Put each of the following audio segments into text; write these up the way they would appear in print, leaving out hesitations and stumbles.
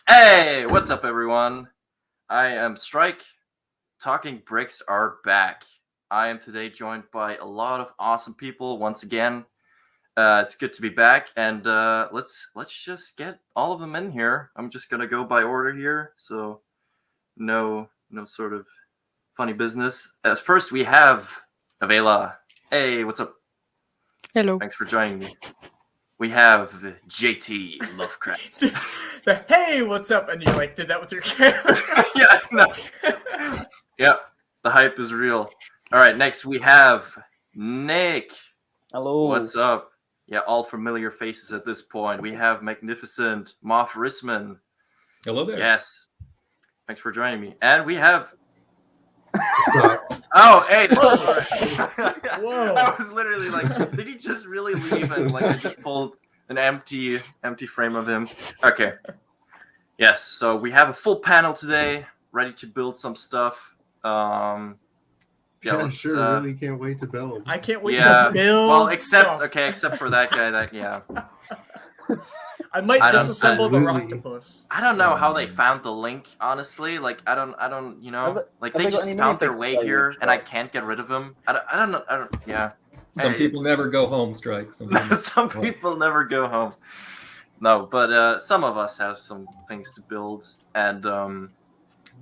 Hey, what's up, everyone? I am Strike. Talking Bricks are back. I am today joined by a lot of awesome people once again. It's good to be back, and let's just get all of them in here. I'm just gonna go by order here, so no sort of funny business. As first, we have Avela. Hey, what's up? Hello. Thanks for joining me. We have JT Lovecraft. Hey, what's up? And you did that with your camera. Yeah, no. Yeah, the hype is real. All right, next we have Nick. Hello. What's up? Yeah, all familiar faces at this point. We have Magnificent Moff Risman. Hello there. Yes. Thanks for joining me. And we have. Right. Oh, hey. All right. Whoa. I was literally like, did he just really leave? And I just pulled an empty frame of him. Okay. Yes. So we have a full panel today, ready to build some stuff. Yeah, sure. Really can't wait to build. I can't wait Yeah. to build. Well, except stuff. for that guy. Yeah. I might disassemble the Absolutely. octopus. I don't know how they found the link. Honestly, I don't. They just found their way here, and I can't get rid of them. I don't know. Yeah. Some people never go home, Strike. Some people never go home. No, but some of us have some things to build, and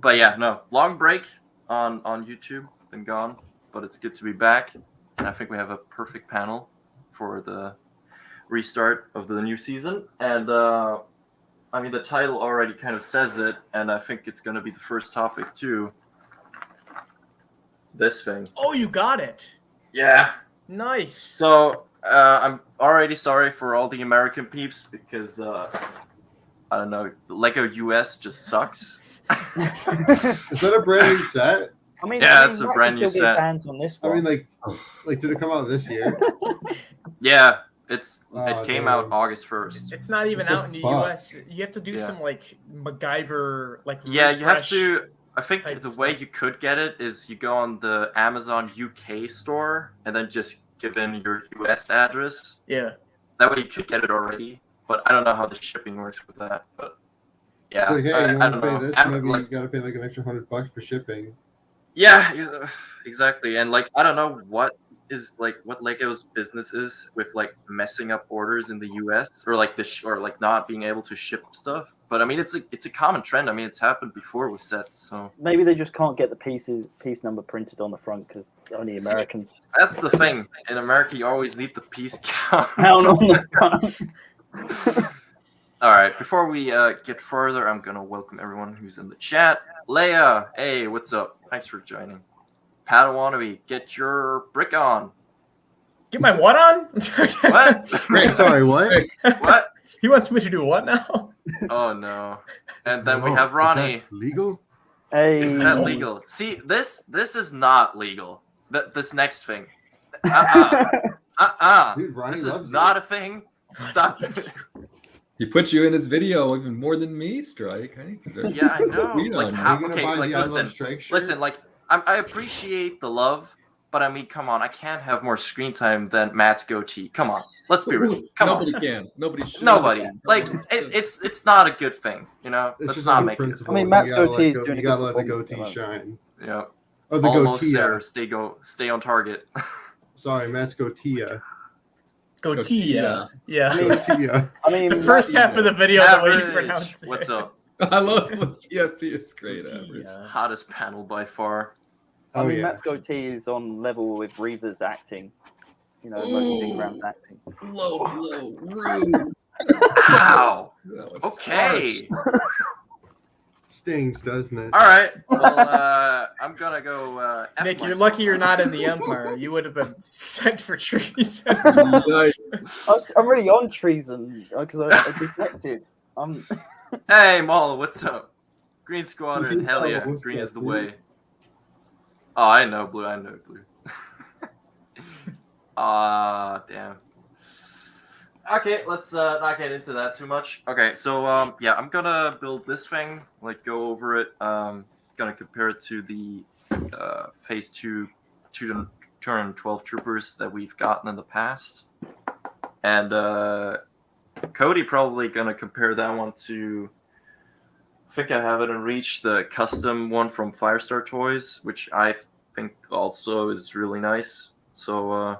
but yeah, no, long break on YouTube, been gone, but it's good to be back, and I think we have a perfect panel for the restart of the new season, and I mean the title already kind of says it, and I think it's going to be the first topic too. This thing. Oh, you got it. Yeah. Nice. So I'm already sorry for all the American peeps because I don't know, Lego US just sucks. Is that a brand new set? I mean, it's a brand new set. Hands on this I one. mean, like, did it come out this year? Yeah, it Oh, came damn. out August 1st. It's not even What the out in the fuck? US. You have to do Yeah. some MacGyver Yeah, you have refresh. to. I think type the way stuff. you could get it is you go on the Amazon UK store and then just give in your US address. Yeah. That way you could get it already. But I don't know how the shipping works with that. But yeah, It's like, hey, you I want don't to pay know. this? I'm, Maybe like, you got to pay like an extra $100 for shipping. yeah, exactly. And I don't know what Lego's business is with messing up orders in the US or not being able to ship stuff. But I mean, it's a common trend. I mean, it's happened before with sets. So Maybe they just can't get the piece number printed on the front because only Americans that's the thing. In America, you always need the piece count. count on the front. All right. Before we get further, I'm gonna welcome everyone who's in the chat. Leia, hey, what's up? Thanks for joining. Padawannabe, get your brick on. Get my what on? What? Wait, sorry, what? What? He wants me to do what now? Oh no! And then we Oh, have is Ronnie. that legal? Hey, Is that legal? See, this is not legal. This next thing. Dude, Ronnie This loves is you. not a thing. Stop it. He put you in his video even more than me, Strike. Yeah, I know. Read on. How? Are you gonna Okay, buy the I listen. Love Strike shirt? Listen, I appreciate the love, but I mean, come on, I can't have more screen time than Matt's goatee. Come on, let's be real. Come Nobody on, can. Nobody should. nobody. It's not a good thing, you know. It's Let's just not like a make it. principle. I mean, Matt's You gotta goatee is let doing You a gotta good let the performance, goatee right? shine. Yeah, Oh, the almost goatee. there. Stay on target. Sorry, Matt's goatee. Goatee. Yeah. I mean, Goatee. I mean, The first Matt- half of the video, the way you Average. pronounce it. What's up? I love what PFP is great. Average. Hottest panel by far. I Oh mean, yeah. Matt's goatee is on level with Reaver's acting. You know, Ooh. most Ingram's acting. Low blow. Rude. Ow. That was Okay. Stings, doesn't it? All right. Well, I'm gonna go. F Nick, you're myself. lucky you're not in the Empire. You would have been sent for treason. harsh. I'm really on treason because I deflected. Hey, Maul, what's up? Green Squadron, Blue, hell yeah. what's Green that, is the blue? way. Oh, I know blue. Damn. Okay, let's not get into that too much. Okay, so yeah, I'm gonna build this thing, go over it. Gonna compare it to the Phase 2 212 troopers that we've gotten in the past. And Cody probably gonna compare that one to think I have it in reach, the custom one from Firestar Toys, which I think also is really nice. So I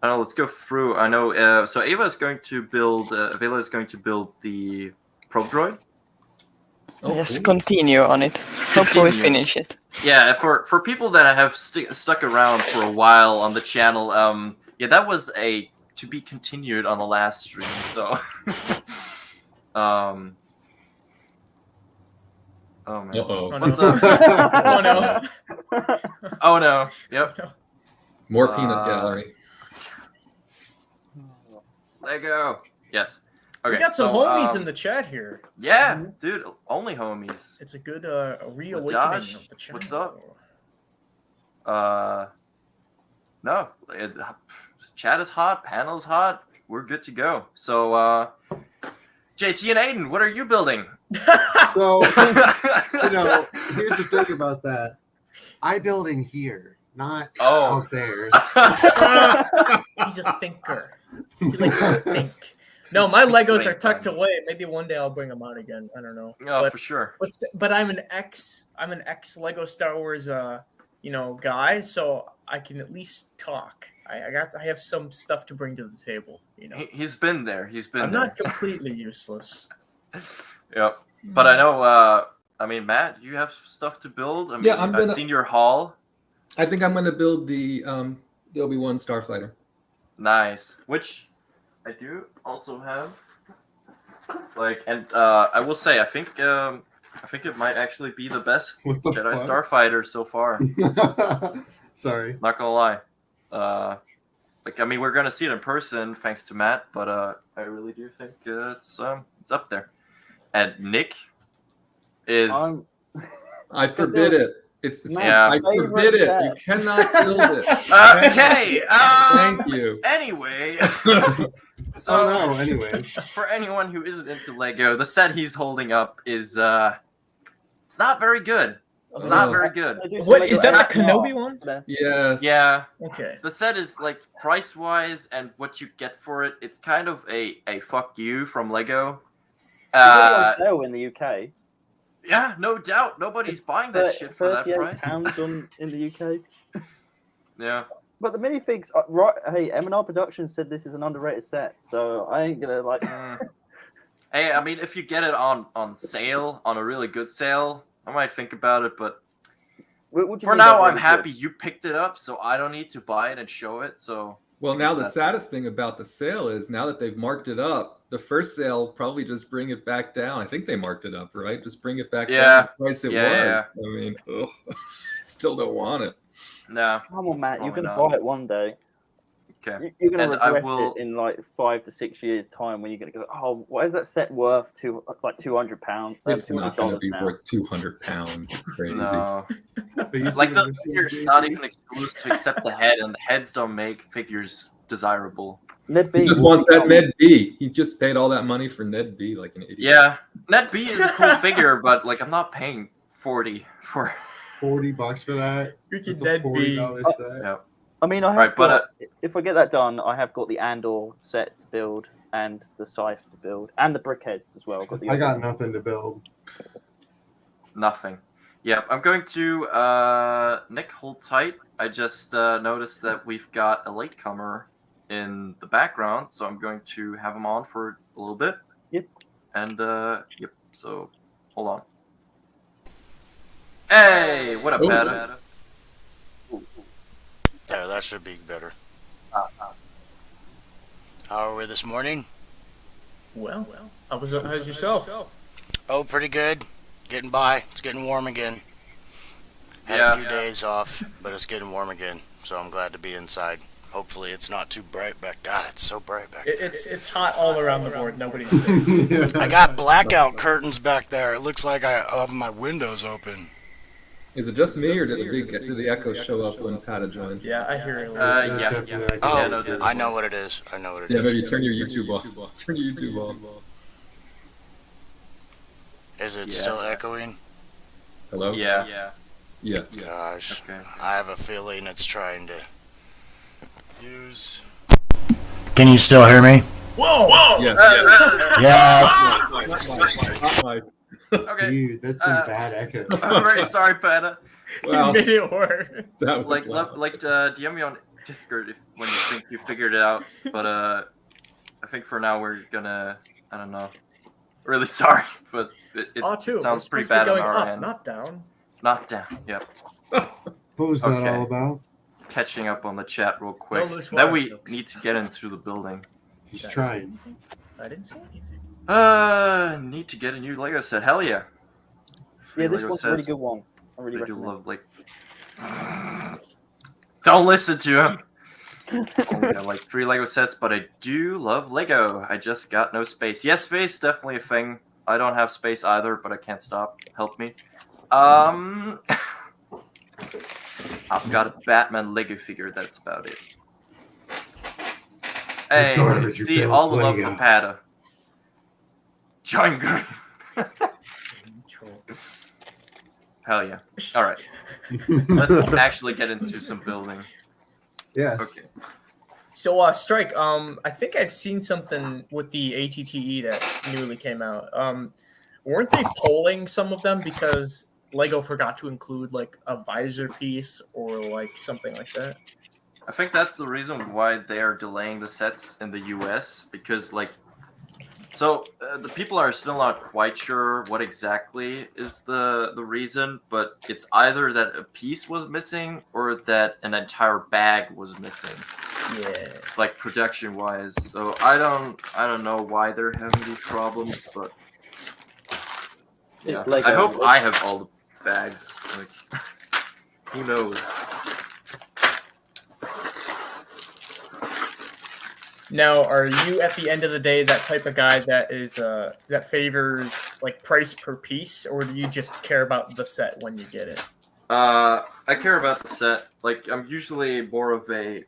don't know. Let's go through. I know. So Ava is going to build. Vela is going to build the probe droid. Oh, Yes, cool. continue on it. Hopefully Continue. finish it. Yeah, for people that have stuck around for a while on the channel, yeah, that was a to be continued on the last stream. So, oh man, Uh-oh. Oh, what's no. up? Oh no. Oh no, yep, More peanut Uh, gallery. Lego. Yes. Okay. We got some so, homies in the chat here. Yeah, dude, only homies. It's a good reawakening Josh, of the channel. what's up? No, chat is hot, panel's hot. We're good to go. So, JT and Aiden, what are you building? So, here's the thing about that. I build in here, not Oh. out there. He's a thinker. He likes to think. No, my Legos are tucked away. Maybe one day I'll bring them out again. I don't know. Oh, but, for sure. but I'm an ex Lego Star Wars guy, so I can at least talk. I have some stuff to bring to the table. He's been there. He's been I'm there. not completely useless. Yep. But I know. I mean, Matt, you have stuff to build. I mean, Yeah, I'm I've gonna- seen your haul. I think I'm gonna build the Obi-Wan Starfighter. Nice. Which I do also have. And I will say, I think it might actually be the best What the Jedi fuck? Starfighter so far. Sorry. Not gonna lie. I mean, we're gonna see it in person thanks to Matt, but I really do think it's up there. And Nick is I forbid it. It's Yeah. I forbid it. You cannot build it. okay. Thank you. Anyway, Oh so no. Anyway, for anyone who isn't into Lego, the set he's holding up is it's not very good. It's not very good. What is that? The Kenobi one? Yes. Yeah, Okay. the set is like price wise and what you get for it. It's kind of a fuck you from Lego. sale in the UK. Yeah, no doubt. Nobody's buying that shit for that price. £38 in the UK. Yeah. But the minifigs, right? Hey, M&R Productions said this is an underrated set, so I ain't gonna like. Hey, I mean, if you get it on sale, on a really good sale, I might think about it. But What do you for mean by now, I'm really happy good? you picked it up, so I don't need to buy it and show it. So Well, I now guess the that's- saddest thing about the sale is now that they've marked it up, the first sale probably just bring it back down. I think they marked it up, right? Just bring it back Yeah. down to the price it Yeah, was. I mean, still don't want it. no. Come on, Matt, you're Probably gonna not. buy it one day. Okay. You're gonna And I regret will- it in like 5 to 6 years' time when you're gonna go, oh, why is that set worth like £200? It's not going to $200 be now. worth £200. Crazy. No. but you see Like what the I'm seeing, figure's JP? not even exclusive except the head, and the heads don't make figures desirable. Ned B, He just will wants you that come? Ned B. He just paid all that money for Ned B like an idiot. Yeah, Net B is a cool figure, but like I'm not paying 40 for. $40 for that. Freaking It's a Ned B. $40 set. Yeah. I mean, I have Right, but, got, if I get that done, I have got the Andor set to build and the Scythe to build and the Brickheads as well. Got the I got nothing to build. Nothing. Yep, I'm going to Nick, hold tight. I just noticed that we've got a latecomer in the background, so I'm going to have him on for a little bit. Yep. And yep. So hold on. Hey, what up, Oh. Pat? Yeah, that should be better. How are we this morning? Well. How's yourself? Oh, pretty good. Getting by. It's getting warm again. Had Yeah. a few days off, but it's getting warm again, so I'm glad to be inside. Hopefully it's not too bright back. God, it's so bright back there. It's hot all around the board. Nobody's safe. I got blackout curtains back there. It looks like I have my windows open. Is it just me, or did the echo show up when Pata joined? Yeah, I hear it. Yeah. Definitely. Oh, Yeah, no, dude. I know what it is. I know what it is. Yeah, maybe turn your YouTube off. Turn your YouTube off. Is it Yeah. still echoing? Hello? Yeah. Yeah. Gosh. Okay. I have a feeling it's trying to use. Can you still hear me? Whoa! Yeah. Yeah. Hot mic. Okay. Dude, that's some Uh, bad echo. I'm very sorry, Panda. Wow, Made it worse. that was Like, loud. DM me on Discord if when you think you figured it out. But I think for now we're gonna. I don't know. Really sorry, but it R2, we're sounds pretty supposed to be bad on going our up, end. not down. Not down. Yep. What was that Okay. all about? Catching up on the chat real quick. loose Then wire we jokes. need to get into the building. He's Did I say trying. anything? I didn't say anything. Need to get a new Lego set. Hell yeah. Free Yeah, this Lego one's a really sets. good one. I really I do recommend. love like. Don't listen to him. Only got like 3 Lego sets, but I do love Lego. I just got no space. Yes, space definitely a thing. I don't have space either, but I can't stop. Help me. I've got a Batman Lego figure. That's about it. Hey, garbage, you see built all the love Lego. for Pada. Join green. Neutral. Hell yeah. All right, let's actually get into some building. Yes. Okay. So, Strike, I think I've seen something with the ATTE that newly came out. Weren't they polling some of them because Lego forgot to include like a visor piece or like something like that? I think that's the reason why they are delaying the sets in the US because, like, so the people are still not quite sure what exactly is the reason, but it's either that a piece was missing or that an entire bag was missing, Yeah. like production wise. So I don't know why they're having these problems, but yeah, It's Lego. I hope I have all the bags. Like, who knows? Now, are you at the end of the day that type of guy that is that favors like price per piece, or do you just care about the set when you get it? I care about the set. Like, I'm usually more of a.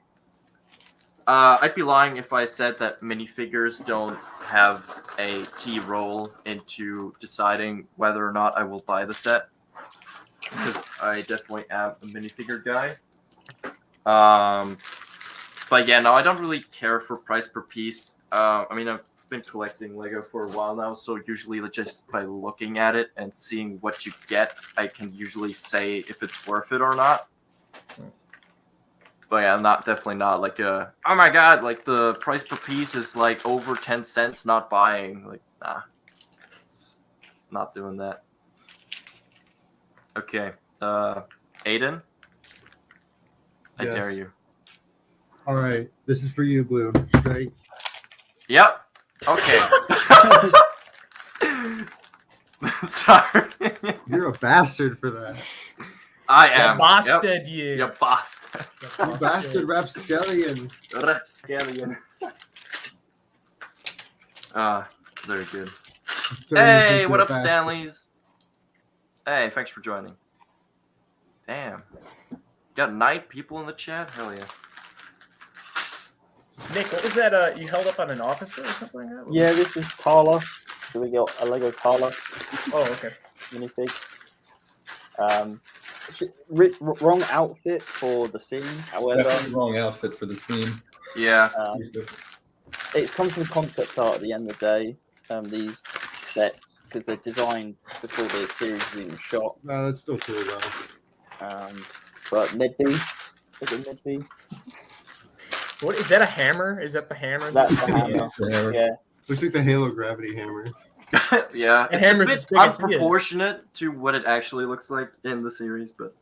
I'd be lying if I said that minifigures don't have a key role into deciding whether or not I will buy the set. Because I definitely am a minifigure guy. But yeah, no, I don't really care for price per piece. I mean, I've been collecting Lego for a while now, so usually just by looking at it and seeing what you get, I can usually say if it's worth it or not. But yeah, I'm definitely not like a, oh my god, like the price per piece is like over 10 cents, not buying. Like, nah. It's not doing that. Okay. Aiden? I Yes. dare you. All right. This is for you, Blue. Straight. Yep. Okay. Sorry. You're a bastard for that. I You am. bastard, Yep. you. You bastard. You bastard rapscallion. Rapscallion. Very good. Turning Hey, into what a up, bastard. Stanleys? Hey, thanks for joining. Damn. Got 9 people in the chat? Hell yeah. Nick, what was that? You held up on an officer or something like that? Yeah, this is Tala. So we got a Lego Tala Oh, okay. minifig. Wrong outfit for the scene. However, Definitely the wrong outfit for the scene. Yeah. it comes from concept art at the end of the day. These sets because they're designed before the series is even shot. No, that's still cool though. But Medbee, is it Medbee? What is that? A hammer? Is that the hammer? That's the hammer. Hammer. Yeah, Looks like the Halo gravity hammer. Yeah. And It's a Hammer's bit as big as he is. unproportionate to what it actually looks like in the series, but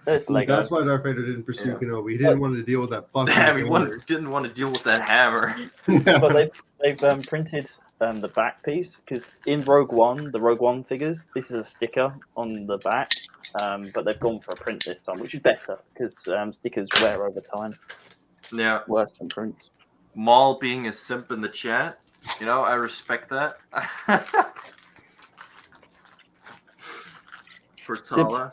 there's Lego. That's why Darth Vader didn't pursue Yeah. Kenobi. He didn't want to deal with that fucking damn, he hammer. didn't want to deal with that hammer. But they've printed the back piece because in Rogue One, the Rogue One figures, this is a sticker on the back, but they've gone for a print this time, which is better because stickers wear over time. Yeah. Worse than prints. Maul being a simp in the chat. You know, I respect that. For Tala.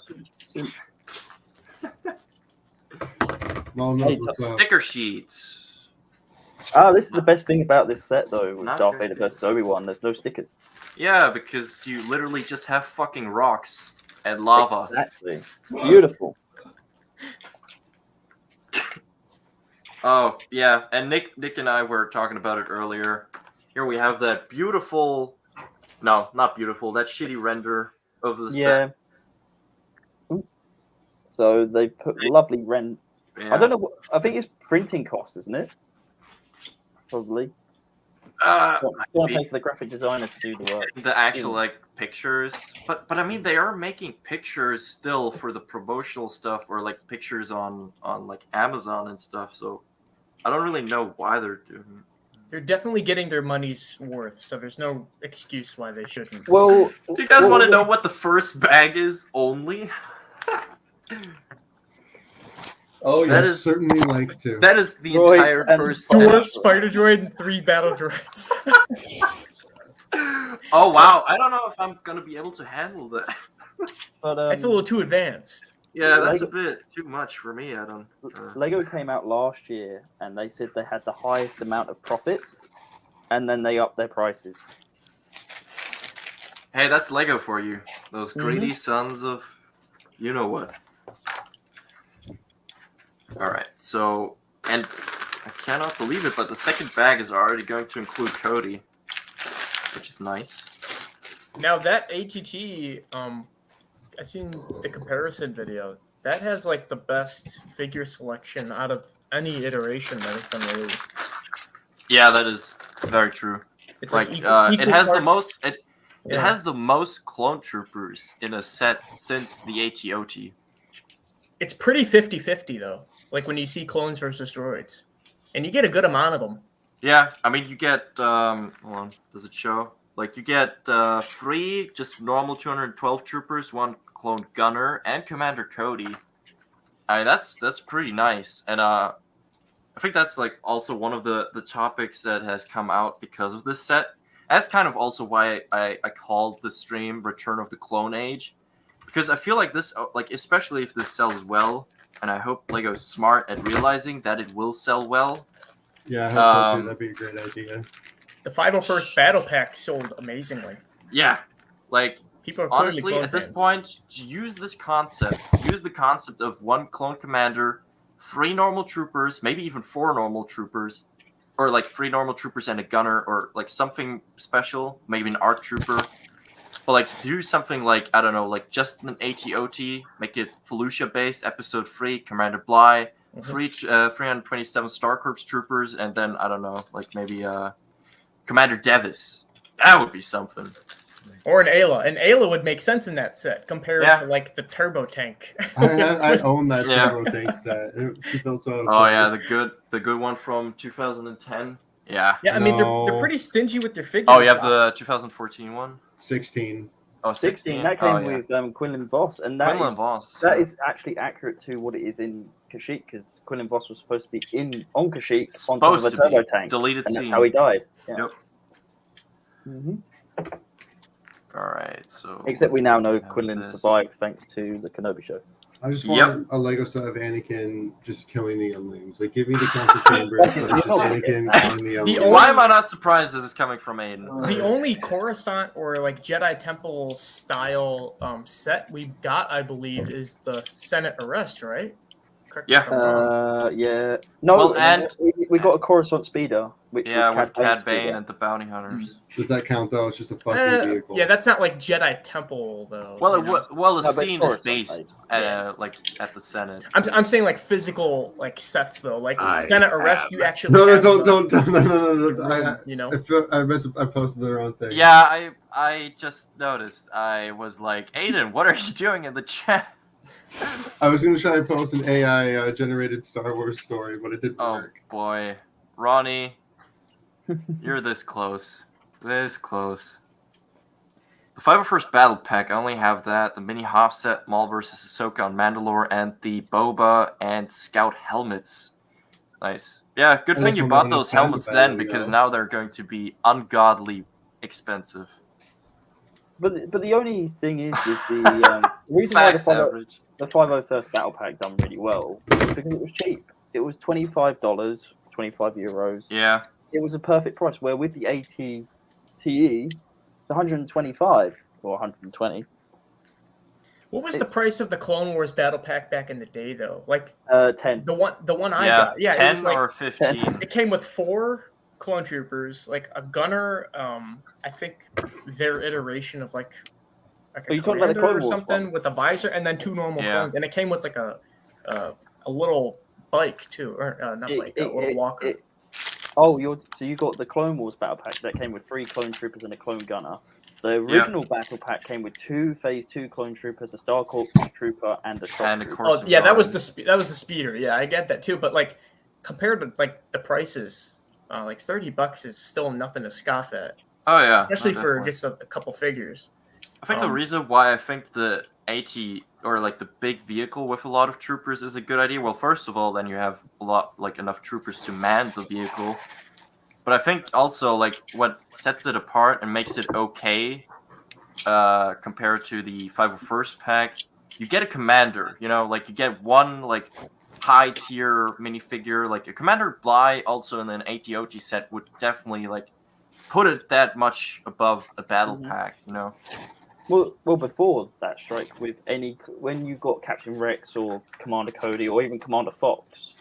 Mom knows Hey, what's up. Sticker sheets. This is the best thing about this set though, with Not Darth very Vader good. versus Obi-Wan. There's no stickers. Yeah, because you literally just have fucking rocks and lava. Exactly. Beautiful. Oh, yeah, and Nick and I were talking about it earlier. Here we have that beautiful No, not beautiful. That shitty render of the Yeah. Ooh. So they put lovely rent. set. Yeah. I don't know. I think it's printing costs, isn't it? Probably. Don't Maybe. pay for the graphic designer to do the work. The actual like pictures, but I mean they are making pictures still for the promotional stuff or like pictures on like Amazon and stuff. So I don't really know why they're doing. They're definitely getting their money's worth, so there's no excuse why they shouldn't. Well, Do you guys what want was to know it? what the first bag is only? Oh That yeah. is- Certainly like to. That is the Droids entire and first. Dwarves. Dwarf, Spider Droid, and 3 battle droids. Oh wow! I don't know if I'm gonna be able to handle that. But, That's a little too advanced. Yeah, that's a Lego- bit too much for me. I don't. Lego came out last year, and they said they had the highest amount of profits, and then they upped their prices. Hey, that's Lego for you. Those greedy sons of, you know what. All right, so and I cannot believe it, but the second bag is already going to include Cody, which is nice. Now that ATT, I seen the comparison video. That has like the best figure selection out of any iteration that has been released. Yeah, that is very true. It's Like, equal it has the parts- most. It Yeah. has the most clone troopers in a set since the ATOT. It's pretty 50-50 though. Like when you see clones versus droids, and you get a good amount of them. Yeah, I mean you get hold on, does it show? Like you get 3 just normal 212 troopers, 1 clone gunner, and Commander Cody. I mean that's pretty nice, and I think that's like also one of the topics that has come out because of this set. That's kind of also why I called the stream "Return of the Clone Age," because I feel like this, like especially if this sells well, and I hope Lego's smart at realizing that it will sell well. Yeah, I hope so too. That'd be a great idea. The 501st Battle Pack sold amazingly. Yeah, like People are clearly honestly, clone at this fans. point, use this concept. Use the concept of 1 clone commander, 3 normal troopers, maybe even 4 normal troopers, or like 3 normal troopers and a gunner, or like something special, maybe an ARC trooper. But like do something like, I don't know, like just an ATOT, make it Felucia based, episode 3, Commander Bly, 327 Star Corps troopers, and then I don't know, like maybe Commander Devis. That would be something. Or an Ayla. An Ayla would make sense in that set compared Yeah. to like the turbo tank. I own that Yeah. turbo tank set. She felt so. Oh yeah, the good one from 2010. Yeah. Yeah, I mean No. they're pretty stingy with their figures. Oh, you have the 2014 one. 16. Oh, 16. 16. That came Oh, yeah. with Quinlan Voss, and that Quinlan is, Voss. that is actually accurate to what it is in Kashyyyk, because Quinlan Voss was supposed to be on Kashyyyk on top of Supposed a to be. turbo tank, Deleted and that's scene. how he died. Yeah. Yep. hmm All right, so. Except we now know have Quinlan this. survived thanks to the Kenobi show. I just Yep. want a Lego set of Anakin just killing the younglings. Like, give me the council chambers, but it's just Anakin killing the younglings. only- Why am I not surprised this is coming from Aiden? The only Coruscant or like Jedi Temple style set we've got, I believe, is the Senate arrest, right? Correct me Yeah. if I'm wrong. Yeah. No, Well, and- we got a Coruscant speeder, which Yeah, was with Cad Bane speeder. and the bounty hunters. Does that count, though? It's just a fucking vehicle. Yeah, that's not like Jedi Temple though. Well, you know? the No, but scene is Coruscant, based like at the Senate. I'm saying like physical like sets though. Like I Senate arrest, you actually No, have don't, the no. you know. I meant to. I posted the wrong thing. Yeah, I just noticed. I was like, Aiden, what are you doing in the chat? I was gonna try to post an AI generated Star Wars story, but it didn't Oh work. boy, Ronnie, you're this close. This close. The 501st Battle Pack, I only have that. The mini Hoth set, Maul vs. Ahsoka on Mandalore, and the Boba and Scout helmets. Nice. Yeah, good And thing that's you what bought I'm those excited helmets about, then, you because know. now they're going to be ungodly expensive. But the only thing is with the reason why Facts average. the 501st Battle Pack done really well is because it was cheap. It was $25, 25 euros. Yeah. It was a perfect price. Where with the ATTE, it's 125 or 120. What was the It's- price of the Clone Wars Battle Pack back in the day though? Like 10. the one I Yeah, got. Yeah, 10 it was like or 15. it came with 4 clone troopers, like a gunner. I think their iteration of like Are a you talking about the commander Clone or Wars something one? with a visor, and then 2 normal Yeah. clones, and it came with like a little bike too, or not bike, a little walker. You got the Clone Wars battle pack that came with 3 clone troopers and a clone gunner. The original battle pack came with 2 Phase 2 clone troopers, a Star Corps trooper, and a shock And a trooper. Corps Oh yeah, that was Guard. that was the speeder. Yeah, I get that too. But like compared to like the prices, like $30 is still nothing to scoff at, Oh yeah, especially no, for definitely. just a couple figures. I think the reason why I think the 80 or like the big vehicle with a lot of troopers is a good idea. Well, first of all, then you have enough troopers to man the vehicle. But I think also like what sets it apart and makes it okay compared to the 501st pack, you get a commander, like you get one like high tier minifigure, like a Commander Bly also in an ATOT set would definitely like put it that much above a battle pack, Well, before that strike, when you got Captain Rex or Commander Cody or even Commander Fox,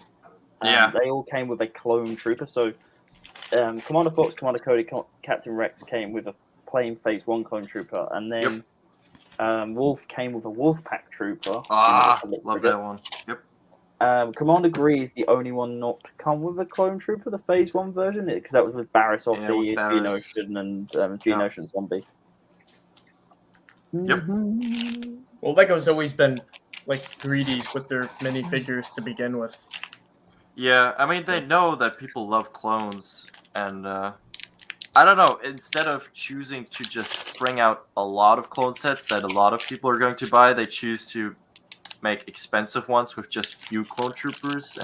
they all came with a clone trooper. So Commander Fox, Commander Cody, Captain Rex came with a plain Phase 1 clone trooper, and then Wolf came with a Wolf Pack trooper. Love that one. Yep. Commander Gree is the only one not to come with a clone trooper, the Phase 1 version, because that was with Barriss Offee, Barriss. Geonosian, and Geonosian Zombie. Yep. Well, Lego's always been like greedy with their minifigures to begin with. Yeah, I mean they know that people love clones, and I don't know. Instead of choosing to just bring out a lot of clone sets that a lot of people are going to buy, they choose to make expensive ones with just few clone troopers,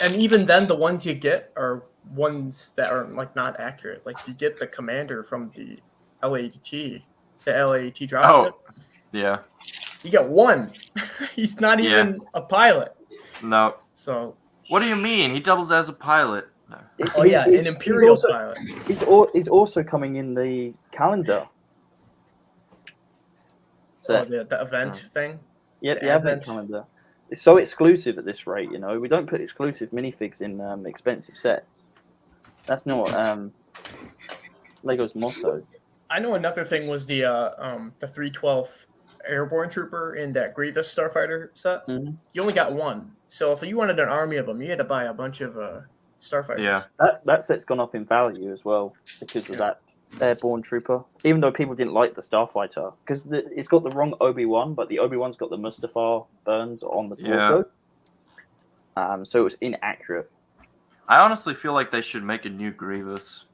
and even then, the ones you get are ones that are like not accurate. Like you get the commander from the LAT. The LAT dropship. Yeah. You get one. He's not even a pilot. No. So. What do you mean? He doubles as a pilot. No. An Imperial pilot. He's also coming in the calendar. So the event thing. Yeah, the event calendar. It's so exclusive at this rate. We don't put exclusive minifigs in expensive sets. That's not Lego's motto. I know another thing was the 312 Airborne Trooper in that Grievous Starfighter set. Mm-hmm. You only got one, so if you wanted an army of them, you had to buy a bunch of Starfighters. Yeah, that set's gone up in value as well because of that Airborne Trooper. Even though people didn't like the Starfighter because it's got the wrong Obi-Wan, but the Obi-Wan's got the Mustafar burns on the torso. Yeah. So it was inaccurate. I honestly feel like they should make a new Grievous,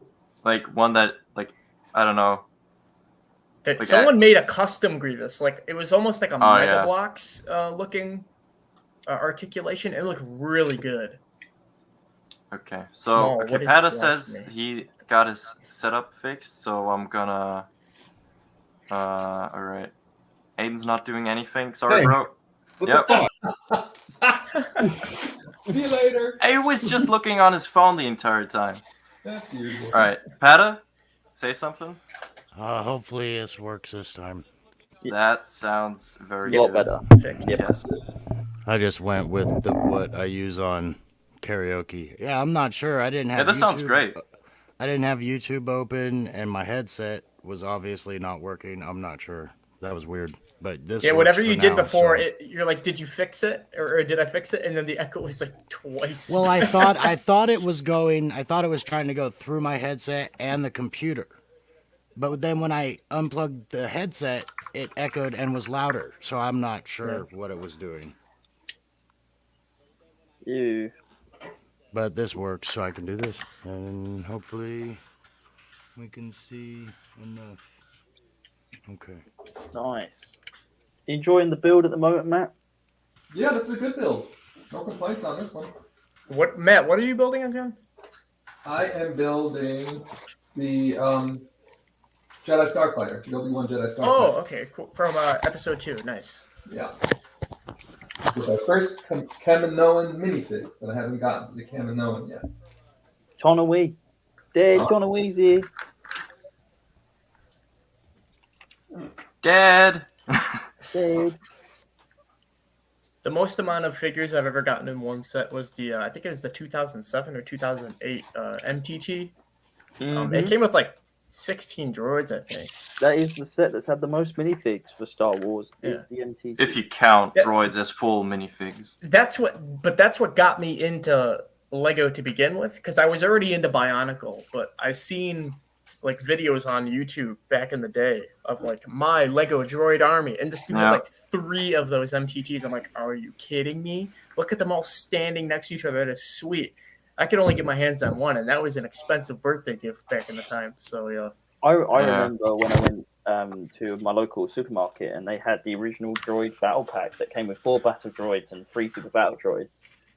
like one that like. I don't know. That someone made a custom Grievous. Like it was almost like a Mega Bloks looking articulation. It looked really good. Okay, so Pada says he got his setup fixed, so I'm gonna. All right. Aiden's not doing anything. Sorry, bro. What the fuck? See you later. He was just looking on his phone the entire time. That's usual. All right, Pada. Say something. Hopefully this works this time. That sounds very a lot good. better. Yes. I just went with what I use on karaoke. Yeah, I'm not sure. I didn't have. Yeah, this sounds great. I didn't have YouTube open, and my headset was obviously not working. I'm not sure. That was weird. But this. Yeah, whatever you did now, before, so. You're like, did you fix it, or did I fix it? And then the echo was like twice. Well, I thought it was going. I thought it was trying to go through my headset and the computer. But then when I unplugged the headset, it echoed and was louder. So I'm not sure what it was doing. Ew. But this works, so I can do this. And hopefully we can see enough. Okay. Nice. Enjoying the build at the moment, Matt? Yeah, this is a good build. No complaints on this one. Matt, what are you building again? I am building the Jedi Starfighter, the Obi-Wan Jedi Starfighter. Oh, okay, cool. From episode 2, nice. Yeah. With our first Kaminoan minifig that I haven't gotten to the Kaminoan yet. Tonawee. Dead Tonawee's here. Dead. Dead. The most amount of figures I've ever gotten in one set was the, I think it was the 2007 or 2008 MTT It came with like 16 droids, I think. That is the set that's had the most minifigs for Star Wars. Is Yeah. the MTG. If you count Yeah. droids as full minifigs. That's what got me into Lego to begin with, because I was already into Bionicle, but I seen like videos on YouTube back in the day of like my Lego droid army, and this dude had Yeah. like 3 of those MTTs. I'm like, are you kidding me? Look at them all standing next to each other. That is sweet. I could only get my hands on one, and that was an expensive birthday gift back in the time. So yeah. I Yeah. remember when I went to my local supermarket and they had the original droid battle pack that came with 4 battle droids and 3 super battle droids.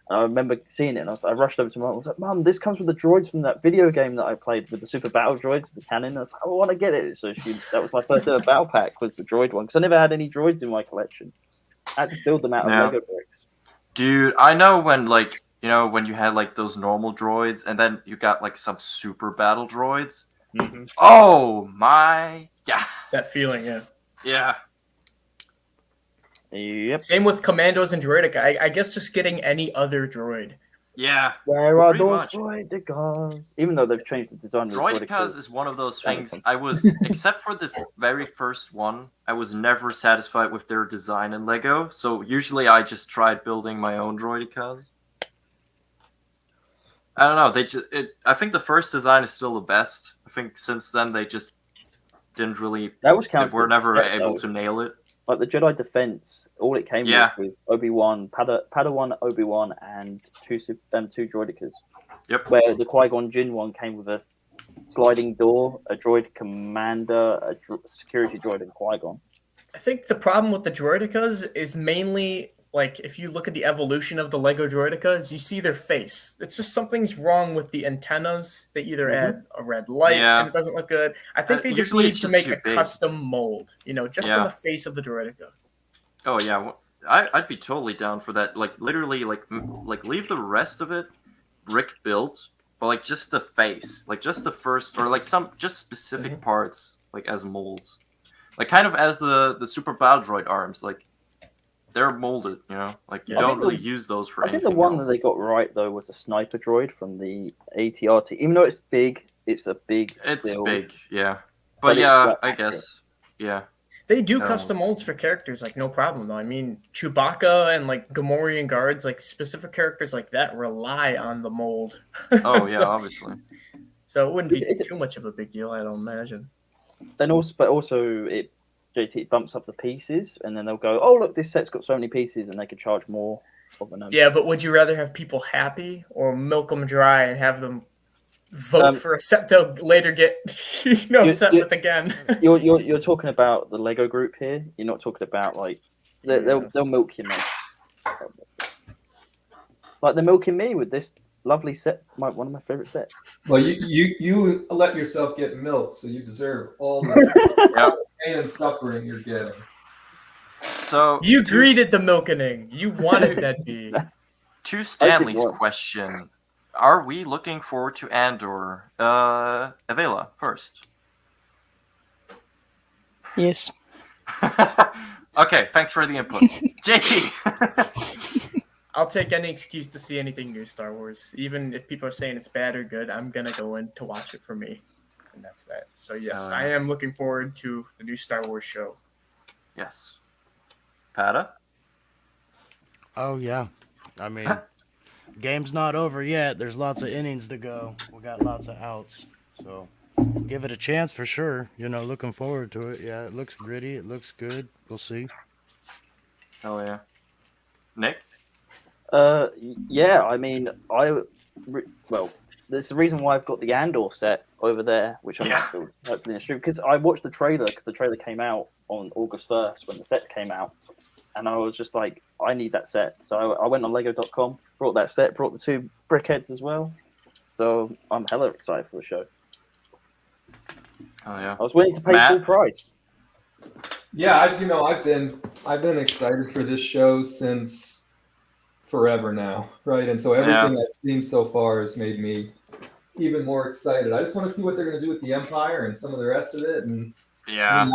And I remember seeing it, and I rushed over to Mum. I was like, "Mum, this comes with the droids from that video game that I played with the super battle droids, the cannon." I was like, "I want to get it." So that was my first ever battle pack, was the droid one, because I never had any droids in my collection. I had to build them out of Yeah. Lego bricks. Dude, I know when like when you had like those normal droids and then you got like some super battle droids. Oh my god. That feeling, yeah. Yeah. Yep. Same with Commandos and Droidica. I guess just getting any other droid. Yeah. Where are Pretty those much. droidicas? Even though they've changed the design of the Droidicas is one of those That things makes I was, except for the very first one, I was never satisfied with their design in Lego. So usually I just tried building my own Droidicas. I don't know. I think the first design is still the best. I think since then they just didn't really. That was They counted. were as a never set, able though. to nail it. Like the Jedi Defense, all it came Yeah. with Obi-Wan, Padawan, Obi-Wan, and two droidicas. Yep. Where the Qui-Gon Jinn one came with a sliding door, a droid commander, a security droid, and Qui-Gon. I think the problem with the Droidicas is mainly like if you look at the evolution of the Lego Droidicas, you see their face. It's just something's wrong with the antennas. They either add a red light Yeah. and it doesn't look good. I think they just usually need it's to just make too a big. custom mold, just Yeah. for the face of the Droidica. Oh yeah, I'd be totally down for that. Like literally, like leave the rest of it brick built, but like just the face, like just the first, or like some just specific parts, like as molds, like kind of as the super battle droid arms, like they're molded. Like you Yeah. I don't think really the- use those for I think anything the one else. that they got right though was a sniper droid from the ATRT. Even though it's big, it's a big. It's build. big, yeah, But but it's yeah, not I accurate. guess, yeah. They do No. custom molds for characters, like no problem though. I mean, Chewbacca and like Gamorrean guards, like specific characters like that rely on the mold. Oh yeah, so, obviously. so it wouldn't be It's- too much of a big deal, I don't imagine. Then also it bumps up the pieces, and then they'll go, "Oh look, this set's got so many pieces," and they could charge more of an. Yeah, but would you rather have people happy or milk them dry and have them vote for a set they'll later get upset with again? You're talking about the Lego group here. You're not talking about like they'll milk you, mate. Like they're milking me with this lovely set, one of my favorite sets. Well, you let yourself get milked, so you deserve all the Yep. pain and suffering you're getting. So You to greeted the milking. You wanted that be. To Stanley's one. question, are we looking forward to Andor? Avela first. Yes. Okay, thanks for the input. JT. I'll take any excuse to see anything new Star Wars. Even if people are saying it's bad or good, I'm gonna go in to watch it for me. And that's that. So yes, I am looking forward to the new Star Wars show. Yes. Pada? Oh yeah, I mean, game's not over yet. There's lots of innings to go. We got lots of outs, so give it a chance for sure. Looking forward to it. Yeah, it looks gritty. It looks good. We'll see. Hell yeah. Nick? Yeah. I mean, there's the reason why I've got the Andor set over there, which I'm hopefully in the stream, because I watched the trailer because the trailer came out on August 1st when the set came out. And I was just like, I need that set. So I went on Lego.com, brought that set, brought the 2 brickheads as well. So I'm hella excited for the show. Oh yeah. I was willing to pay Matt? full price. Yeah, I've been excited for this show since forever now, right? And so everything I've seen so far has made me even more excited. I just want to see what they're going to do with the Empire and some of the rest of it. And Yeah.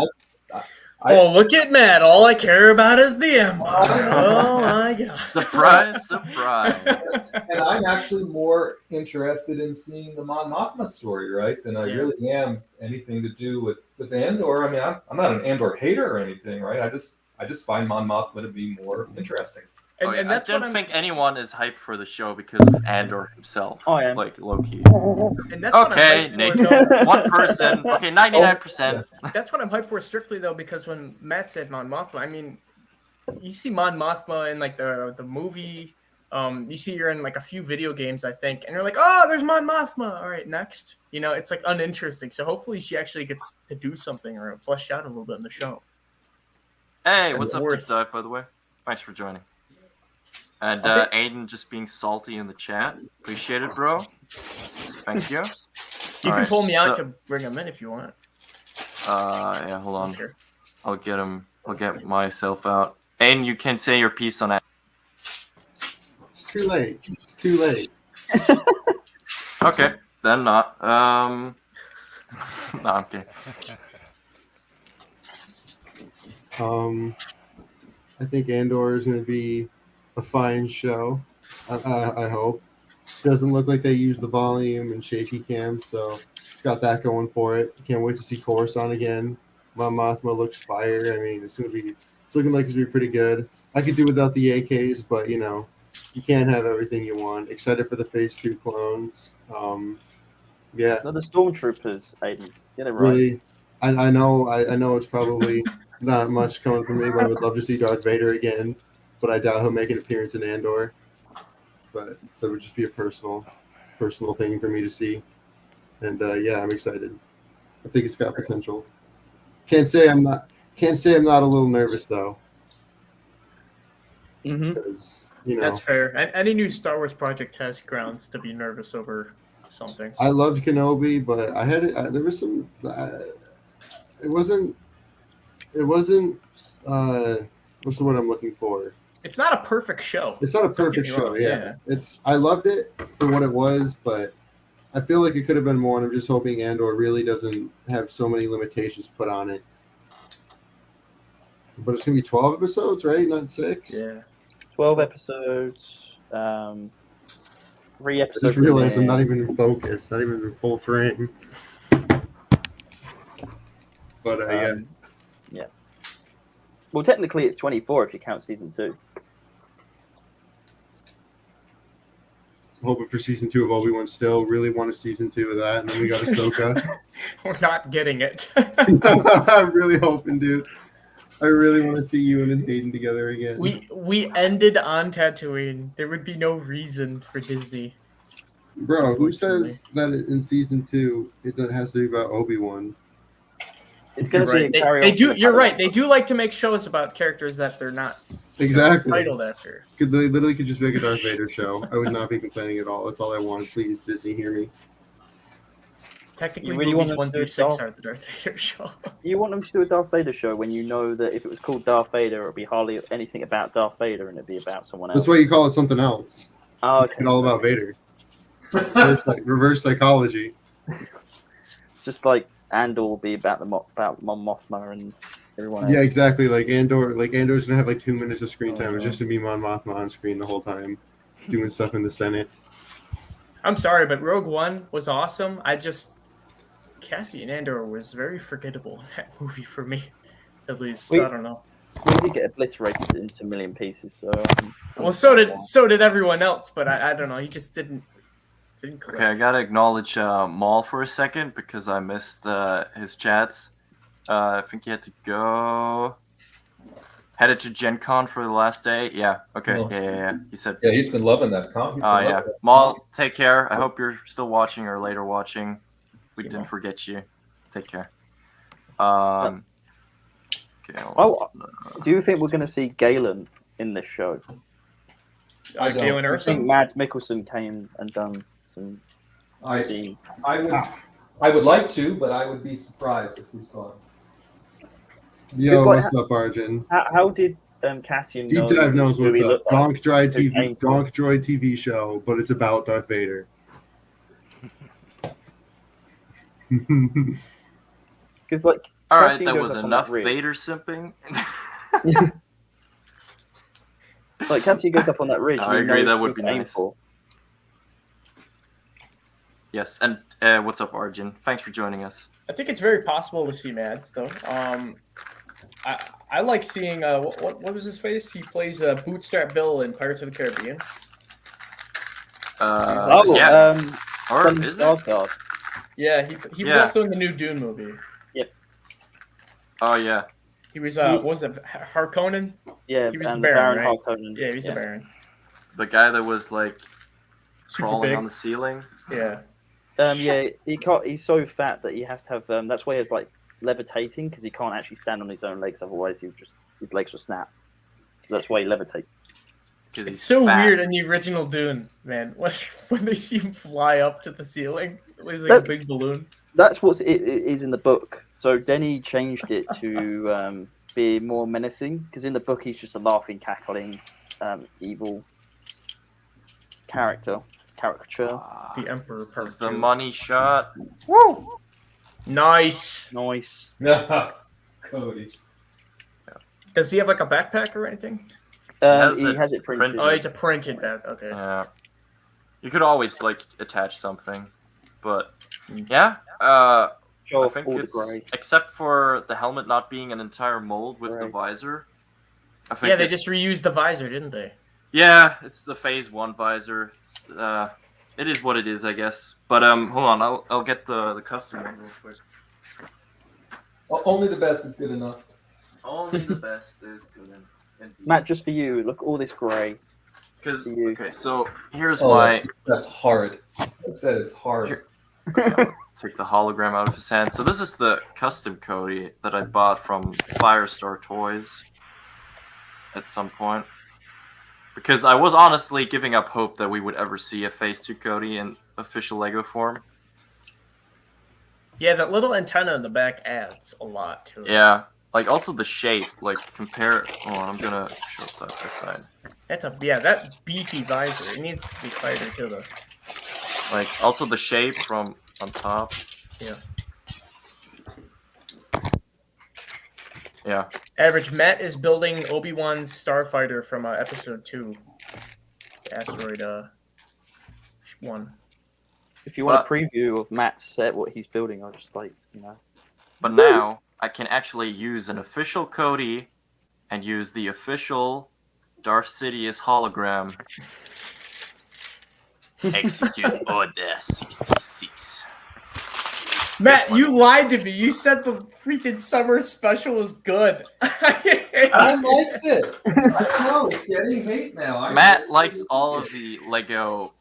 Oh, look at Matt. All I care about is the Empire. Oh my god. Surprise, surprise. And I'm actually more interested in seeing the Mon Mothma story, right, than I Yeah. really am anything to do with Andor. I mean, I'm not an Andor hater or anything, right? I just find Mon Mothma to be more interesting. And, Okay, and that's I what don't I'm. think anyone is hyped for the show because of Andor himself. I am. Like Loki. And that's what Okay, I'm hyped Nate. for, though. One person. Okay, 99%. That's what I'm hyped for strictly though, because when Matt said Mon Mothma, I mean, you see Mon Mothma in like the movie. You see her in like a few video games, I think, and you're like, oh, there's Mon Mothma. All right, next. You know, it's like uninteresting. So hopefully she actually gets to do something or fleshed out a little bit in the show. Hey, And what's up, worth- Deep Dive, by the way? Thanks for joining. And Okay. Aiden just being salty in the chat. Appreciate it, bro. Thank you. You can Alright, pull me out so- to bring him in if you want. Yeah, hold on. Sure. I'll get him. I'll get myself out. Aiden, you can say your piece on that. It's too late. It's too late. Okay, then not. No, I'm kidding. I think Andor is going to be a fine show. I hope. Doesn't look like they use the volume and shaky cam, so it's got that going for it. Can't wait to see Coruscant again. Mon Mothma looks fire. I mean, it's looking like it's gonna be pretty good. I could do without the AKs, but you know, you can't have everything you want. Excited for the Phase 2 clones. Yeah, No, the stormtroopers, Aiden. Get it right. really. I know it's probably not much coming from me, but I would love to see Darth Vader again. But I doubt he'll make an appearance in Andor. But that would just be a personal thing for me to see. And yeah, I'm excited. I think it's got potential. Can't say I'm not a little nervous though, Mm-hmm. because you know That's fair. And any new Star Wars project has grounds to be nervous over something. I loved Kenobi, but there was some. It wasn't. What's the word I'm looking for? It's not a perfect show. It's not a Don't get perfect me show. wrong, Yeah, I loved it for what it was, but I feel like it could have been more. And I'm just hoping Andor really doesn't have so many limitations put on it. But it's gonna be 12 episodes, right? Not 6. Yeah. 12 episodes. 3 I episodes. just realized I'm in not there. even in focus, not even in full frame. But yeah, Yeah. Well, technically, it's 24 if you count season 2. I'm hoping for season 2 of Obi-Wan still. Really want a season 2 of that, and then we got Ahsoka. We're not getting it. I'm really hoping, dude. I really want to see you and Hayden together again. we ended on Tatooine. There would be no reason for Disney. Bro, who Unfortunately. says that in season 2 it has to be about Obi-Wan? It's going You're to be right. a carry They on do. from the You're right. pilot. They do like to make shows about characters that they're not Exactly. titled after. They literally could just make a Darth Vader show. I would not be complaining at all. That's all I want. Please, Disney, hear me. Technically, You really movies want them 1 to through do 6 Darth- are the Darth Vader show. You want them to do a Darth Vader show when you know that if it was called Darth Vader, it would be hardly anything about Darth Vader and it'd be about someone else. That's why you call it something else. Oh, okay. It's all about Vader. Reverse psychology. Just like Andor will be about about Mon Mothma and everyone else. Yeah, exactly. Like Andor's gonna have like 2 minutes of screen time. It's just gonna be Mon Mothma on screen the whole time, doing stuff in the Senate. I'm sorry, but Rogue One was awesome. Cassian Andor was very forgettable in that movie for me, at least. Wait. I don't know. We did get obliterated into a million pieces. So. Well, so did everyone else, but I don't know. He just didn't click. Okay, I gotta acknowledge Maul for a second because I missed his chats. I think he had to go. Headed to Gen Con for the last day. Yeah. Okay. Oh, Yeah. He said. Yeah, he's been loving that comp. He's been Oh loving yeah. that. Maul, take care. I hope you're still watching or later watching. We See you, didn't Maul. forget you. Take care. Okay. Oh, do you think we're going to see Galen in this show? I don't. Galen I think Erso? Mads Mikkelsen came and done some I scene. I would like to, but I would be surprised if we saw him. Yo, It's like- what's up, Arjun? How did Cassian Deep know Dive knows who what's he up. looked like? Donk Droid Who TV, came from- Donk Droid TV show, but it's about Darth Vader. Because like All right, Cassian that goes was up on enough that ridge. Vader simping. Like Cassian goes up on that ridge. No, and I he agree, knows that would what be to aim nice. for. Yes, and what's up, Arjun? Thanks for joining us. I think it's very possible to see Mads though. I like seeing what was his face? He plays Bootstrap Bill in Pirates of the Caribbean. Oh, yeah. Or Son is it? Skarsgård. Yeah, he was Yeah. also in the new Dune movie. Oh yeah. He was what was it Harkonnen? Yeah, He was the and Baron, Baron right? Harkonnen. Yeah, he was the Baron. The guy that was like Super crawling big. on the ceiling. Yeah. Yeah, he can't. He's so fat that he has to have. That's why he's like levitating because he can't actually stand on his own legs. Otherwise, his legs will snap. So that's why he levitates. Because It's so weird in the original Dune, man. When they see him fly up to the ceiling, it was like a big balloon. That's what it is in the book. So Denny changed it to be more menacing because in the book he's just a laughing, cackling, evil caricature. The Emperor This Part is the 2. money shot. Nice. Nice. Cody. Does he have like a backpack or anything? has He it has it printed. printed. Oh, it's a printed bag. Okay. Yeah. You could always like attach something, but Mm. yeah. Show I off think all the it's grey. except for the helmet not being an entire mold with the Right. visor. I think Yeah, they it's- just reused the visor, didn't they? Yeah, it's the Phase 1 visor. It's it is what it is, I guess. But hold on, I'll get the custom one real quick. Only the best is good enough. Only the best is good. Matt, just for you, look at all this grey. Because for you. okay, so here's Oh, my that's hard. That set is hard. Here- take the hologram out of his hand. So this is the custom Cody that I bought from Firestar Toys at some point. Because I was honestly giving up hope that we would ever see a Phase 2 Cody in official Lego form. Yeah, that little antenna in the back adds a lot to it. Yeah. Like also the shape, like compare hold on, I'm gonna show it side by side. That beefy visor. It needs to be tighter to the. Like also the shape from on top. Yeah. Yeah. Average Matt is building Obi-Wan's starfighter from episode 2. The asteroid 1. If you want a preview of Matt's set, what he's building, I'll just But now I can actually use an official Cody and use the official Darth Sidious hologram. Execute Order 66. Matt, one. you lied to me. You said the freaking summer special was good. I liked it. I know, it's getting hate now. Matt likes all of the Lego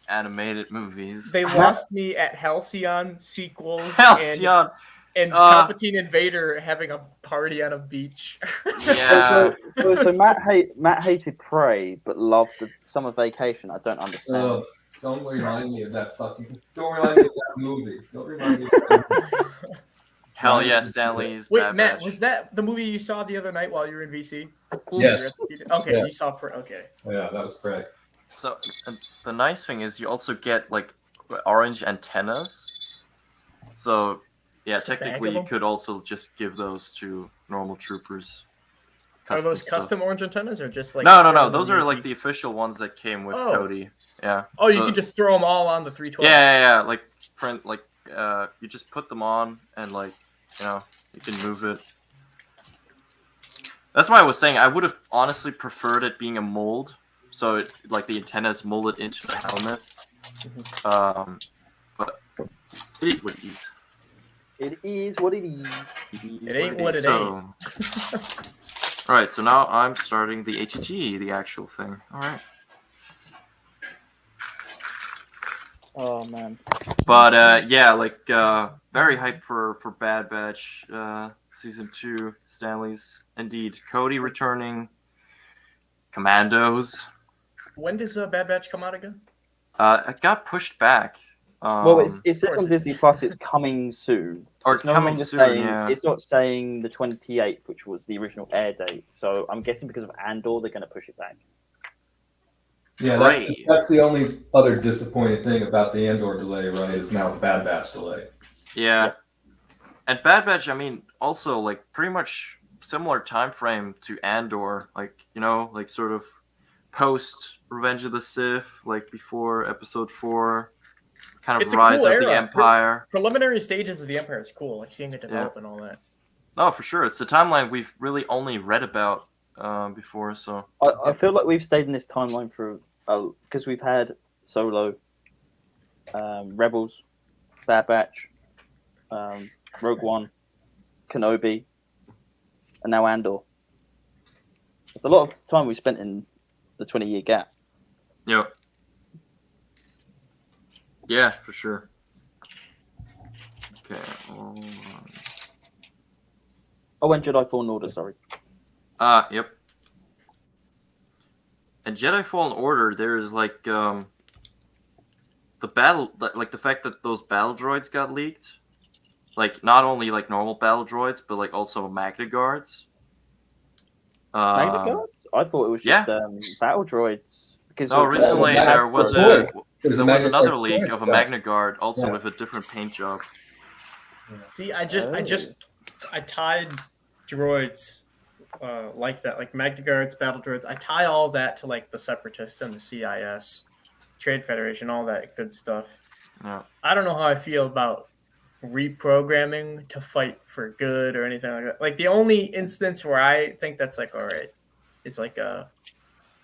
animated movies. They lost me at Halcyon sequels Halcyon. and Palpatine and Vader having a party on a beach. Yeah. So Matt hated Prey, but loved the Summer Vacation. I don't understand. Ugh, don't remind me of that fucking. Don't remind me of that movie. Don't remind me of that movie. Hell yeah, Stanley's Wait, Bad Matt, Batch. was that the movie you saw the other night while you were in VC? Yes. Okay, Yeah. you saw okay. Yeah, that was great. So the nice thing is you also get like orange antennas. So yeah, Just a bag technically of you them? could also just give those to normal troopers. Are those stuff. custom orange antennas or just like No. Those are like the official ones that came with Oh. Cody. Yeah. Oh, you So- can just throw them all on the 312. Yeah. Like print like you just put them on and like you can move it. That's why I was saying I would have honestly preferred it being a mold, so it like the antenna is molded into the helmet. But it is what it is. It is what it is. It ain't what it ain't. All right, so now I'm starting the HET, the actual thing. All right. Oh man. But yeah, like very hyped for Bad Batch season 2. Stanley's indeed. Cody returning. Commandos. When does Bad Batch come out again? It got pushed back. Well, it says course. on Disney Plus it's coming soon. Or it's No coming longer soon. saying, Yeah. It's not saying the 28th, which was the original air date. So I'm guessing because of Andor, they're going to push it back. Yeah, Right. that's the only other disappointing thing about the Andor delay, right? Is now the Bad Batch delay. Yeah. And Bad Batch, I mean, also like pretty much similar time frame to Andor, like like sort of post Revenge of the Sith, like before Episode 4, kind of It's a rise cool of the era. Empire. Preliminary stages of the Empire is cool, like seeing it develop and all that. Oh, for sure, it's a timeline we've really only read about before. So I feel like we've stayed in this timeline for because we've had Solo, Rebels, Bad Batch, Rogue One, Kenobi, and now Andor. It's a lot of time we spent in the 20-year gap. Yep. Yeah, for sure. Okay. Oh, and Jedi Fallen Order, sorry. Yep. In Jedi Fallen Order, there's like the fact that those battle droids got leaked, like not only like normal battle droids, but like also Magna Guards. Magna Guards? I thought it was just battle droids. Because No, recently Magna there was Guard. There's there a was Magna another Guard leak droid, of a yeah. Magna Guard, also Yeah. with a different paint job. See, I tied droids like that, like Magna Guards, battle droids. I tie all that to like the Separatists and the CIS, Trade Federation, all that good stuff. Yeah. I don't know how I feel about reprogramming to fight for good or anything like that. Like the only instance where I think that's like all right is like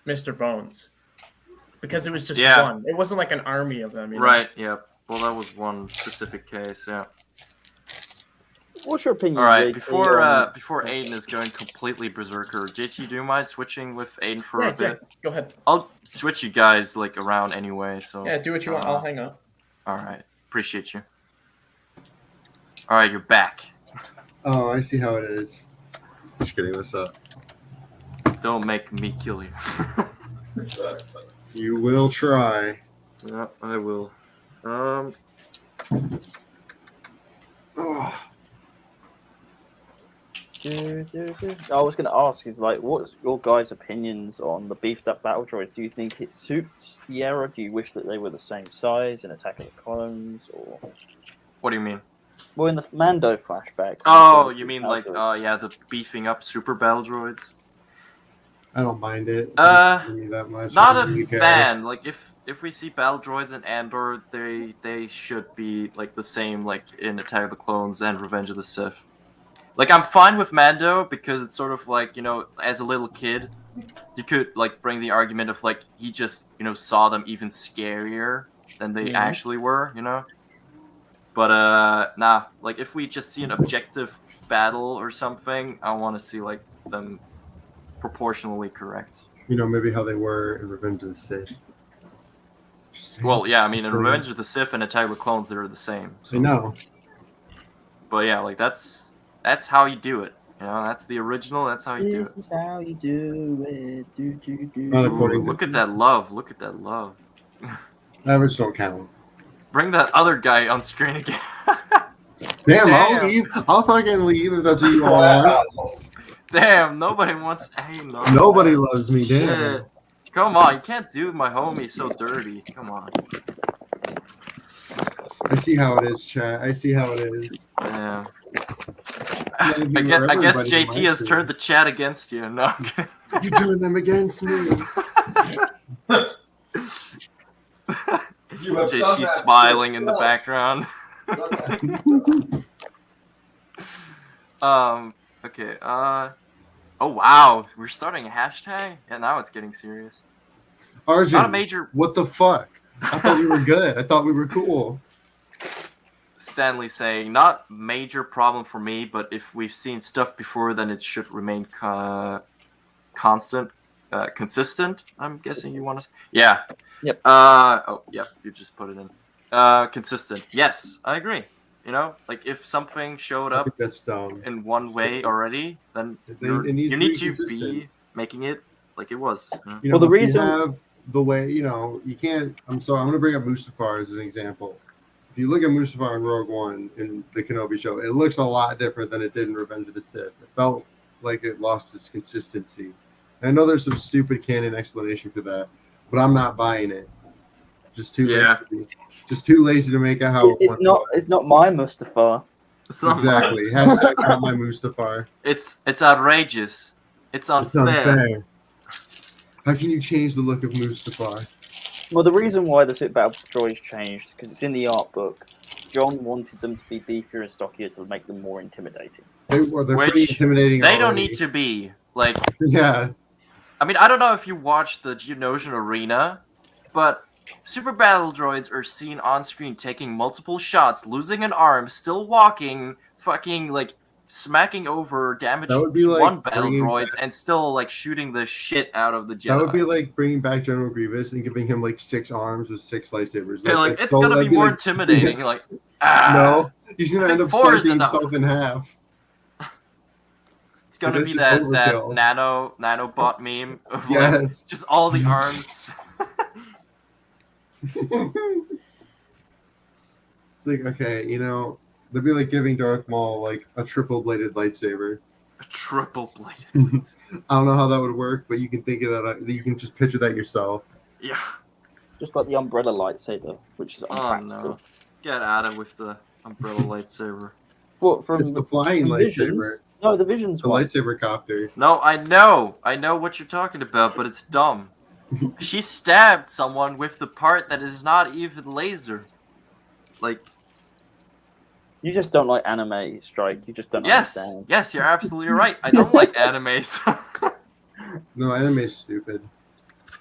Mr. Bones, because it was just one. It wasn't like an army of them. You know? Right. Yeah. Well, that was one specific case. Yeah. What's your opinion? All right. JT, Before Aiden is going completely berserker, JT, do you mind switching with Aiden for Yeah, a bit? go ahead. I'll switch you guys like around anyway. So Yeah, do what you want. I'll hang up. All right. Appreciate you. All right, you're back. Oh, I see how it is. Just kidding. What's up? Don't make me kill you. You will try. Yeah, I will. Oh. I was going to ask is like, what's your guys' opinions on the beefed up battle droids? Do you think it suits the era? Do you wish that they were the same size in Attack of the Clones, or? What do you mean? Well, in the Mando flashback. Oh, you mean like the beefing up super battle droids? I don't mind it. Uh, It doesn't bother me that much. Not I a don't really care. fan. Like if we see battle droids in Andor, they should be like the same like in Attack of the Clones and Revenge of the Sith. Like I'm fine with Mando because it's sort of like as a little kid, you could like bring the argument of like he just saw them even scarier than they actually were, But nah, like if we just see an objective battle or something, I want to see like them proportionally correct. Maybe how they were in Revenge of the Sith. Just saying. Well, yeah, I mean in Sure. Revenge of the Sith and Attack of the Clones, they're the same. So. I know. But yeah, like that's how you do it. That's the original. That's how you do This it. is how you do it. Not Ooh, according to look at that love. Look at that love. Average don't count. Bring that other guy on screen again. Damn, I'll Damn. leave. I'll fucking leave if that's what you want. Damn, nobody wants. Hey, no. Nobody loves me. Damn. Shit. Come on, you can't do my homie so dirty. Come on. I see how it is, chat. I see how it is. Damn. Gotta be I where guess everybody JT has likes turned the chat against you. No. I'm kidding. it. You turn them against me. You have done JT that smiling in the yourself. background. Okay. Oh wow, we're starting a hashtag. Yeah, now it's getting serious. Arjun, Not a major. what the fuck? I thought we were good. I thought we were cool. Stanley saying, not major problem for me, but if we've seen stuff before, then it should remain consistent. I'm guessing you want to. Yeah. Yep. Oh, yep. You just put it in. Consistent. Yes, I agree. Like if something showed I up think that's dumb. in one way already, then It you needs need to to be be consistent. making it like it was. Well, the if reason- you have the way, you can't. I'm sorry. I'm going to bring up Mustafar as an example. If you look at Mustafar in Rogue One in the Kenobi show, it looks a lot different than it did in Revenge of the Sith. It felt like it lost its consistency. And I know there's some stupid canon explanation for that, but I'm not buying it. Just too Yeah. lazy. Just too lazy to make out how. It's not my Mustafar. It's not Exactly. mine. Hashtag not my Mustafar. It's outrageous. It's It's unfair. unfair. How can you change the look of Mustafar? Well, the reason why the Super Battle droids changed because it's in the art book. John wanted them to be beefier and stockier to make them more intimidating. They're pretty Which intimidating. They don't already. need to be like. Yeah. I mean, I don't know if you watched the Geonosian Arena, but Super Battle Droids are seen on screen taking multiple shots, losing an arm, still walking, fucking like smacking over damaged That would be like one battle bringing droids, and still like shooting the shit out of the Jedi. That would be like bringing back General Grievous and giving him like 6 arms with 6 lightsabers. Yeah, like that's it's so- gonna that'd be more like- intimidating. Like, ah, No, he's gonna I end think up 4 is slicing enough. himself in half. it's gonna that's be just that overkill. nanobot meme of like Yes. just all the arms. It's like, okay, they'd be like giving Darth Maul like a triple-bladed lightsaber. A triple bladed. I don't know how that would work, but you can think of that. You can just picture that yourself. Yeah. Just like the Umbrella lightsaber, which is Oh unpractical. no. Get at it with the umbrella lightsaber. What from It's the flying from lightsaber, Visions? No, the Visions the one. lightsaber copter. No, I know what you're talking about, but it's dumb. She stabbed someone with the part that is not even laser. Like, You just don't like anime, Strike. You just don't understand. yes, you're absolutely right. I don't like animes. No, anime's stupid.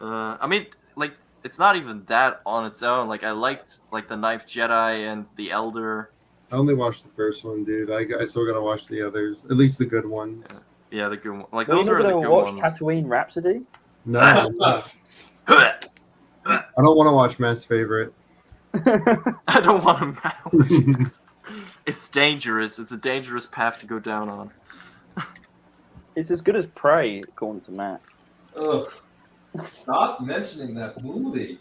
I mean, like, it's not even that on its own. Like, I liked like the Knife Jedi and the Elder. I only watched the first one, dude. I still gotta watch the others, at least the good ones. Yeah, the good one. Like, Well, those you are the never good watched ones. Tatooine Rhapsody? No, I'm not. I don't want to watch Matt's favorite. I don't want to. It's dangerous. It's a dangerous path to go down on. It's as good as Prey, according to Matt. Ugh. Stop mentioning that movie.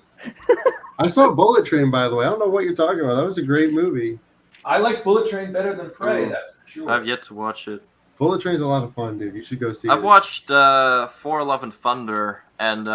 I saw Bullet Train, by the way. I don't know what you're talking about. That was a great movie. I like Bullet Train better than Prey, Ooh. that's for sure. I've yet to watch it. Bullet Train's a lot of fun, dude. You should go see I've it. watched 411 Thunder, and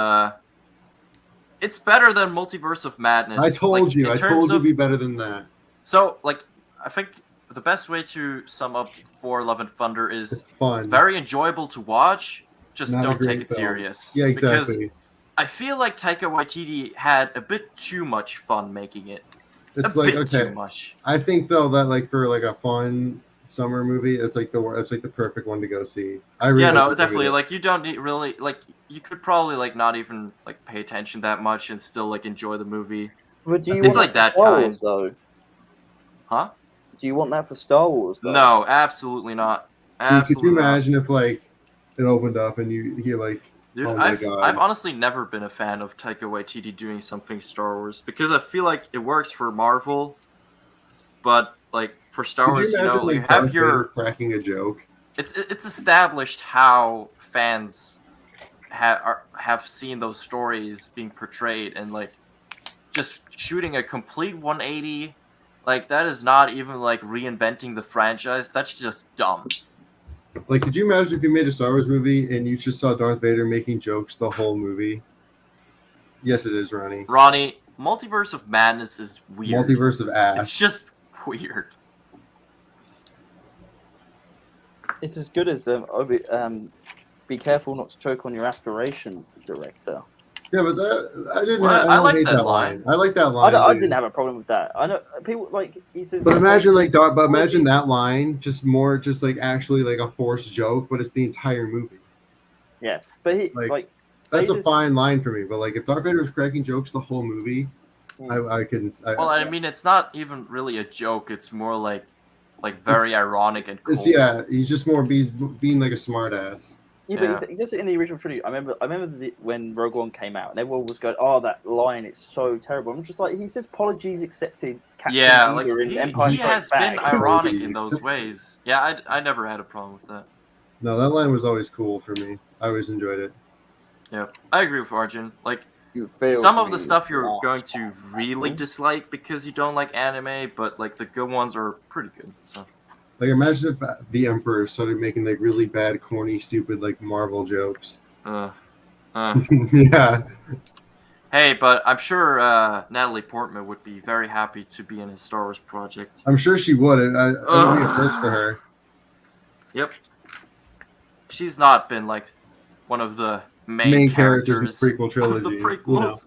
it's better than Multiverse of Madness. I told like, you. in I terms told you of- it'd be better than that. So, like, I think the best way to sum up 411 Thunder It's is fun. very enjoyable to watch. Just Not a don't take great it film. serious. Yeah, Because exactly. I feel like Taika Waititi had a bit too much fun making it. It's a like, bit okay. too much. I think though that like for like a fun summer movie, it's like the perfect one to go see. I really Yeah, no, recommend definitely. it. Like, you don't need really like. You could probably like not even like pay attention that much and still like enjoy the movie. But do you It's want like that that for Star kind. Wars, though? Huh? Do you want that for Star Wars, though? No, absolutely not. Dude, Absolutely could you not. imagine if like it opened up and you like Dude, Oh my I've God. honestly never been a fan of Taika Waititi doing something Star Wars because I feel like it works for Marvel, but like for Star could Wars, you you imagine know, like you Darth have your Vader cracking a joke? it's established how fans have seen those stories being portrayed, and like just shooting a complete 180, like that is not even like reinventing the franchise. That's just dumb. Like, could you imagine if you made a Star Wars movie and you just saw Darth Vader making jokes the whole movie? Yes, it is, Ronnie. Ronnie, Multiverse of Madness is weird. Multiverse of ass. It's just weird. It's as good as be careful not to choke on your aspirations, director. Yeah, but that I didn't. Well, I I don't like hate that that line. line. I like that line. I dude. didn't have a problem with that. I know people like he says. But imagine imagine that line just like actually like a forced joke, but it's the entire movie. Yeah, but he like, like That's a Vader's- fine line for me. But like if Darth Vader was cracking jokes the whole movie, I couldn't. Well, I mean, it's not even really a joke. It's more like very ironic and cool. yeah, he's just more being like a smart ass. Yeah, but he does it in the original trilogy. I remember when Rogue One came out, and everyone was going, "Oh, that line, it's so terrible." I'm just like, he says, "Apologies accepted." Captain Yeah, like Vader in he Empire has Strikes been Back. ironic in those ways. Yeah, I never had a problem with that. No, that line was always cool for me. I always enjoyed it. Yeah, I agree with Arjun. Like You failed some of the me stuff you're last going to time. really dislike because you don't like anime, but like the good ones are pretty good. So Like imagine if the Emperor started making like really bad, corny, stupid like Marvel jokes. uh, Yeah. Hey, but I'm sure Natalie Portman would be very happy to be in his Star Wars project. I'm sure she would. It would be a first for her. Yep. She's not been like one of the Main characters characters in the prequel of trilogy. the prequels.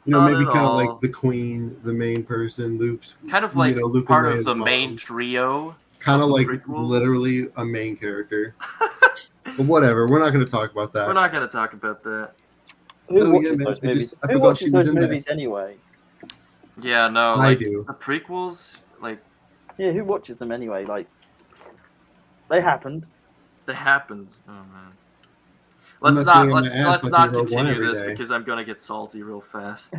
Maybe Not at kind of all. like the Queen, the main person, Luke's Kind of like Luke and part of Leia's the mom. main trio. Kind of of the like prequels. literally a main character. But whatever, we're not going to talk about that. We're not gonna talk about that. Who No, watches yeah, man, those I movies? just- I Who forgot watches she was those in there. movies anyway? Yeah, no, I like do. the prequels, like Yeah, who watches them anyway? Like, they happened. they happened. Oh man. I'm Let's not not sitting on let's my ass let's like not you Rogue One continue every this day. because I'm gonna get salty real fast.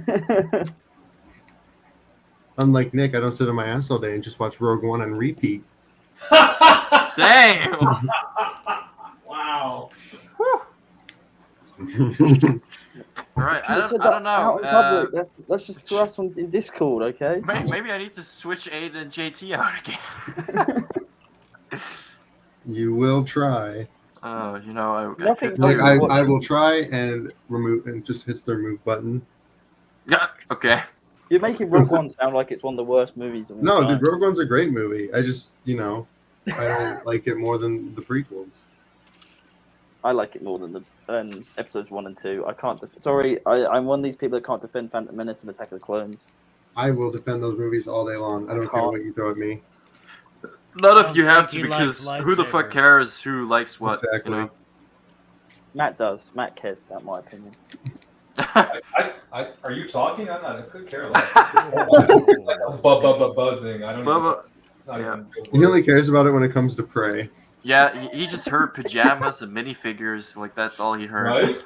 Unlike Nick, I don't sit on my ass all day and just watch Rogue One on repeat. Damn. Wow. All right, I Should've said don't that out know. in public. That's just for us on in Discord, okay? Maybe I need to switch Aiden and JT out again. You will try. You know, I Nothing could Like do- I've I watched- will try and remove and just hits the remove button. Yeah. Okay. You're making Rogue One sound like it's one of the worst movies of all No, time. dude, Rogue One's a great movie. I just I don't like it more than the prequels. I like it more than the episodes 1 and 2. I can't. Sorry, I'm one of these people that can't defend Phantom Menace and Attack of the Clones. I will defend those movies all day long. I don't care what you throw at me. None I of don't you have think to he likes because who the fuck lightsabers. cares who likes what? Exactly. You know? Matt does. Matt cares about my opinion. Are you talking? I'm not. I could care less. Buzzing. I don't. Bubba. Even, it's not Yeah. even. a good He word. only cares about it when it comes to Prey. Yeah, he just heard pajamas and minifigures. Like that's all he heard. Right?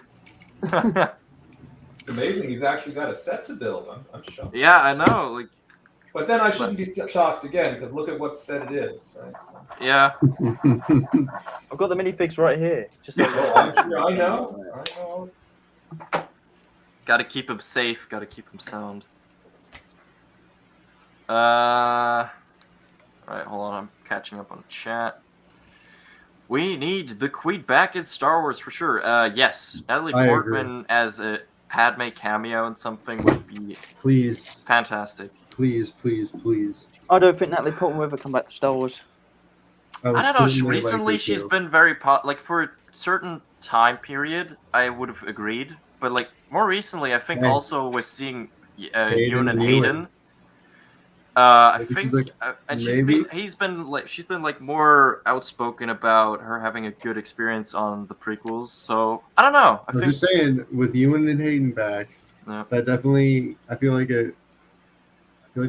It's amazing. He's actually got a set to build. I'm shocked. Yeah, I know. Like, But then I shouldn't be shocked again because look at what set it is. Right? So, yeah. I've got the minifigs right here. Just so oh, I'm sure. I know. Got to keep him safe. Got to keep him sound. All right, hold on. I'm catching up on the chat. We need the Queen back in Star Wars for sure. Yes, Natalie I Portman as a Padme cameo in something would be Please, fantastic. please, please, please. I don't think Natalie Portman will ever come back to Star Wars. would I don't know. certainly like Recently, her she's to. been very like for a certain time period. I would have agreed, but like more recently, I think Right. also with seeing Hayden Ewan and and Hayden. Ewan. I Maybe think, she's like, and maybe? she's been like more outspoken about her having a good experience on the prequels. So I don't know. I I'm think just saying, with Ewan and Hayden back, Yeah. that definitely. I feel like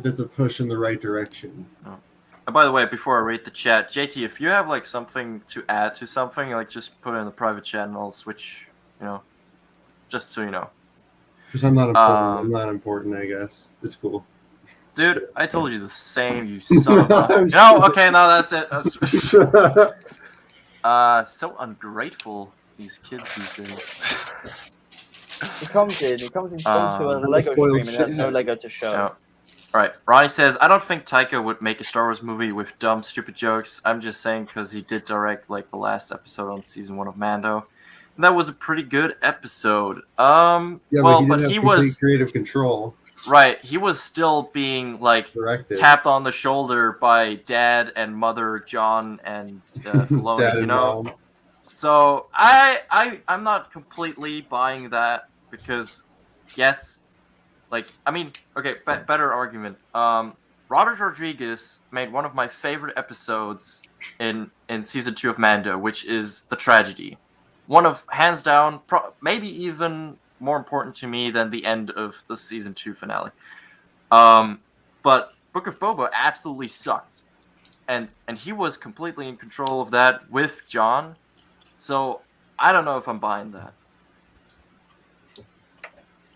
that's a push in the right direction. And by the way, before I read the chat, JT, if you have like something to add to something, like just put it in the private chat and I'll switch. You know, just so you know, Because I'm not important. Um, I'm not important. I guess it's cool. dude. I told you the same. You son of a. I'm No, okay, no, that's it. So ungrateful these kids these days. He comes in onto a Lego spoiled stream and has no shithead. Lego to show. Yeah. All right, Ronnie says, I don't think Taika would make a Star Wars movie with dumb, stupid jokes. I'm just saying because he did direct like the last episode on season 1 of Mando. And that was a pretty good episode. Yeah, well, but but he he was was creative control. right. He was still being like Directed. tapped on the shoulder by Dad and Mother John and Filoni, Dad you and know. mom. So I'm not completely buying that because yes, like I mean, okay, better argument. Robert Rodriguez made one of my favorite episodes in season 2 of Mando, which is the tragedy. One of hands down, maybe even more important to me than the end of the season 2 finale. But Book of Boba absolutely sucked, and he was completely in control of that with John. So I don't know if I'm buying that.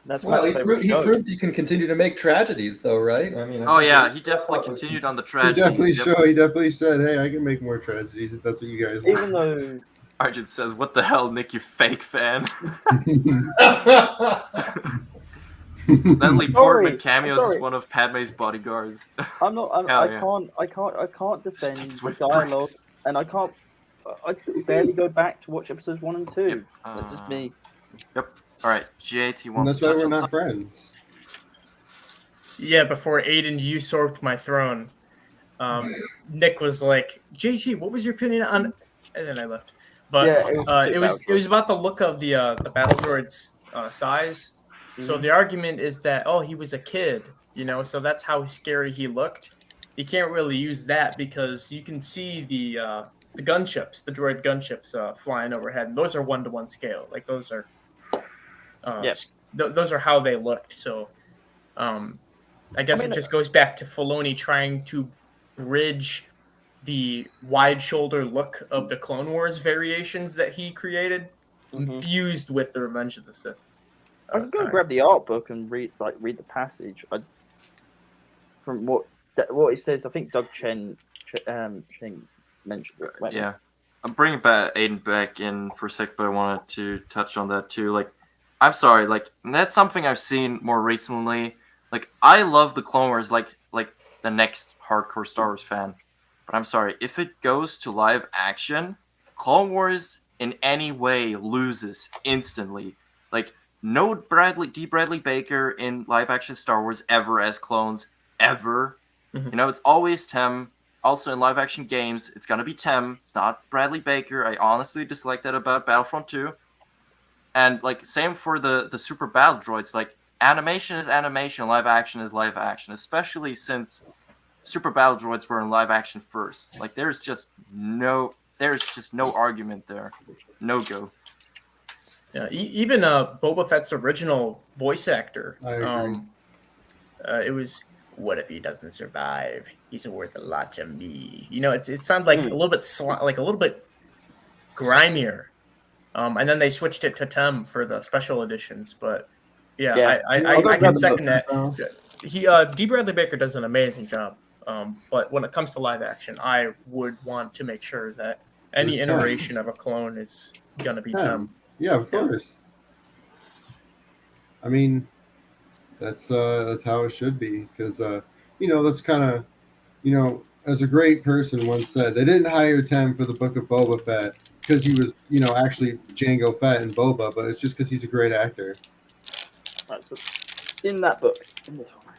That's Well, my he favorite show. proved he can continue to make tragedies, though, right? I mean. Oh yeah, he definitely continued on the He tragedies. definitely He definitely said, "Hey, I can make more tragedies if that's what you guys Even though Arjun says, "What the hell, Nick? You fake fan." want." Natalie Portman Sorry, cameos sorry. is one of Padme's bodyguards. I'm not, Hell I yeah. can't defend Sticks the with dialogue, bricks. and I barely go back to watch episodes 1 and 2. Yep. That's just me. All right, JT And wants that's to why touch we're on not something. friends. Yeah, before Aiden usurped my throne, Nick was like, "JT, what was your opinion on?" And then I left. But Yeah, it was a it super was battle droid. about the look of the battle droid's size. So Mhm. the argument is that he was a kid, so that's how scary he looked. You can't really use that because you can see the gunships, the droid gunships flying overhead, and those are 1-to-1 scale. Like those are Yeah. those are how they looked. So I guess mean, it just goes back to Filoni trying to bridge the wide shoulder look of the Clone Wars variations that he created, infused with the Revenge of the Sith. I can go kind. grab the art book and read the passage. From what it says, I think Doug Chen mentioned it. Wait, Yeah, I'm bringing back Aiden back in for a sec, but I wanted to touch on that too. Like, I'm sorry, like that's something I've seen more recently. Like, I love the Clone Wars, like the next hardcore Star Wars fan. But I'm sorry, if it goes to live action, Clone Wars in any way loses instantly. Like, no Bradley Baker in live action Star Wars ever as clones ever. Mhm. You know, it's always Tem. Also, in live action games, it's gonna be Tem. It's not Bradley Baker. I honestly dislike that about Battlefront 2. And like, same for the Super Battle Droids. Like, animation is animation, live action is live action. Especially since Super Battle Droids were in live action first. Like, there's just no argument there. No go. Yeah, even Boba Fett's original voice actor. I agree. It was, what if he doesn't survive? He's worth a lot to me. It sounded like a little bit like a little bit grimier. And then they switched it to Tem for the special editions. But yeah. I can second that. D. Bradley Baker does an amazing job. But when it comes to live action, I would want to make sure that any There's Tem. iteration of a clone is gonna be Tem. Yeah, of course. I mean, that's how it should be, because that's kind of, as a great person once said, they didn't hire Tem for the Book of Boba Fett because he was actually Jango Fett and Boba, but it's just because he's a great actor. right, so in that book, in this one.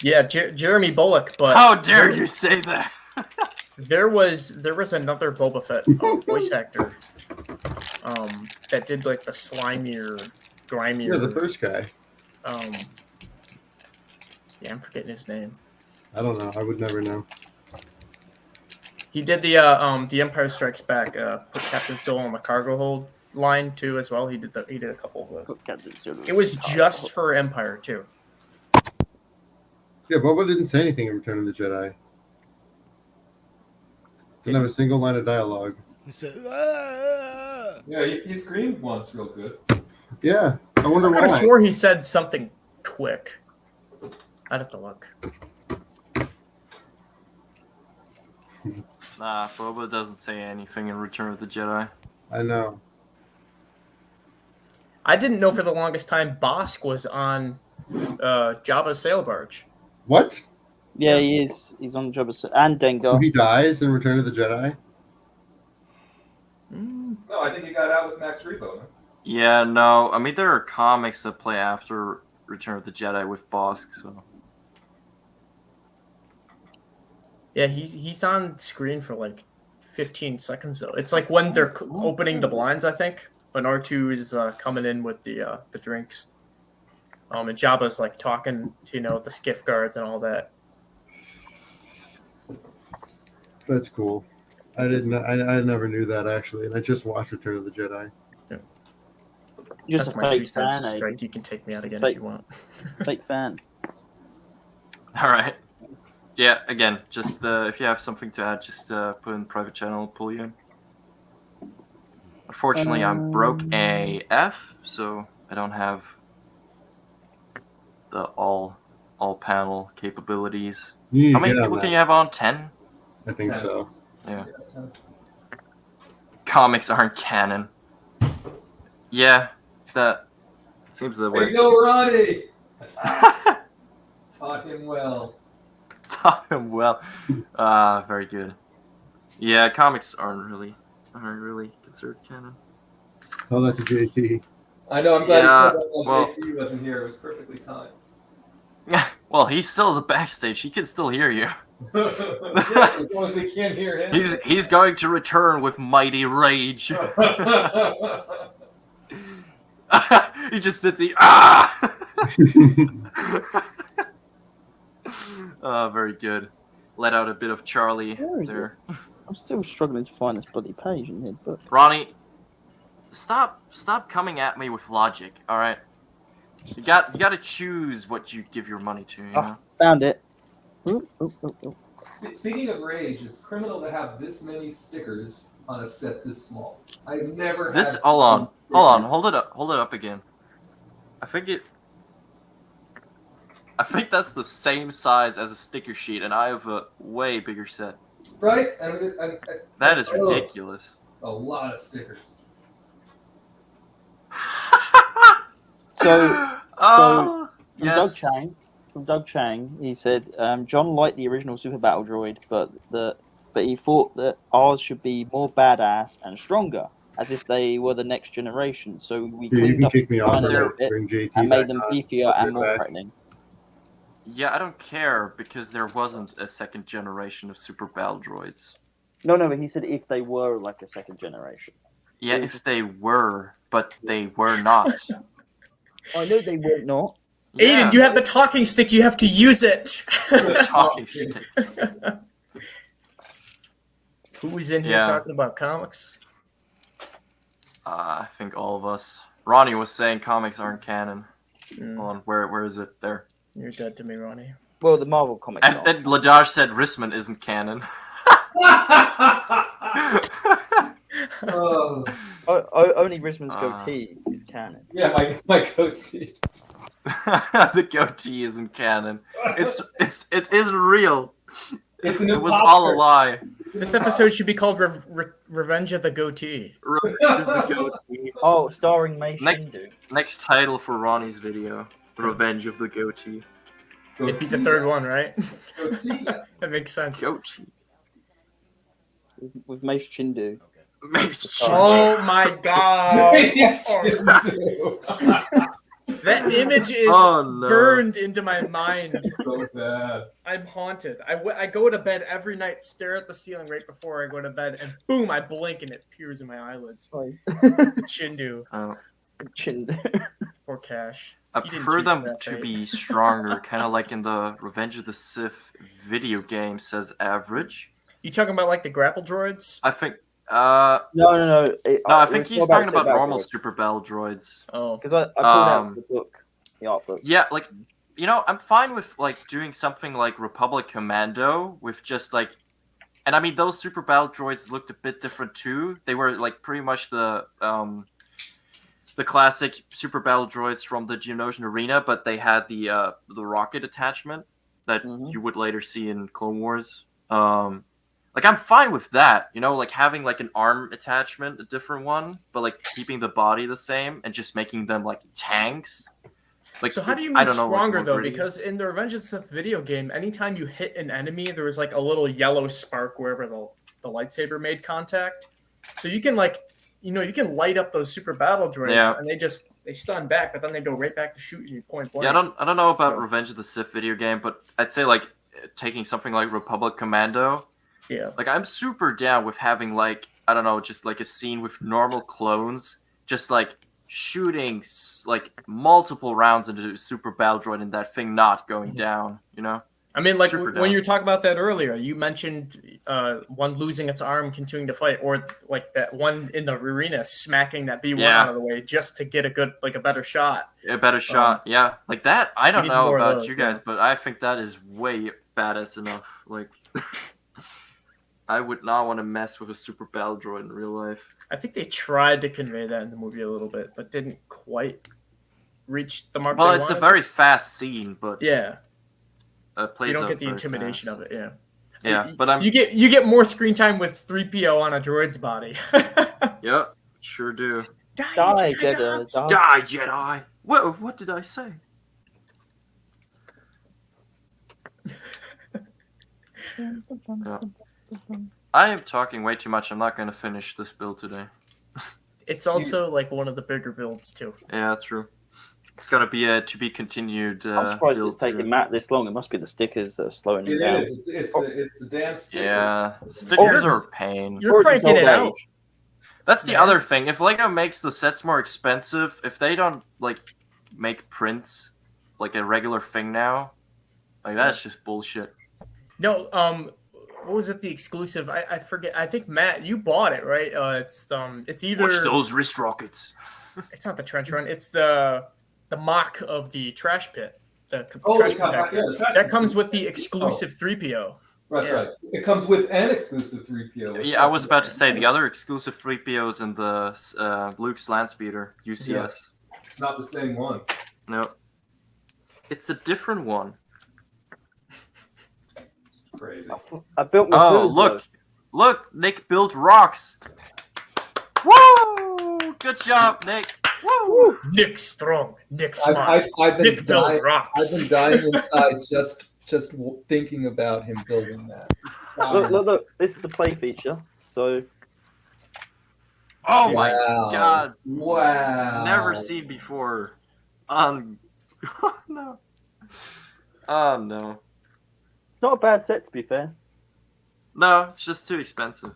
Yeah, Jeremy Bullock. But How dare you say that? there was another Boba Fett voice actor that did like the slimier, grimier. Yeah, the first guy. Yeah, I'm forgetting his name. I don't know. I would never know. He did the Empire Strikes Back, put Captain Solo on the cargo hold line too as well. He did a couple of those. Put Captain Solo It was on the just cargo for Empire too. Yeah, Boba didn't say anything in Return of the Jedi. Didn't have a single line of dialogue. He said, "Ah." Yeah, he screamed once real good. Yeah, I wonder I could have why. swore he said something quick. I'd have to look. Nah, Boba doesn't say anything in Return of the Jedi. I know. I didn't know for the longest time Bosk was on Jabba's sail barge. What? Yeah, he is. He's on Jabba's and Dengar. He dies in Return of the Jedi? No, I think he got out with Max Rebo. Man. Yeah, no. I mean, there are comics that play after Return of the Jedi with Bosk, so. Yeah, he's on screen for like 15 seconds though. It's like when they're opening the blinds, I think, when R2 is coming in with the drinks. And Jabba's like talking to the skiff guards and all that. That's cool. I never knew that, actually, and I just watched Return of the Jedi. Just That's a my 2 fake cents. fan, Strike. You can take me out again Fake. if you want. fake fan. All right. Yeah, again, just if you have something to add, just put in the private channel, pull you in. Unfortunately, I'm broke AF, so I don't have the all panel capabilities. You need How to many get on people that. can you have on? 10? I think so. Yeah. Comics aren't canon. Yeah, that seems that There way. you go, Ronnie. Taught him well. Taught him well. Very good. Yeah, comics aren't really considered canon. Tell that to JT. I know. I'm glad Yeah, he said that while well- JT wasn't here. It was perfectly timed. Well, he's still in the backstage. He can still hear you. Yes, as long as we can't hear him. He's going to return with mighty rage. He just did the ah. Very good. Let out a bit of Charlie Where is it? there. I'm still struggling to find this bloody page in here, but Ronnie, stop coming at me with logic. All right, you got to choose what you give your money to. You know? found it. Ooh, ooh, ooh, ooh. Speaking of rage, it's criminal to have this many stickers on a set this small. I've never This had hold on, stickers. hold it up again. I think that's the same size as a sticker sheet, and I have a way bigger set. Right? That is Oh. ridiculous. A lot of stickers. So, Oh, from yes. Doug Chang, he said John liked the original Super Battle Droid, but he thought that ours should be more badass and stronger, as if they were the next generation. So we Dude, you cleaned can up kick me the off design a for little that. bit Bring JT and made back them on. beefier and Right more back. threatening. Yeah, I don't care because there wasn't a second generation of Super Battle Droids. No, but he said if they were like a second generation. Yeah, if they were, but they were not. I know they were not. Yeah, Aiden, you have the talking stick. You have to use it. talking stick. Who was in here Yeah. talking about comics? I think all of us. Ronnie was saying comics aren't canon. Mm, Hold on, where is it? There. you're dead to me, Ronnie. Well, the Marvel comics. And are. then Ladaj said Risman isn't canon. Oh, Only Risman's Ah. goatee is canon. yeah, my goatee. The goatee isn't canon. It isn't real. It's an It was all a imposter. lie. This episode should be called Revenge of the Goatee. Oh, starring Mei Next- Shindu. Next title for Ronnie's video: Revenge of the Goatee. It'd be the third one, right? Goatee. That makes sense. Goatee. With Mace Chindu. Makes Oh my god! Yes, That image is Oh no. burned into my mind. so bad. I'm haunted. I go to bed every night, stare at the ceiling right before I go to bed, and boom, I blink and it peers in my eyelids. Chindu Chindu. or Cash. I He didn't prefer choose them that to fate. be stronger, kind of like in the Revenge of the Sith video game says average. You talking about like the grapple droids? I think. No. No, I think it was he's more talking Super about Battle normal Droids. Super Battle Droids. Oh, Because I pulled out the book, the art book. Yeah, like, you know, I'm fine with like doing something like Republic Commando with just like, and I mean those Super Battle Droids looked a bit different too. They were like pretty much the classic Super Battle Droids from the Geonosian Arena, but they had the rocket attachment that Mhm. you would later see in Clone Wars. Like I'm fine with that, you know, like having like an arm attachment, a different one, but like keeping the body the same and just making them like tanks. Like, so how do you I make don't know, like, stronger more though? gritty. Because in the Revenge of the Sith video game, anytime you hit an enemy, there was like a little yellow spark wherever the lightsaber made contact. So you can like, you know, you can light up those super battle droids, Yeah. and they stun back, but then they go right back to shooting you point blank. Yeah, I don't know about So- Revenge of the Sith video game, but I'd say like taking something like Republic Commando. Yeah. Like I'm super down with having like I don't know, just like a scene with normal clones, just like shooting like multiple rounds into a super battle droid and that thing not going down. You know? I mean, like Super when down. you were talking about that earlier, you mentioned one losing its arm, continuing to fight, or like that one in the arena smacking that B1 Yeah. out of the way just to get a better shot. A better shot. Yeah, like that. I don't need know more of about those, you guys, yeah. but I think that is way badass enough. Like. I would not want to mess with a super battle droid in real life. I think they tried to convey that in the movie a little bit, but didn't quite reach the mark. Well, they it's a wanted. very fast scene, but yeah. So plays you don't out get the very intimidation fast. of it. Yeah. Yeah, but I'm you get more screen time with 3PO on a droid's body. yeah, sure do. Die, Jedi. Die. Die, Jedi. What did I say? I am talking way too much. I'm not going to finish this build today. It's also like one of the bigger builds too. Yeah, true. It's gonna be a to be continued. I'm surprised build it's taking too. Matt this long. It must be the stickers that are slowing him It down. is. It's the damn stickers. Yeah, stickers Oh, are a pain. You're Or it's his cranking it old out. age. That's the Man. other thing. If Lego makes the sets more expensive, if they don't like make prints like a regular thing now, like that's just bullshit. No, what was it? The exclusive? I forget. I think Matt, you bought it, right? It's either Watch those wrist rockets. it's not the trench run. It's the mock of the trash pit. The Oh, trash the compact- compactor. yeah, the trash That comes compactor. with the exclusive 3PO. That's Yeah. right. It comes with an exclusive 3PO. Yeah, I was about to say the other exclusive 3POs in the Luke's Landspeeder UCS. It's not the same one. No, it's a different one. Crazy. I built my Oh, food, look, Nick built rocks. Woo! Good job, Nick. Woo! Nick Strong. Nick I've, Smart. I've, I've been Nick built dying. rocks. I've been dying inside just thinking about him building that. Look. This is the play feature. So Oh my Wow. god, Wow. never seen before. Oh no. Oh no. it's not a bad set, to be fair. No, it's just too expensive.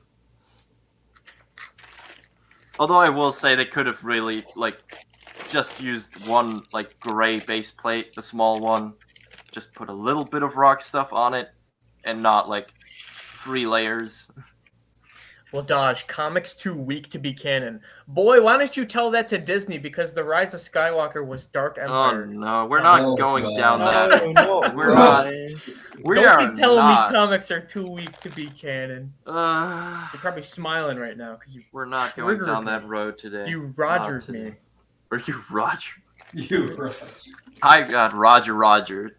Although I will say they could have really like just used one like gray base plate, a small one, just put a little bit of rock stuff on it, and not like 3 layers. Well, Dodge, comics too weak to be canon. Boy, why don't you tell that to Disney? Because the Rise of Skywalker was Dark Oh Empire. no, we're not Oh, going God. down No, that. not We're not. Ryan. We Don't are be telling not. me comics are too weak to be canon. Uh, You're probably smiling right now because you we're not going Triggered down me. that road today. you Not Rogered today. me. Or you Roger? You Rush. I got Roger. Roger.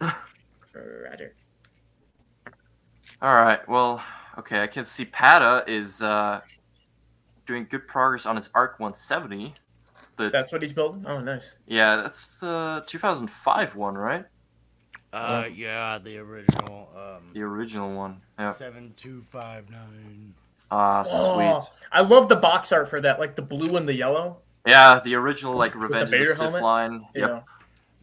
All right. Well, okay. I can see Pata is doing good progress on his Arc 170. That's what he's building. Oh, nice. Yeah, that's 2005 one, right? Yeah, the original. The original one. Yeah. 7259. Ah, Oh, sweet. I love the box art for that, like the blue and the yellow. Yeah, the original like the Revenge of the Vader Sith helmet? line. Yep. Yeah.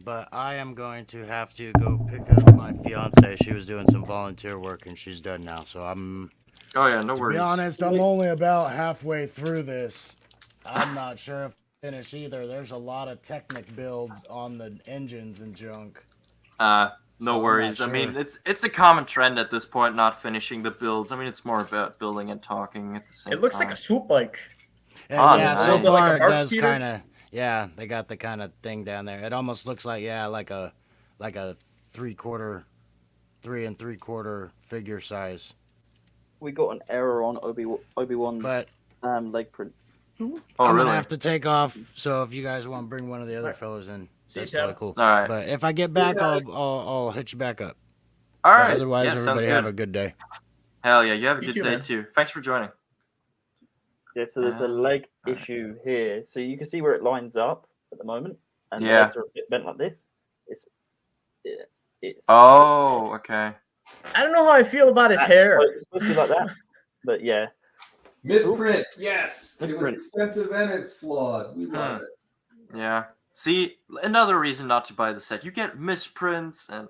But I am going to have to go pick up my fiance. She was doing some volunteer work and she's done now. So I'm, Oh yeah, no to worries. be honest, I'm only about halfway through this. I'm not sure if I'll finish either. There's a lot of Technic build on the engines and junk. No So I'm worries. not I mean, sure. it's a common trend at this point, not finishing the builds. I mean, it's more about building and talking at the same time. It looks like a swoop bike. Oh, Yeah, so nice. far Like a it Dark does Speeder? kind of. Yeah, they got the kind of thing down there. It almost looks like like a 3/4, 3 3/4 figure size. We got an error on Obi-Wan's But leg print. Oh I'm really? gonna have to take off. So if you guys want to bring one of the other Alright. fellows in, See you, that's Tab. totally cool. All right. But if I get back, I'll hit you back up. All But right. otherwise, yeah, sounds everybody good. have a good day. Hell yeah, you have a You good too, day man. too. Thanks for joining. Yeah, so there's a leg issue here. So you can see where it lines up at the moment, and the Yeah. legs are a bit bent like this. It's Oh, okay. I don't know how I feel about his hair. Well, it's supposed to be like that, but yeah. Misprint. Yes. It was Misprint. expensive and it's flawed. We love it. Yeah. See, another reason not to buy the set. You get misprints, and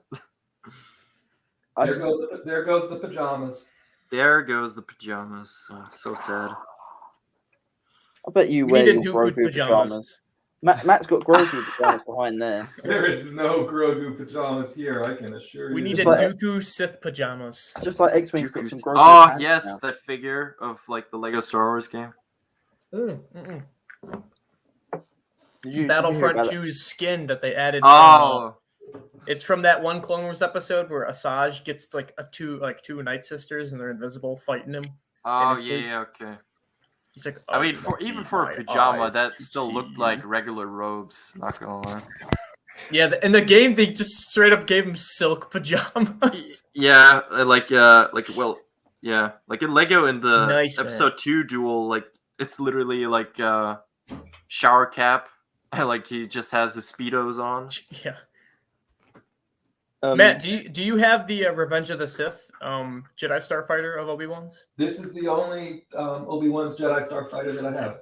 I There just, goes the pajamas. there goes the pajamas. So sad. I bet you We wear need your a Dooku Grogu pajamas. Matt's got Grogu pajamas behind there. There is no Grogu pajamas here, I can assure you. We need Just a like- Dooku Sith pajamas. Just like X-Wing's got some Grogu Oh pants yes, now. that figure of like the Lego Star Wars game. Did you hear Battlefront about that? 2's skin that they added. Oh, It's from that one Clone Wars episode where Asajj gets like two Night Sisters and they're invisible fighting him. oh his yeah, food. yeah, okay. He's like, I "Oh, mean, you for must even be for a my pajama, eyes that to still looked see." like regular robes. Not gonna lie. Yeah, in the game they just straight up gave him silk pajamas. Yeah, like yeah, like in Lego in the Nice, man. episode 2 duel, like it's literally like shower cap, and like he just has his speedos on. Yeah. Um, Matt, do you have the Revenge of the Sith Jedi Starfighter of Obi-Wan's? This is the only Obi-Wan's Jedi Starfighter that I have.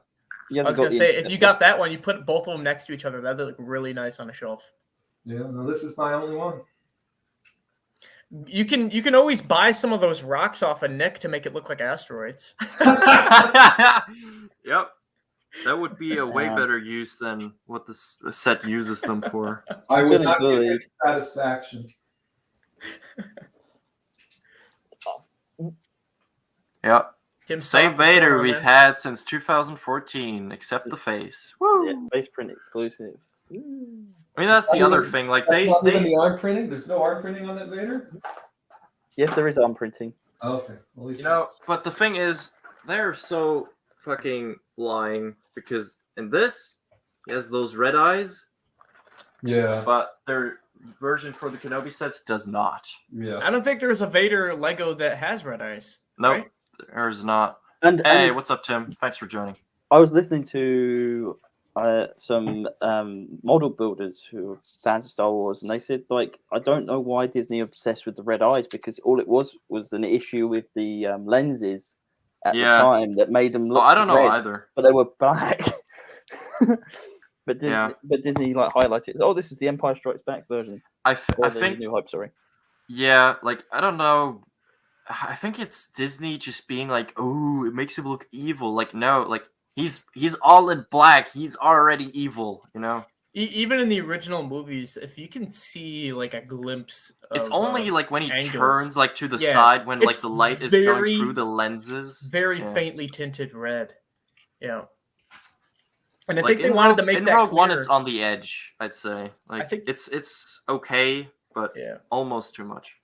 You I was haven't gonna got the say, if you got that one, you put both of them next to each other. That'd look really nice on a shelf. Yeah, no, this is my only one. You can always buy some of those rocks off of Nick to make it look like asteroids. Yep. That would be a way Yeah. better use than what this set uses them for. I would feeling not give bullied. it satisfaction. Yep. Tim Same Stock, what's going Vader on, we've man? had since 2014, except the face. Woo! Yeah, base print exclusive. I mean, that's the other thing. Like That's not even they the arm printing. There's no arm printing on that Vader. Yes, there is arm printing. Okay, at least you know, but the thing is, they're so fucking lying because in this, he has those red eyes, yeah, but their version for the Kenobi sets does not. yeah. I don't think there's a Vader Lego that has red eyes. Nope, Right? there's not. And, Hey, and what's up, Tim? Thanks for joining. I was listening to some model builders who are fans of Star Wars, and they said, like, I don't know why Disney are obsessed with the red eyes, because all it was an issue with the lenses at Yeah. the time that made them Oh, look I don't know red, either. but they were black. But Yeah. Disney like highlighted, oh, this is the Empire Strikes Back version. I Or the think, New Hope, sorry. yeah, like I don't know. I think it's Disney just being like, oh, it makes him look evil. Like no, like he's all in black. He's already evil. You know. Even in the original movies, if you can see like a glimpse, It's of, only like when he angles. turns like to the Yeah, side when it's like the light is very- going through the lenses. very Yeah. faintly tinted red. Yeah. And I Like, think they in wanted Rogue- to make in that Rogue One, clear. it's on the edge. I'd say. Like think- it's okay, but Yeah. almost too much.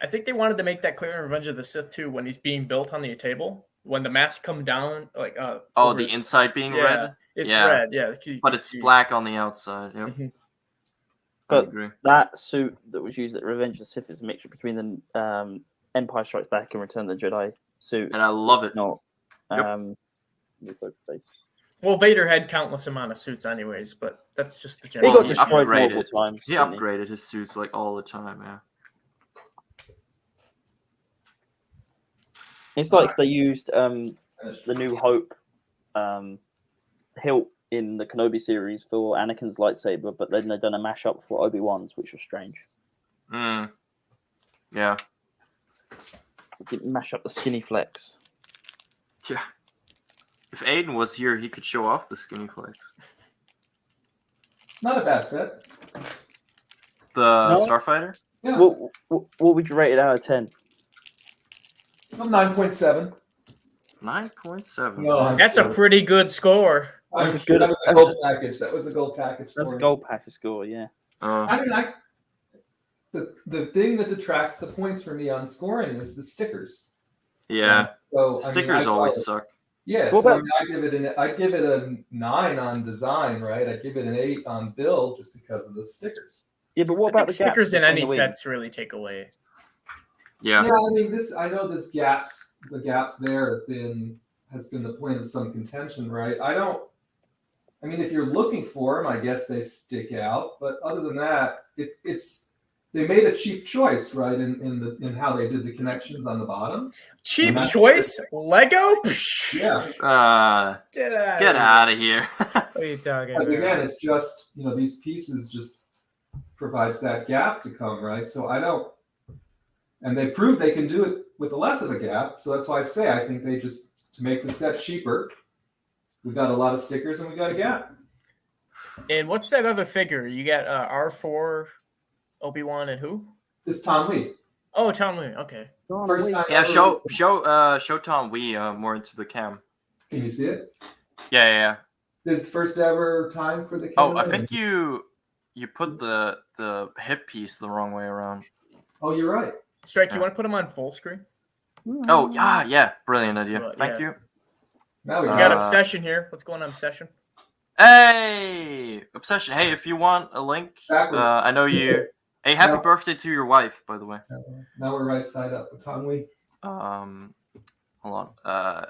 I think they wanted to make that clear in Revenge of the Sith too, when he's being built on the table. When the masks come down, like Oh, over the his- inside being yeah, red, it's Yeah. red, yeah. you but can it's see. black on the outside. Yep. Mhm. I But- agree. That suit that was used at Revenge of the Sith is a mixture between the Empire Strikes Back and Return of the Jedi suit. And I love it. Not Yep. with both face. Well, Vader had countless amount of suits, anyways, but that's just the He general. Well, got he destroyed upgraded. multiple times. He didn't upgraded his suits like all the time. Yeah. It's like they used Finished. the New Hope hilt in the Kenobi series for Anakin's lightsaber, but then they've done a mashup for Obi-Wan's, which was strange. Mm. Yeah. They didn't mash up the skinny flex. Yeah. If Aiden was here, he could show off the skinny flex. Not a bad set. The No. Starfighter. Yeah, What would you rate it out of 10? 9.7. 9.7. No, That's a pretty good score. That's a good- That was a gold package. That was a gold package. That's for a me. gold package score, yeah. I mean, the thing that detracts the points for me on scoring is the stickers. yeah. So I mean, Stickers I always thought- suck. Yeah, What so about- I'd give it a 9 on design, right? I'd give it an 8 on build just because of the stickers. Yeah, but what I about think the gaps stickers in on any the wing? sets really take away. Yeah. Yeah, I mean, I know the gaps there has been the point of some contention, right? I mean, if you're looking for them, I guess they stick out. But other than that, they made a cheap choice, right? In how they did the connections on the bottom. Cheap And that's- choice? Lego? Yeah, Get Out of here. What are you talking because again, about? it's just these pieces just provides that gap to come, right? So I don't, and they proved they can do it with less of a gap. So that's why I say I think they just to make the set cheaper. We got a lot of stickers and we got a gap. And what's that other figure? You got R4, Obi-Wan, and who? This Tom Lee. Oh, Tom Lee. Okay. First time Yeah, ever- show Tom Wee more into the cam. Can you see it? Yeah. This is the first ever time for the Oh, camera? I think you put the hip piece the wrong way around. Oh, you're right. Strike, Yeah. you want to put him on full screen? Oh, yeah, brilliant idea. Well, Thank yeah. you. Now we We Uh, got Obsession here. What's going on, Obsession? Hey, Obsession. Hey, if you want a link, Backwards. I know you. Hey, happy No. birthday to your wife, by the way. Now we're right side up with Tom Lee. Hold on.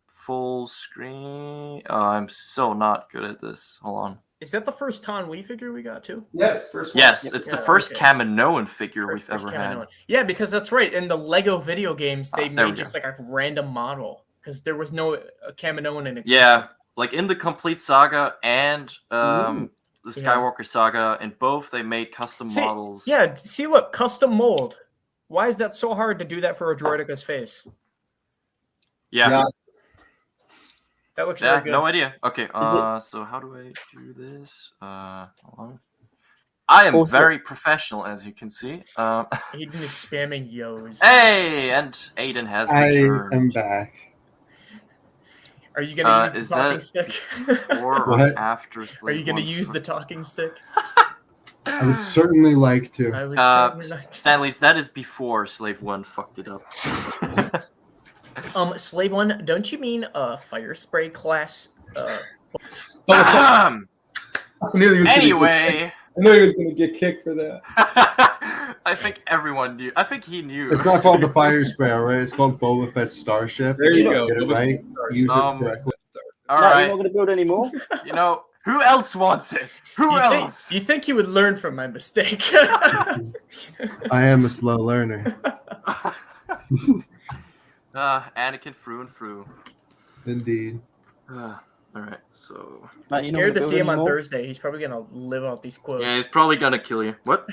Full screen. Oh, I'm so not good at this. Hold on. Is that the first Tom Lee figure we got too? Yes, first one. Yes, it's the Yeah, first okay. Kaminoan figure we've First ever Kaminoan. had. Yeah, because that's right. In the Lego video games, they there we made just like a random model because there was no Kaminoan in existence. Yeah, like in the Complete Saga and the Yeah. Skywalker Saga, in both they made custom models. Yeah, see, look, custom mold. Why is that so hard to do that for a Droideca's face? Yeah. That looks Yeah, very good. no idea. Okay, so how do I do this? Hold on. I am Also- very professional, as you can see. Aiden is spamming yos. Hey, and Aiden has I returned. am back. Are you gonna use is the talking that stick? Before or What? after? Are you Slave gonna One? use the talking stick? I would certainly like to. I would certainly like. Stanley's, that is before Slave One fucked it up. Slave One, don't you mean fire spray class? Ahem. I knew he was Anyway, I knew he was going to get kicked for that. I think everyone knew. I think he knew. It's not called the Fire Sparrow, right? It's called Boba Fett's Starship. There you go. Get it Boba right. Fett's Starship. Use Um, it correctly. All No, right. you're not going to build any more. You know, who else wants it? Who else? You think you would learn from my mistake? I am a slow learner. Anakin through and through. Indeed. All right, so Matt, I'm you're not scared gonna to build see him any on more? Thursday. He's probably gonna live out these quotes. yeah, he's probably gonna kill you. What?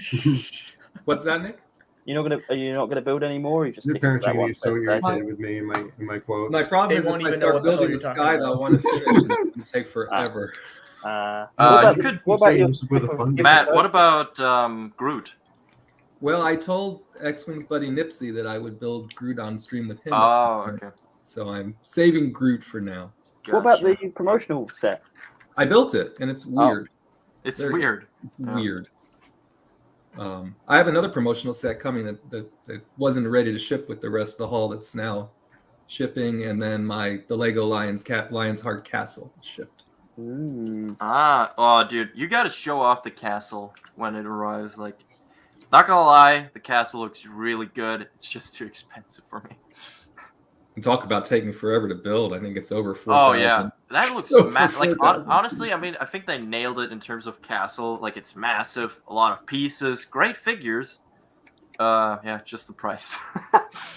What's that, Nick? Are you not gonna build any more? Or you just Your sticking to parents are that going one to be so set? irritated with me in my quotes. My problem They is if won't I even know start what the hell building you're the talking sky, about. they'll want to finish, and it's going to take forever. What you about could- what about your This is where the fun your- Matt, what about Groot? Well, I told X-Wing's buddy Nipsey that I would build Groot on stream with him. at Oh, some point. okay. So I'm saving Groot for now. What about Gotcha. the promotional set? I built it, and it's weird. It's there- weird. It's Yeah. weird. I have another promotional set coming that wasn't ready to ship with the rest of the haul that's now shipping, and then the Lego Lion's Heart Castle shipped. Oh, dude, you gotta show off the castle when it arrives. Like, not gonna lie, the castle looks really good. It's just too expensive for me. And talk about taking forever to build. I think it's over 4,000. Oh yeah, that looks So like 4,000. honestly. I mean, I think they nailed it in terms of castle. Like, it's massive, a lot of pieces, great figures. Yeah, just the price.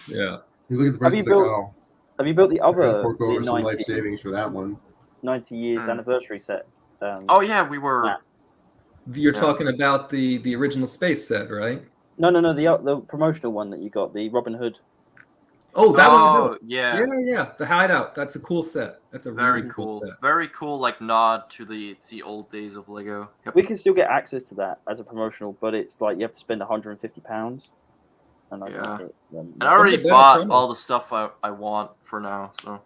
Yeah. You look at the Have price you like, built- oh, Have you built the I other gotta fork over the some life 90, savings for that one. 90 years Hmm. anniversary set? Oh yeah, we were. Yeah. You're Yeah. talking about the original space set, right? No, the promotional one that you got, the Robin Hood. Oh, that one. Oh yeah, Yeah. The Hideout. That's a cool set. That's a very really cool. set. Very cool. Like, nod to the old days of Lego. Yep. We can still get access to that as a promotional, but it's like you have to spend £150. And I Yeah. think it, And I already better bought promos. all the stuff I want for now. So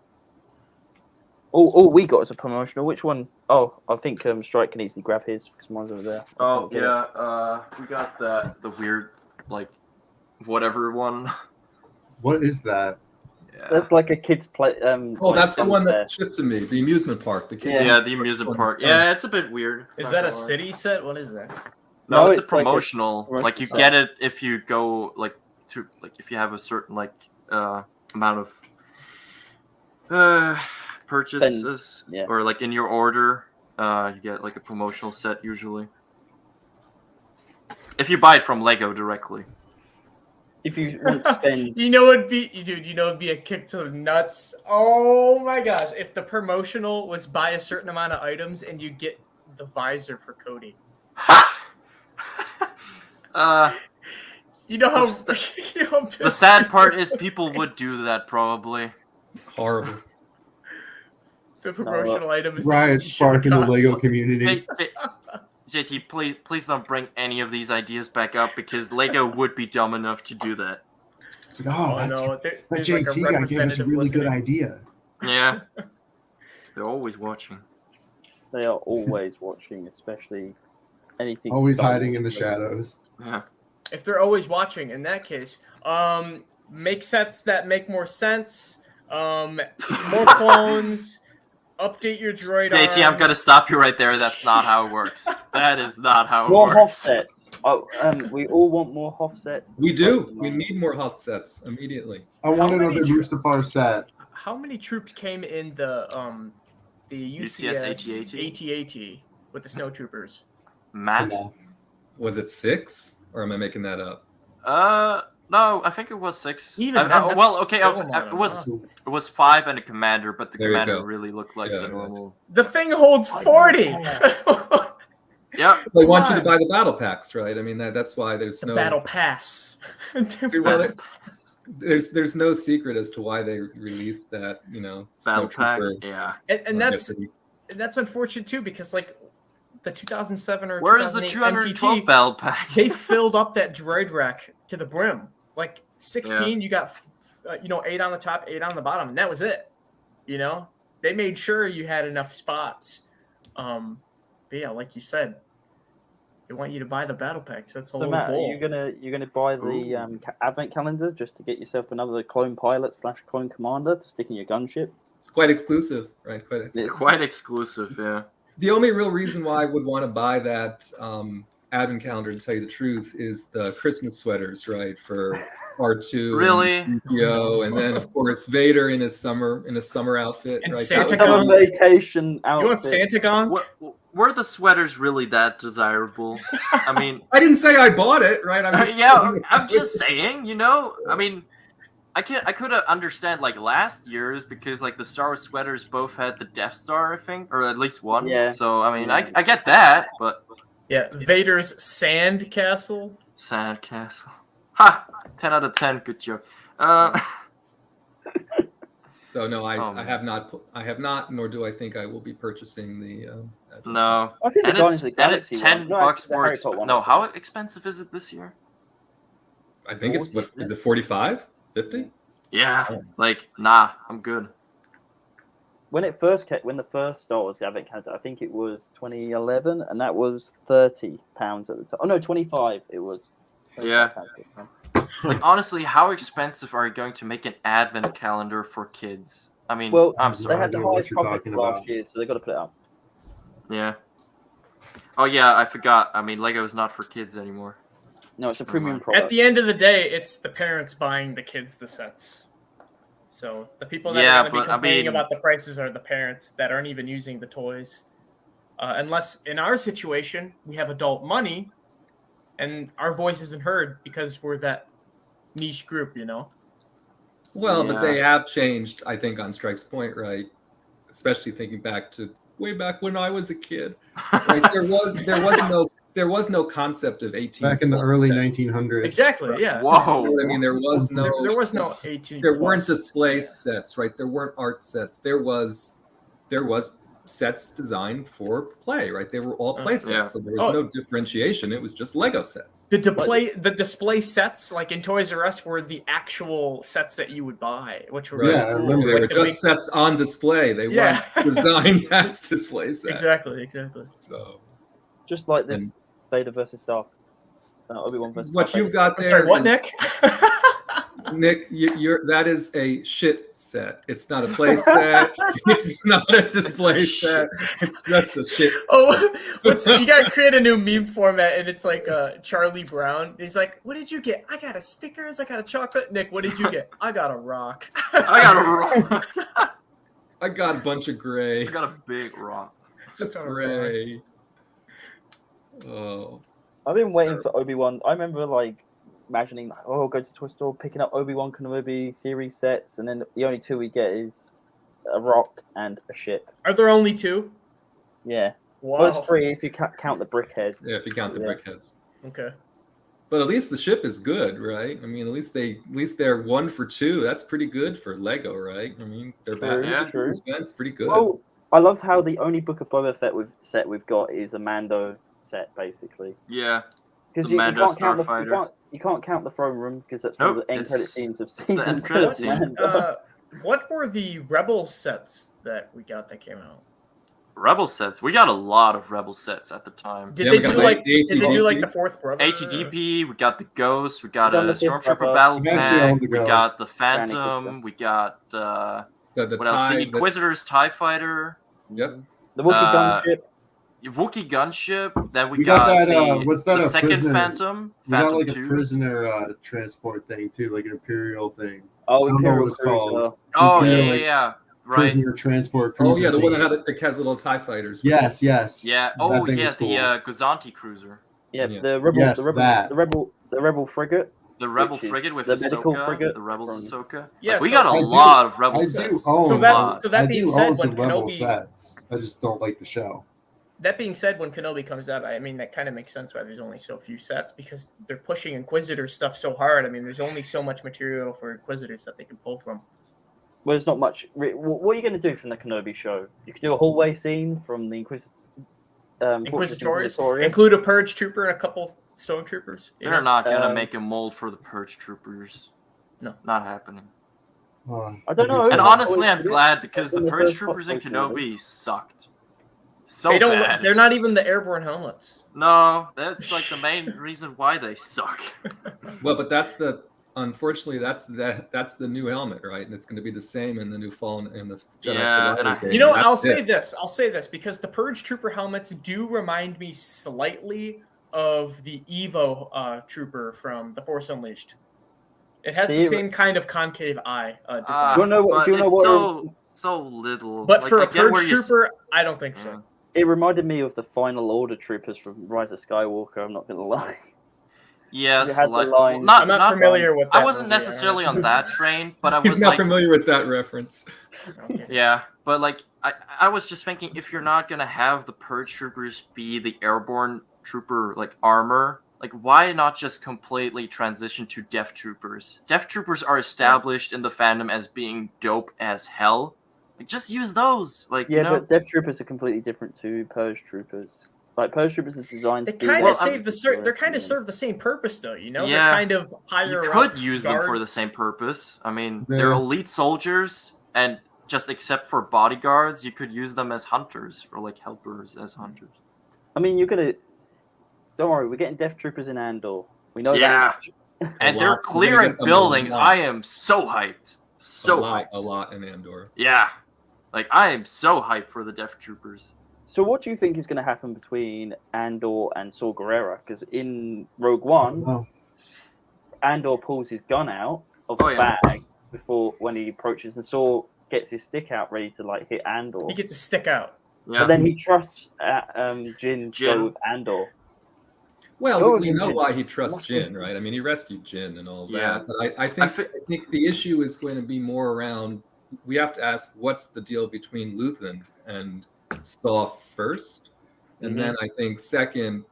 all we got as a promotional. Which one? Oh, I think Strike can easily grab his because mine's over there. oh yeah, we got the weird, like, whatever one. What is that? Yeah. That's like a kid's play. Oh, that's the one there. that shipped to me. The amusement park. The kids. Yeah, the amusement park. Yeah, it's a bit weird. Is not that a gonna lie. city set? What is that? No, No, it's a it's like a promotional. promotional Like, you set. get it if you go if you have a certain amount of purchases yeah. or like in your order, you get like a promotional set usually. If you buy it from Lego directly. If you want to spend, You know it'd be, dude. You know it'd be a kick to the nuts. Oh my gosh! If the promotional was buy a certain amount of items and you get the visor for Cody. You know how. You know how The sad part is people would do that probably. Horrible. the promotional item is Riot spark in the Lego community. Hey, JT, please don't bring any of these ideas back up because Lego would be dumb enough to do that. It's like, Oh oh, no! that There's like a JT guy gave us a representative really good listening. idea. Yeah. They're always watching. they are always watching, especially anything. Always Star hiding Wars in the related. shadows. Yeah. If they're always watching, in that case, make sets that make more sense. More clones. Update your droid. JT, I'm arm. gonna stop you right there. That's not how it works. That is not how it More Hoth works. sets. Oh, we all want more Hoth sets. We do. We need more hot sets immediately. I want many another tr- Mustafar set. How many troops came in the UCS UCS AT-AT with the snowtroopers? Matt? Enough. Was it 6, or am I making that up? No, I think it was 6. Even then, well, that's okay, still not it was 5 and a commander, but the There you commander go. really looked like Yeah, the yeah. normal. The thing holds 40. Yeah, They want you to Come buy the battle packs, right? I mean, that's why there's The no battle pass. Well, there's no secret as to why they released that. battle pack. Snowtrooper. Yeah. and that's Jeopardy. that's unfortunate too, because like the 2007 or Where is the 2008 212 MTT, battle pack? they filled up that droid rack to the brim. Like 16, you got 8 on the top, 8 on the bottom, and that was it. They made sure you had enough spots. But yeah, like you said, they want you to buy the battle packs. That's the So whole Matt, are goal. you gonna buy the advent calendar just to get yourself another clone pilot / clone commander to stick in your gunship? It's quite exclusive, right? Quite exclusive. Quite exclusive, yeah. The only real reason why I would want to buy that advent calendar, to tell you the truth, is the Christmas sweaters, right? For R2, Really? and C-3PO, and then of course Vader in his summer outfit, And right? Santa That would Claus. be- Summer vacation outfit. You want Santa Gonk? Were the sweaters really that desirable? I mean, I didn't say I bought it, right? I'm just yeah, saying- I'm just saying, I mean, I could understand like last year's, because like the Star Wars sweaters both had the Death Star, I think, or at least one. Yeah. So I mean, Yeah. I get that, but Yeah, Vader's sand castle. Sandcastle. Ha! 10 out of 10. Good joke. So no, I Oh, I have not, nor do I think I will be purchasing the. No. I think the And Guardians it's of the Galaxy $10 one. No, actually, the more. Harry Potter one. No, how expensive is it this year? I think it's what is it 45, 50? Yeah, like nah, I'm good. When the first Star Wars advent calendar, I think it was 2011, and that was £30 at the time. Oh no, 25. It was. Yeah. £25 at the time. Like honestly, how expensive are you going to make an advent calendar for kids? I mean, Well, I'm they sorry. had the know what highest you're profits talking last about. year, so they got to put it up. Yeah. Oh yeah, I forgot. I mean, Lego is not for kids anymore. No, it's a premium At product. At the end of the day, it's the parents buying the kids the sets. So the people that Yeah, are going to be but, I complaining mean- about the prices are the parents that aren't even using the toys. Unless in our situation, we have adult money and our voice isn't heard because we're that niche group, Well, but they Yeah. have changed, I think, on Strike's point, right? Especially thinking back to way back when I was a kid. Right? There was no concept of 18. Back in the plus early then. 1900s. Exactly, yeah. You know Whoa. what I mean, there was no There was no 18. there weren't plus. display sets, right? There weren't art sets. There was sets designed for play, right? They were all play sets, Yeah. so there was no differentiation. It was just Lego sets. The display sets, like in Toys R Us, were the actual sets that you would buy, which were Right. Yeah, I really cool. remember They Like were the just sets on display. They Yeah. weren't designed as display sets. Exactly. So Just like this And- Vader versus Darth. Obi-Wan versus what Darth you've Vader. got I'm there, sorry, what, is- Nick? Nick, that is a shit set. It's not a play set. It's not a display It's a set. shit It's just a shit. Oh, you gotta create a new meme format, and it's like Charlie Brown. He's like, "What did you get? I got a Snickers. I got a chocolate." Nick, what did you get? I got a rock. I got a rock. I got a bunch of I gray. got a big rock. It's just got a gray. Oh, I've been waiting for Obi-Wan. I remember imagining, I'll go to Toy Store, picking up Obi-Wan Kenobi series sets, and then the only two we get is a rock and a ship. Are there only two? Yeah. Wow. Well, it's three if you count the brickheads. yeah, if you count the Yeah. brickheads. Okay. But at least the ship is good, right? I mean, at least they're 1 for 2. That's pretty good for Lego, right? I mean, they're True, about Yeah. true. 50%. It's pretty good. Well, I love how the only Book of Boba Fett we've got is a Mando set, basically. Yeah. Because The you Mando can't count Starfighter. you can't count the throne room because that's one Nope, of the end credit it's- scenes of it's the season end 2 credit of scene. Mando. What were the Rebel sets that we got that came out? Rebel sets. We got a lot of Rebel sets at the time. Did Yeah, they we got, do like, like? the Did they do like ATDP? the Fourth Brother? ATDP, we got the Ghost, we got We a got the Fifth Stormtrooper Brother. Battle I've actually Pack, owned the we Ghost. got the Panic Phantom, we got the what else? The tie, Inquisitor's TIE Fighter, yep. The Wookiee gunship. Wookiee Gunship, then we We got that, the, what's that, the a second prisoner- Phantom, We got Phantom like a 2. prisoner transport thing too, like an Imperial thing. Oh, I don't know Imperial what it's called. Cruiser. Oh, Imperial, yeah, like, yeah, right. Prisoner transport. Oh cruiser yeah, the one thing. that has little TIE fighters. Yes, yes. Yeah, That oh thing yeah, is cool. the Gozanti Cruiser. Yeah, Yeah. the rebel, Yes, the rebel, that. the rebel frigate. the rebel which is frigate with the medical Ahsoka, frigate the Rebels from- Ahsoka. Yeah, Like, we so got a I do- lot of Rebel I do sets. own. So that- lot. so that I being do said, own when some Rebel Kenobi- sets. I just don't like the show. That being said, when Kenobi comes out, I mean, that kind of makes sense why there's only so few sets because they're pushing Inquisitor stuff so hard. I mean, there's only so much material for Inquisitors that they can pull from. Well, there's not much. What are you going to do from the Kenobi show? You could do a hallway scene from the Inquisitorius, Inquisitorius. include a Purge Trooper and a couple Stormtroopers. you They're know? not gonna Um, make a mold for the Purge Troopers. No. Not happening. I don't know. And Oh, honestly, oh, I'm it's- glad because the in the Purge first Troopers in Fox Kenobi sucked. So They don't. bad. They're not even the airborne helmets. No, that's like the main reason why they suck. Well, but unfortunately that's the new helmet, right? And it's going to be the same in the new Fallen in the Jedi Yeah, and Survivor I- game. You know, That's I'll say it. this. I'll say this because the Purge Trooper helmets do remind me slightly of the Evo Trooper from The Force Unleashed. It has the See, same kind of concave eye design. Do you know what- but do you know it's what- so little. But Like, for I a get where Purge you s- Trooper, I don't think so. Yeah. It reminded me of the Final Order troopers from Rise of Skywalker. I'm not going to lie. Yes, You had the like line- not, I'm not familiar with that. I wasn't movie, necessarily don't on that train, but I He's was not like, familiar with that reference. know. Okay. yeah, but like I was just thinking, if you're not gonna have the Purge Troopers be the airborne trooper like armor, like why not just completely transition to Death Troopers? Death Troopers are established in the fandom as being dope as hell. Like just use those. Like Yeah, you know, but Death Troopers are completely different to Purge Troopers. Like Purge Troopers is designed They to be kind Well, of I'm- save the they're kind of serve the same purpose though, you know? Yeah. They're kind of higher you could up use them for the guards. same purpose. I mean, they're Yeah. elite soldiers, and just except for bodyguards, you could use them as hunters or like helpers as hunters. I mean, you're gonna. Don't worry, we're getting Death Troopers in Andor. We know Yeah. that. And lot. they're We're gonna clearing get them a buildings. lot. I am so hyped. So hyped. a lot in Andor. Yeah. Like I am so hyped for the Death Troopers. So, what do you think is going to happen between Andor and Saw Gerrera? Because in Rogue One, Oh. Andor pulls his gun out of Oh, the yeah. bag before when he approaches, and Saw gets his stick out ready to like hit Andor. He gets to stick out. Yeah. But then he trusts Jin to Jin. go with Andor. Well, Go we with know Jin. why he trusts Must Jin, be- right? I mean, he rescued Jin and all that. Yeah. But I I think the issue is going to be more around. We have to ask what's the deal between Luthen and Saw first, and Mhm. then I think second,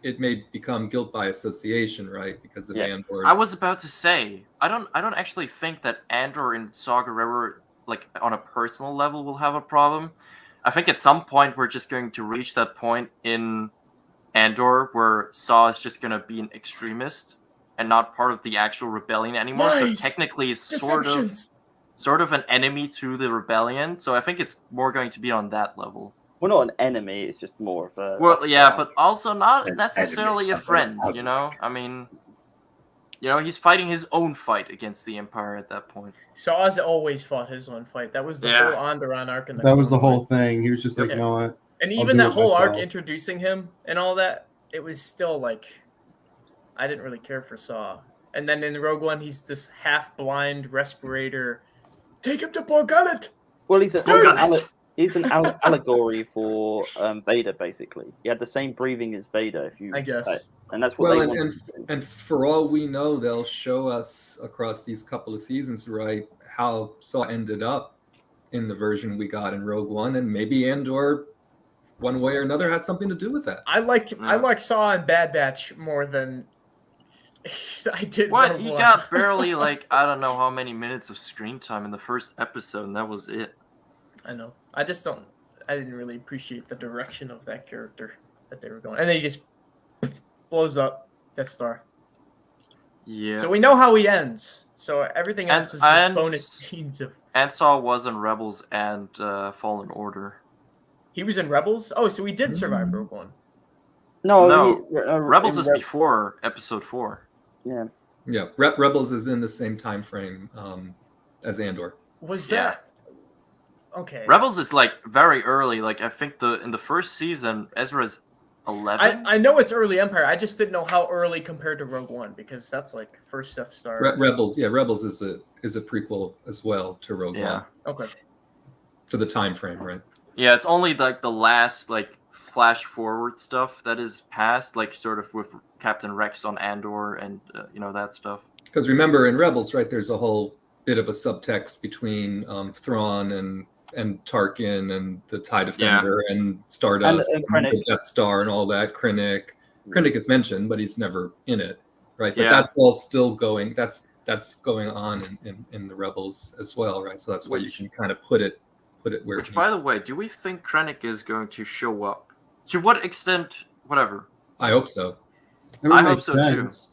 it may become guilt by association, right? Because of Yeah. Andor's. I was about to say, I don't actually think that Andor and Saw Gerrera, like on a personal level, will have a problem. I think at some point we're just going to reach that point in Andor where Saw is just gonna be an extremist and not part of the actual rebellion anymore. Lies! So technically it's Deceptions. sort of an enemy to the rebellion. So I think it's more going to be on that level. Well, not an enemy. It's just more of a. Well, yeah, but also not An necessarily a enemy. friend, you know? I mean, you know, he's fighting his own fight against the Empire at that point. Saw's always fought his own fight. That was the Yeah. whole Onderon arc in the That was the Clone whole Wars. thing. He was just like, Yeah. you know what? And I'll even do that it whole arc myself. introducing him and all that, it was still like I didn't really care for Saw. And then in Rogue One, he's this half-blind respirator. Take him to Port Gullet! Well, he's, Got it. he's an allegory for Vader, basically. He had the same breathing as Vader, if you. I guess. And that's what Well, they and- wanted. to do. And for all we know, they'll show us across these couple of seasons, right, how Saw ended up in the version we got in Rogue One, and maybe Andor, one way or another, had something to do with that. I like Yeah. Saw and Bad Batch more than I did. What? Rogue He One. got barely, like, I don't know how many minutes of screen time in the first episode, and that was it. I know. I just don't. I didn't really appreciate the direction of that character that they were going, and then he just blows up Death Star. Yeah. So we know how he ends. So everything And- else is just and- bonus scenes of. And Saw was in Rebels and Fallen Order. He was in Rebels. Oh, so he did survive Mm. Rogue One. No, Rebels is before Episode 4. Yeah. Yeah, Rebels is in the same time frame as Andor. Was Yeah. that okay? Rebels is, like, very early. Like, I think in the first season, Ezra's 11? I know it's early Empire. I just didn't know how early compared to Rogue One because that's like first Death Star. Rebels, yeah, Rebels is a prequel as well to Rogue Yeah. One, Okay. to the time frame, right? Yeah, it's only, like, the last, like, flash forward stuff that is past, like sort of with Captain Rex on Andor and that stuff. Because remember in Rebels, right? There's a whole bit of a subtext between Thrawn and Tarkin and the TIE Defender and Stardust And Krennic. the Death Star and all that. Krennic is mentioned, but he's never in it, right? But Yeah. that's all still going. That's going on in the Rebels as well, right? So that's why you can kind of put it where. Which, by the way, do we think Krennic is going to show up? To what extent? Whatever. I hope so. That would I make hope so, too. sense.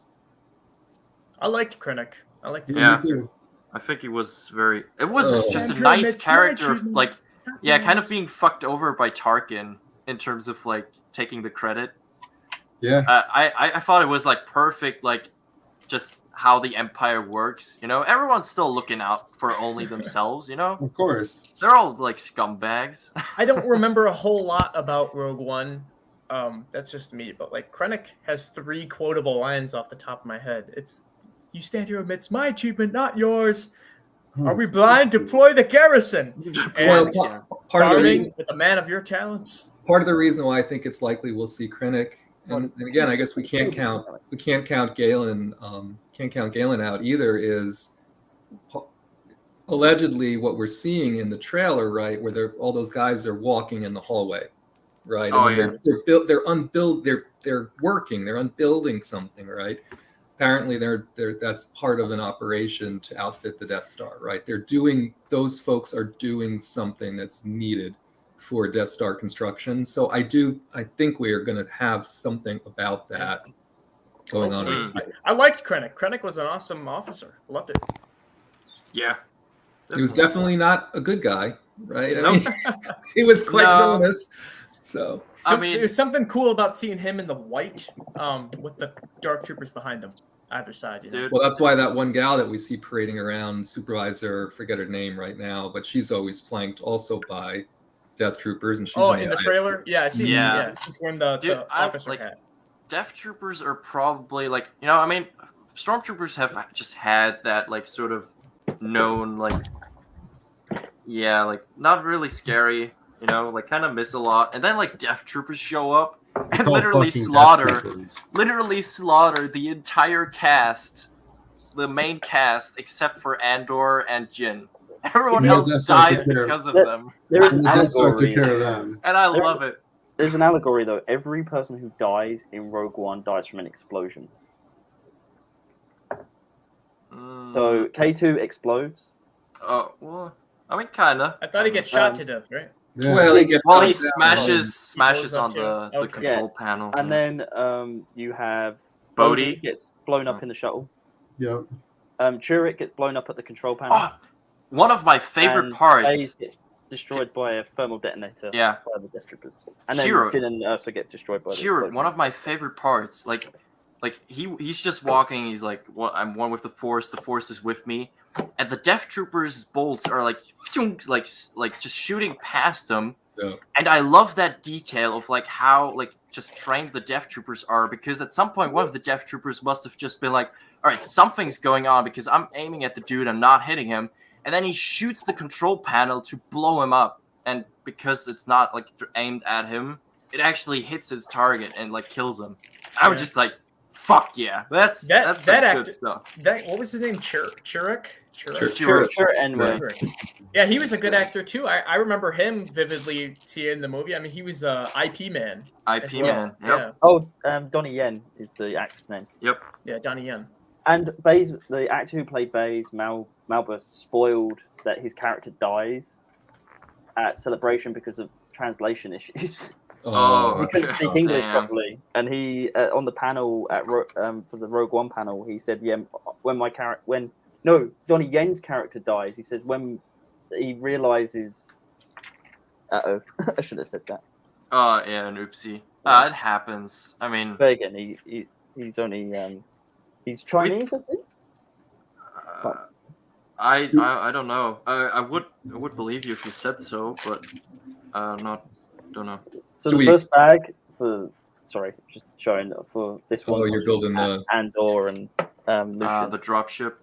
I liked Krennic. I liked his Yeah. Me too. I think he was very. It was Oh. just a Andrew, nice it's character, of, nitrogen, like, not yeah, kind of yours. being fucked over by Tarkin in terms of like taking the credit. Yeah. I thought it was like perfect, like just how the Empire works. Everyone's still looking out for only themselves. Of course. They're all like scumbags. I don't remember a whole lot about Rogue One. That's just me, but like Krennic has 3 quotable lines off the top of my head. It's "You stand here amidst my achievement, not yours. Are we blind? Deploy the garrison." Well, And part of the farming reason, with a man of your talents. part of the reason why I think it's likely we'll see Krennic, and again, I guess we can't count Galen out either. Is allegedly what we're seeing in the trailer, right, where all those guys are walking in the hallway, right? Oh, and they're working, they're unbuilding something, right? Apparently, that's part of an operation to outfit the Death Star, right? Those folks are doing something that's needed for Death Star construction. So I think we are going to have something about that going on. Hopefully. I liked Krennic. Krennic was an awesome officer. Loved it. Yeah. He was definitely not a good guy, right? I Nope. mean, he was quite No. villainous. So I mean- there's something cool about seeing him in the white, with the dark troopers behind him, either side. Dude. well, that's why that one gal that we see parading around, supervisor, forget her name right now, but she's always flanked also by Death Troopers, and she's In the trailer, yeah, I see. Yeah. Yeah, she's wearing the Dude, I officer like- hat. Death Troopers are probably like I mean, Stormtroopers have just had that like sort of known like like not really scary, like kind of miss a lot, and then like Death Troopers show up and Called literally fucking slaughter the entire cast, the main cast, except for Andor and Jin. Everyone Yeah, else that's what I dies took care of. because of That- them, There is And an the Death Star took allegory. care of them. and I There- love it. There's an allegory though. Every person who dies in Rogue One dies from an explosion. So K2 explodes. Well, I mean, kinda. I thought he gets shot to death, right? Yeah. Well, he gets Well, he knocked down. smashes blows up on too. the Okay. control panel. And then you have Bodhi. gets blown up in the shuttle. Yep. Chirrut gets blown up at the control panel. Oh, one of my favorite and parts. Baze gets destroyed by a thermal detonator Yeah, by the Death Troopers. And then Chirrut. Jin and Ursa get destroyed by the Chirrut, explosion. one of my favorite parts. Like he's just walking. He's like, "Well, I'm one with the Force. The Force is with me." And the Death Troopers' bolts are like just shooting past them. Yeah. And I love that detail of like how like just trained the Death Troopers are, because at some point one of the Death Troopers must have just been like, all right, something's going on because I'm aiming at the dude, I'm not hitting him. And then he shoots the control panel to blow him up. And because it's not like aimed at him, it actually hits his target and like kills him. I was Yeah. just like, fuck yeah. That's some that good actor- stuff. What was his name? Chirrut? Chirrut. Chirrut. Chirrut anyway. Yeah, he was a good actor too. I remember him vividly seeing the movie. I mean, he was the IP man. as IP well. man. Yep. Yeah, Oh, Donnie Yen is the actor's name. yeah, Donnie Yen. And Baze, the actor who played Baze, Malbus, spoiled that his character dies at Celebration because of translation issues. Oh, He couldn't okay. speak English Damn. properly, and he on the panel at for the Rogue One panel, he said, "Yeah, Donnie Yen's character dies." He said when he realizes, I should have said that. Yeah, an oopsie. It happens. I mean, But again, he's only he's Chinese, I think. I don't know. I would believe you if you said so, but don't know. So Do the we first bag for just showing for this one. Oh, you're building the. Andor and Lucian. The dropship.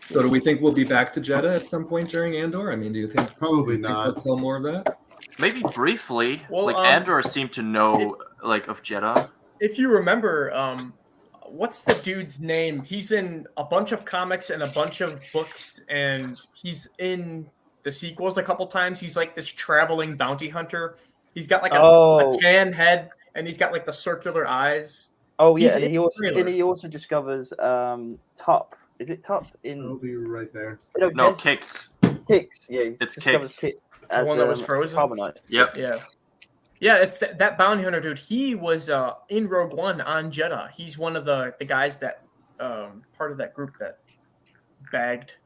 So do we think we'll be back to Jeddah at some point during Andor? I mean, do you think Probably they'll not. tell more of that? maybe briefly, Well, like Andor seemed to know like of Jeddah. If you remember, what's the dude's name? He's in a bunch of comics and a bunch of books, and he's in the sequels a couple times. He's like this traveling bounty hunter. He's got like a tan head, and he's got like the circular eyes. Oh yeah, He's and in he the also trailer. discovers Tup. Is it Tup in? It'll be right there. No, Kix. Kix. Yeah, he It's discovers Kix The as one that was frozen? Carbonite. Yep. Yeah, it's that bounty hunter dude. He was in Rogue One on Jeddah. He's one of the guys that part of that group that bagged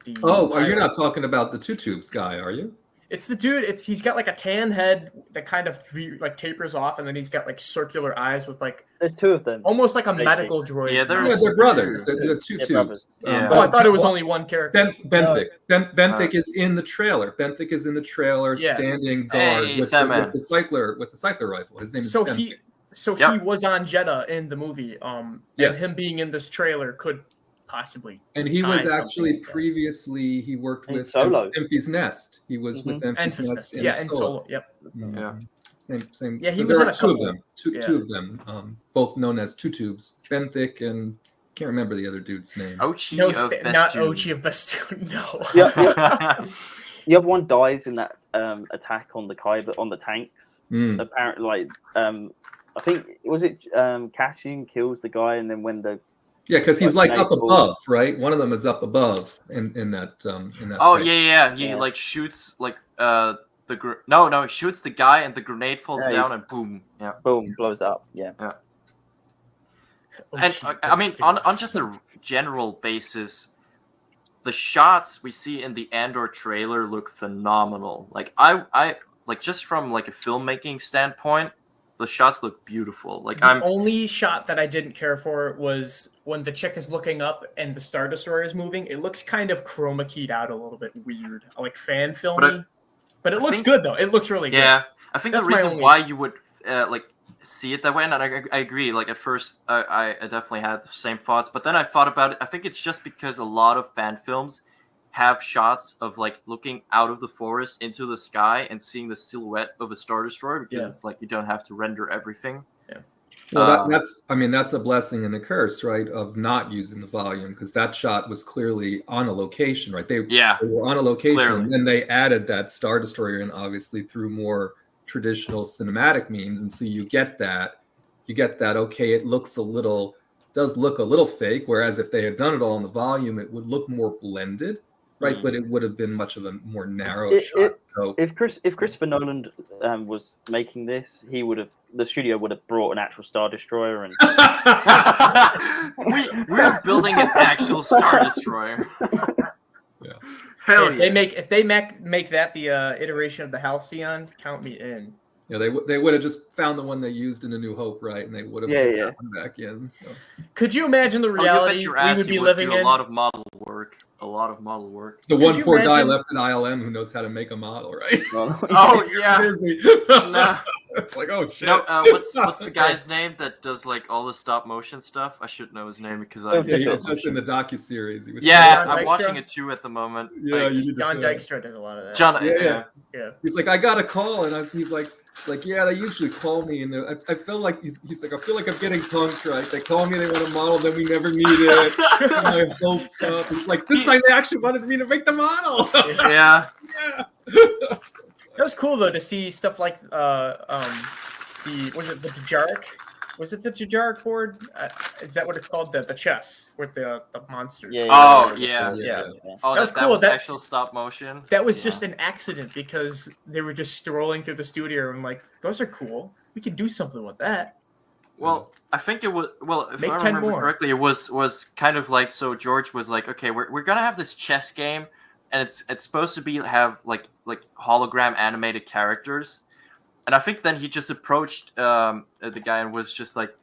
the. Oh, you're not talking about the Two Tubes guy, are you? It's the dude. He's got like a tan head that kind of like tapers off, and then he's got like circular eyes with like There's two of them. almost like a Basically. medical droid. Yeah, Yeah, there's they're brothers. They're Two They're Tubes. brothers. Yeah. Oh, I thought it was only one character. Benthic. Benthic is in the trailer. Benthic is in the trailer, Yeah. standing guard Hey, with Sandman. the cycler rifle. His name is So Benthic. he Yep. was on Jeddah in the movie. Yes. And him being in this trailer could possibly. And he tie was something actually like that. previously he worked In with Solo. Enfys Nest. He was with Enfys Enfys Nest in yeah, Solo. and Solo. Yep. Yeah. Same. Yeah, he so was there in are a two of couple. them. Yeah. Two of them, both known as Two Tubes. Benthic and can't remember the other dude's name. Ochi No, of not Bestune. Ochi of Bestune. No. Yeah, the other one dies in that attack on the Kyber on the tanks. Mm. Apparently, like I think was it Cassian kills the guy, and then when the Yeah, because he's like up Nightfall. above, right? One of them is up above in that Oh fight. yeah. He Yeah. like shoots like no, he shoots the guy and the grenade falls Yeah, down and boom. Yeah. boom blows up. Yeah. And Ochi of I mean, Bestune. on just a general basis, the shots we see in the Andor trailer look phenomenal. Like I like just from like a filmmaking standpoint, the shots look beautiful. Like The only shot that I didn't care for was when the chick is looking up and the Star Destroyer is moving. It looks kind of chroma keyed out a little bit weird, like fan filmy. But it I looks think- good though. It looks really good. Yeah, I think That's the my reason only- why you would like see it that way, and I agree. Like at first, I definitely had the same thoughts, but then I thought about it. I think it's just because a lot of fan films have shots of like looking out of the forest into the sky and seeing the silhouette of a Star Destroyer because Yeah. it's like you don't have to render everything. Well, that's a blessing and a curse, right? Of not using the volume, because that shot was clearly on a location, right? They were on a location, Clearly. and they added that Star Destroyer in, obviously through more traditional cinematic means, and so you get that. Okay, it does look a little fake. Whereas if they had done it all in the volume, it would look more blended, right? But it would have been much of a more narrow shot. So If Christopher Nolan was making this, the studio would have brought an actual Star Destroyer and we're building an actual Star Destroyer. Yeah. Hell If yeah. they make that the iteration of the Halcyon, count me in. yeah, they would have just found the one they used in A New Hope, right? And they would have Yeah, put yeah. that one back in. So. Could you imagine the Oh, you bet reality your we ass would he be would living do in? a lot of model work. A lot of model work. The Could one you poor guy imagine- left in ILM who knows how to make a model, right? Oh yeah. Busy. No. It's like, oh shit. No, what's the guy's name that does like all the stop motion stuff? I should know his name because I. Oh, Yeah, he Stop was just in the docu-series. He was Yeah, John I'm Dykstra? watching it too at the moment. Yeah, Like, you need to John say that. Dykstra does a lot of that. John. Yeah. Yeah. He's like, I got a call, and he's like, yeah, they usually call me, and I feel like he's like, I feel like I'm getting punked, right? They call me, they want a model, then we never meet it. My hopes up. He's like, this time they actually wanted me to make the model. Yeah. Yeah. That was cool though to see stuff like was it the Jajark? Was it the Jajark board? Is that what it's called? The chess with the monsters. Yeah. Oh yeah. Yeah. Oh, That was that cool. was That- actual stop motion. That was Yeah. just an accident because they were just strolling through the studio and like, those are cool. We can do something with that. Well, I think it was. Well, if Make I 10 remember more. correctly, it was kind of like so. George was like, okay, we're gonna have this chess game, and it's supposed to have like hologram animated characters, and I think then he just approached the guy and was just like,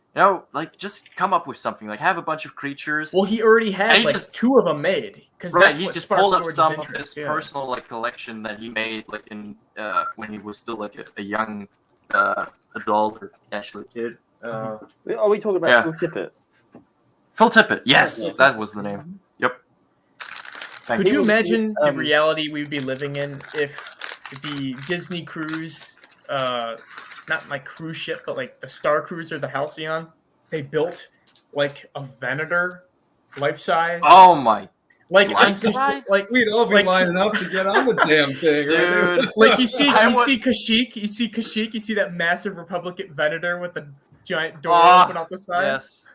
like just come up with something, like have a bunch of creatures. Well, he already had And he like just- two of them made because Right, that's he what just sparked pulled up George's some of interest, his yeah. personal like collection that he made like in when he was still like a young adult or actually kid. Are we talking about Yeah. Phil Tippett? Phil Tippett, yes, Yeah. that was the name. Yep. Thank Could you He was- imagine the um, reality we'd be living in if the Disney cruise, not like cruise ship, but like the Star Cruiser, the Halcyon. They built like a Venator, life size. Oh my, like life on- size? like We'd all be Like- lining up to get on the damn thing, right? dude. like you see I you would- see Kashyyyk, you see that massive Republican Venator with the giant door Ah, open off the side. Yes,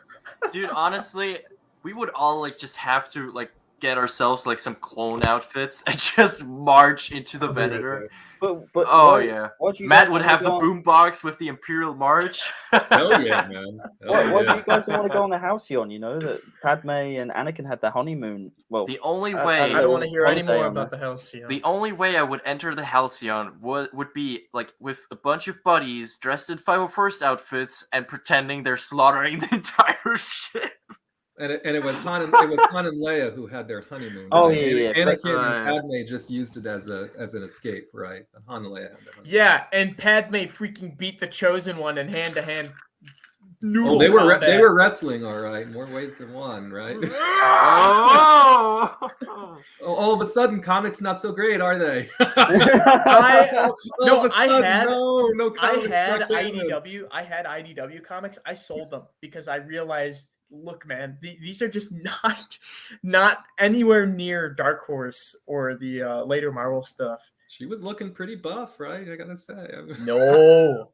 dude. Honestly, we would all like just have to like get ourselves like some clone outfits and just march into the Venator. But Oh why- yeah, why do you Matt guys would wanna have the go on- boombox with the Imperial March. Hell yeah, man. Hell Why do yeah. you guys want to go on the Halcyon? You know that Padme and Anakin had their honeymoon. Well, The only I- way, I don't want to little hear any holiday more on about the Halcyon. the only way I would enter the Halcyon would be like with a bunch of buddies dressed in 501st outfits and pretending they're slaughtering the entire ship. And it was Han and Leia who had their honeymoon. Oh, right? yeah, yeah. Anakin Right. and Padme just used it as an escape, right? And Han and Leia had their honeymoon. Yeah, and Padme freaking beat the Chosen One in hand-to-hand noodle Oh, they combat. were wrestling, all right, in more ways than one, right? Oh! All of a sudden, comics not so great, are they? I All of a I sudden, had- no I comics. had not canon. IDW. I had IDW comics. I sold them because I realized, look, man, these are just not anywhere near Dark Horse or the later Marvel stuff. She was looking pretty buff, right? I gotta say. No.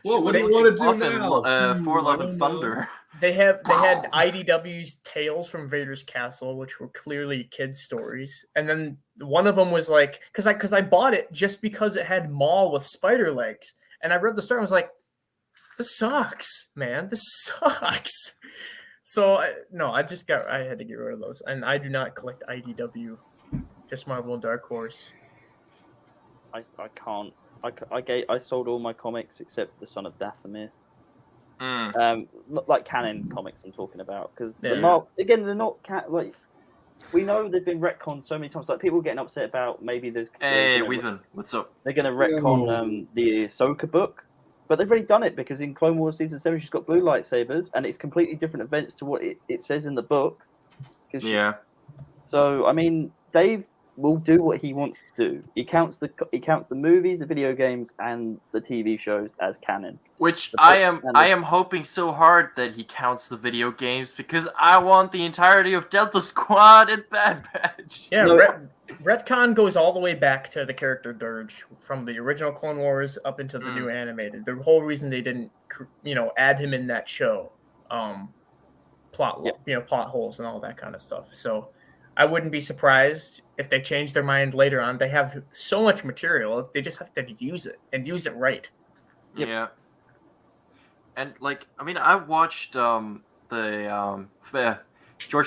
Well, what do They- you want to do Buff and, now? For I Love don't and know. Thunder. They had IDW's Tales from Vader's Castle, which were clearly kids' stories, and then one of them was like, because I bought it just because it had Maul with spider legs, and I read the story and was like, this sucks, man, this sucks. So I had to get rid of those, and I do not collect IDW, just Marvel and Dark Horse. I can't. I sold all my comics except the Son of Dathomir. Not like canon comics I'm talking about, because Yeah. again they're not like we know they've been retconned so many times. Like people getting upset about maybe Hey, they're gonna- Weethan, what's up? they're going to retcon the Ahsoka book, but they've already done it because in Clone Wars season 7 she's got blue lightsabers and it's completely different events to what it says in the book. Yeah. So I mean, Dave will do what he wants to do. He counts the movies, the video games, and the TV shows as canon. Which The I books and am the- hoping so hard that he counts the video games because I want the entirety of Delta Squad and Bad Batch. Yeah, No. retcon goes all the way back to the character Dirge from the original Clone Wars up into the Mm. new animated. The whole reason they didn't, add him in that show, plot holes and all that kind of stuff. So I wouldn't be surprised if they change their mind later on. They have so much material; they just have to use it and use it right. Yep. Yeah. And like, I mean, I watched George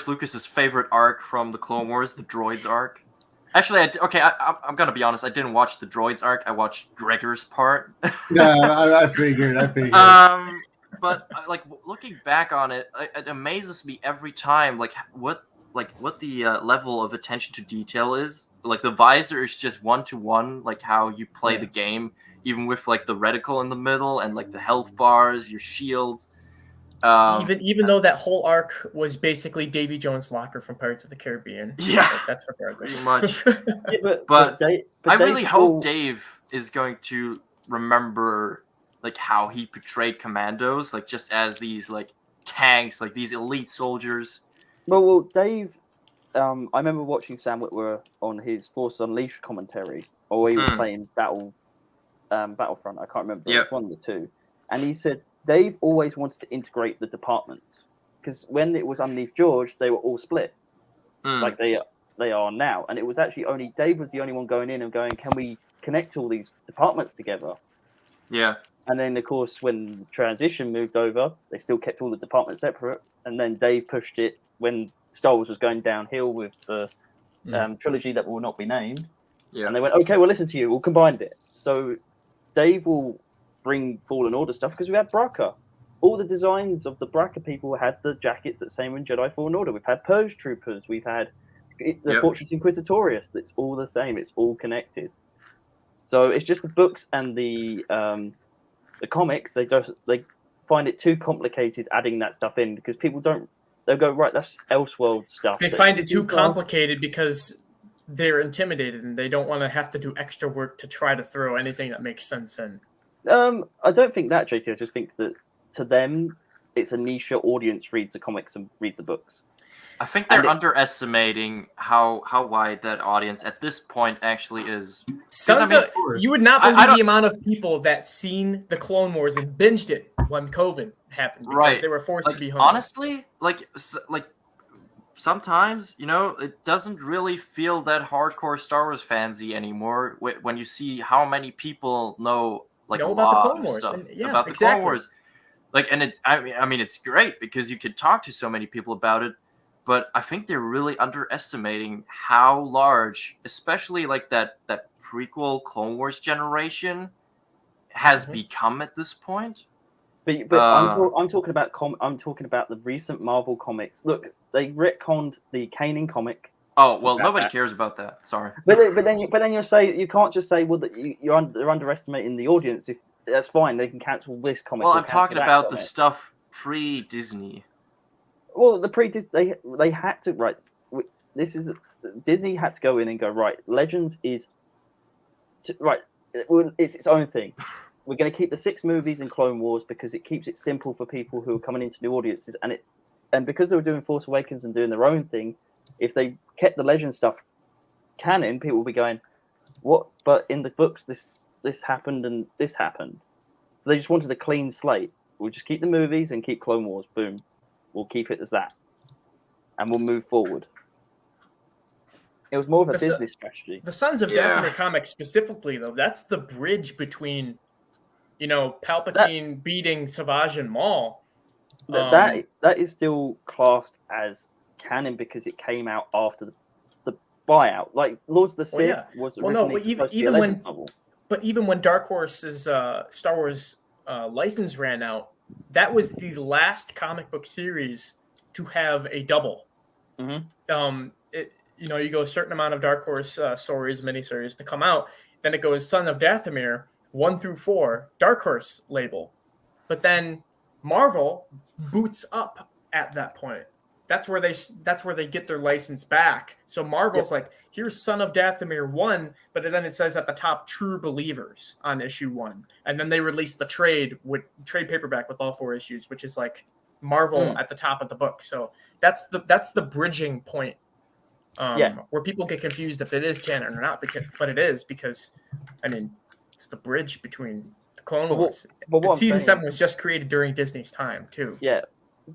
Lucas's favorite arc from the Clone Wars, the Droids arc. Actually, I'm gonna be honest. I didn't watch the Droids arc. I watched Gregor's part. Yeah, I figured. But like looking back on it, it amazes me every time. Like what the level of attention to detail is. Like the visor is just 1-to-1, like how you play the game, even with like the reticle in the middle and like the health bars, your shields. Even though that whole arc was basically Davy Jones' locker from Pirates of the Caribbean. Yeah, but that's regardless. pretty much. Yeah, But I Dave really hope Dave is going to remember like how he portrayed commandos, like just as these like tanks, like these elite soldiers. Well, Dave. I remember watching Sam Witwer on his Force Unleashed commentary, or he was playing Battlefront. I can't remember. It was one of the two, and he said Dave always wanted to integrate the departments because when it was Unleashed George, they were all split, like they are now, and it was actually only Dave was the only one going in and going, "Can we connect all these departments together?" Yeah. And then, of course, when transition moved over, they still kept all the departments separate. And then Dave pushed it when Star Wars was going downhill with the trilogy that will not be named. Yeah. And they went, okay, we'll listen to you. We'll combine it. So Dave will bring Fallen Order stuff because we had Bracca. All the designs of the Bracca people had the jackets that same in Jedi Fallen Order. We've had Purge Troopers. We've had the Fortress Inquisitorius. It's all the same. It's all connected. So it's just the books and the comics. They find it too complicated adding that stuff in because people don't. They'll go, right, that's Elseworld stuff. They But find it you too can't- complicated because they're intimidated and they don't want to have to do extra work to try to throw anything that makes sense in. I don't think that, JT. I just think that to them, it's a niche audience reads the comics and reads the books. I think they're And it- underestimating how wide that audience at this point actually is. Sons I mean, of, you would not I believe don't- the amount of people that seen the Clone Wars and binged it when COVID happened because Right. they were forced Like, to be home. honestly, like sometimes, it doesn't really feel that hardcore Star Wars fansy anymore when you see how many people know like Know a about the lot Clone of Wars, stuff and- yeah, about the exactly. Clone Wars. Like, and it's I mean it's great because you could talk to so many people about it, but I think they're really underestimating how large, especially like that prequel Clone Wars generation has Mhm. become at this point. But I'm talking about I'm talking about the recent Marvel comics. Look, they retconned the Kanan comic. Oh well, About nobody that. cares about that. Sorry. But then you say you can't just say well that they're underestimating the audience. If that's fine, they can cancel this comic. Well, or I'm cancel talking that about the comic. stuff pre-Disney. Well, they had to right. This is Disney had to go in and go right. Legends is right. It's its own thing. We're going to keep the 6 movies in Clone Wars because it keeps it simple for people who are coming into new audiences, and because they were doing Force Awakens and doing their own thing, if they kept the Legend stuff canon, people would be going, "What?" But in the books, this happened and this happened. So they just wanted a clean slate. We'll just keep the movies and keep Clone Wars. Boom. We'll keep it as that, and we'll move forward. It was more of a The Son- business strategy. The Sons of Yeah. Dathomir comics specifically, though, that's the bridge between, Palpatine beating Savage and Maul. That is still classed as canon because it came out after the buyout. Like Lords of the Sith Well, yeah. was Well, no, originally but supposed to be a even when- Legends novel. But even when Dark Horse's Star Wars license ran out, that was the last comic book series to have a double. Mhm. You go a certain amount of Dark Horse stories, miniseries to come out, then it goes Son of Dathomir 1 through 4, Dark Horse label, but then Marvel boots up at that point. That's where they get their license back. So Marvel's like, here's Son of Dathomir 1, but then it says at the top True Believers on issue 1. And then they release the trade paperback with all 4 issues, which is like Marvel at the top of the book. So that's the bridging point. Where people get confused if it is canon or not, but it is because it's the bridge between the Clone Wars. But what I'm Season saying- 7 was just created during Disney's time too. Yeah,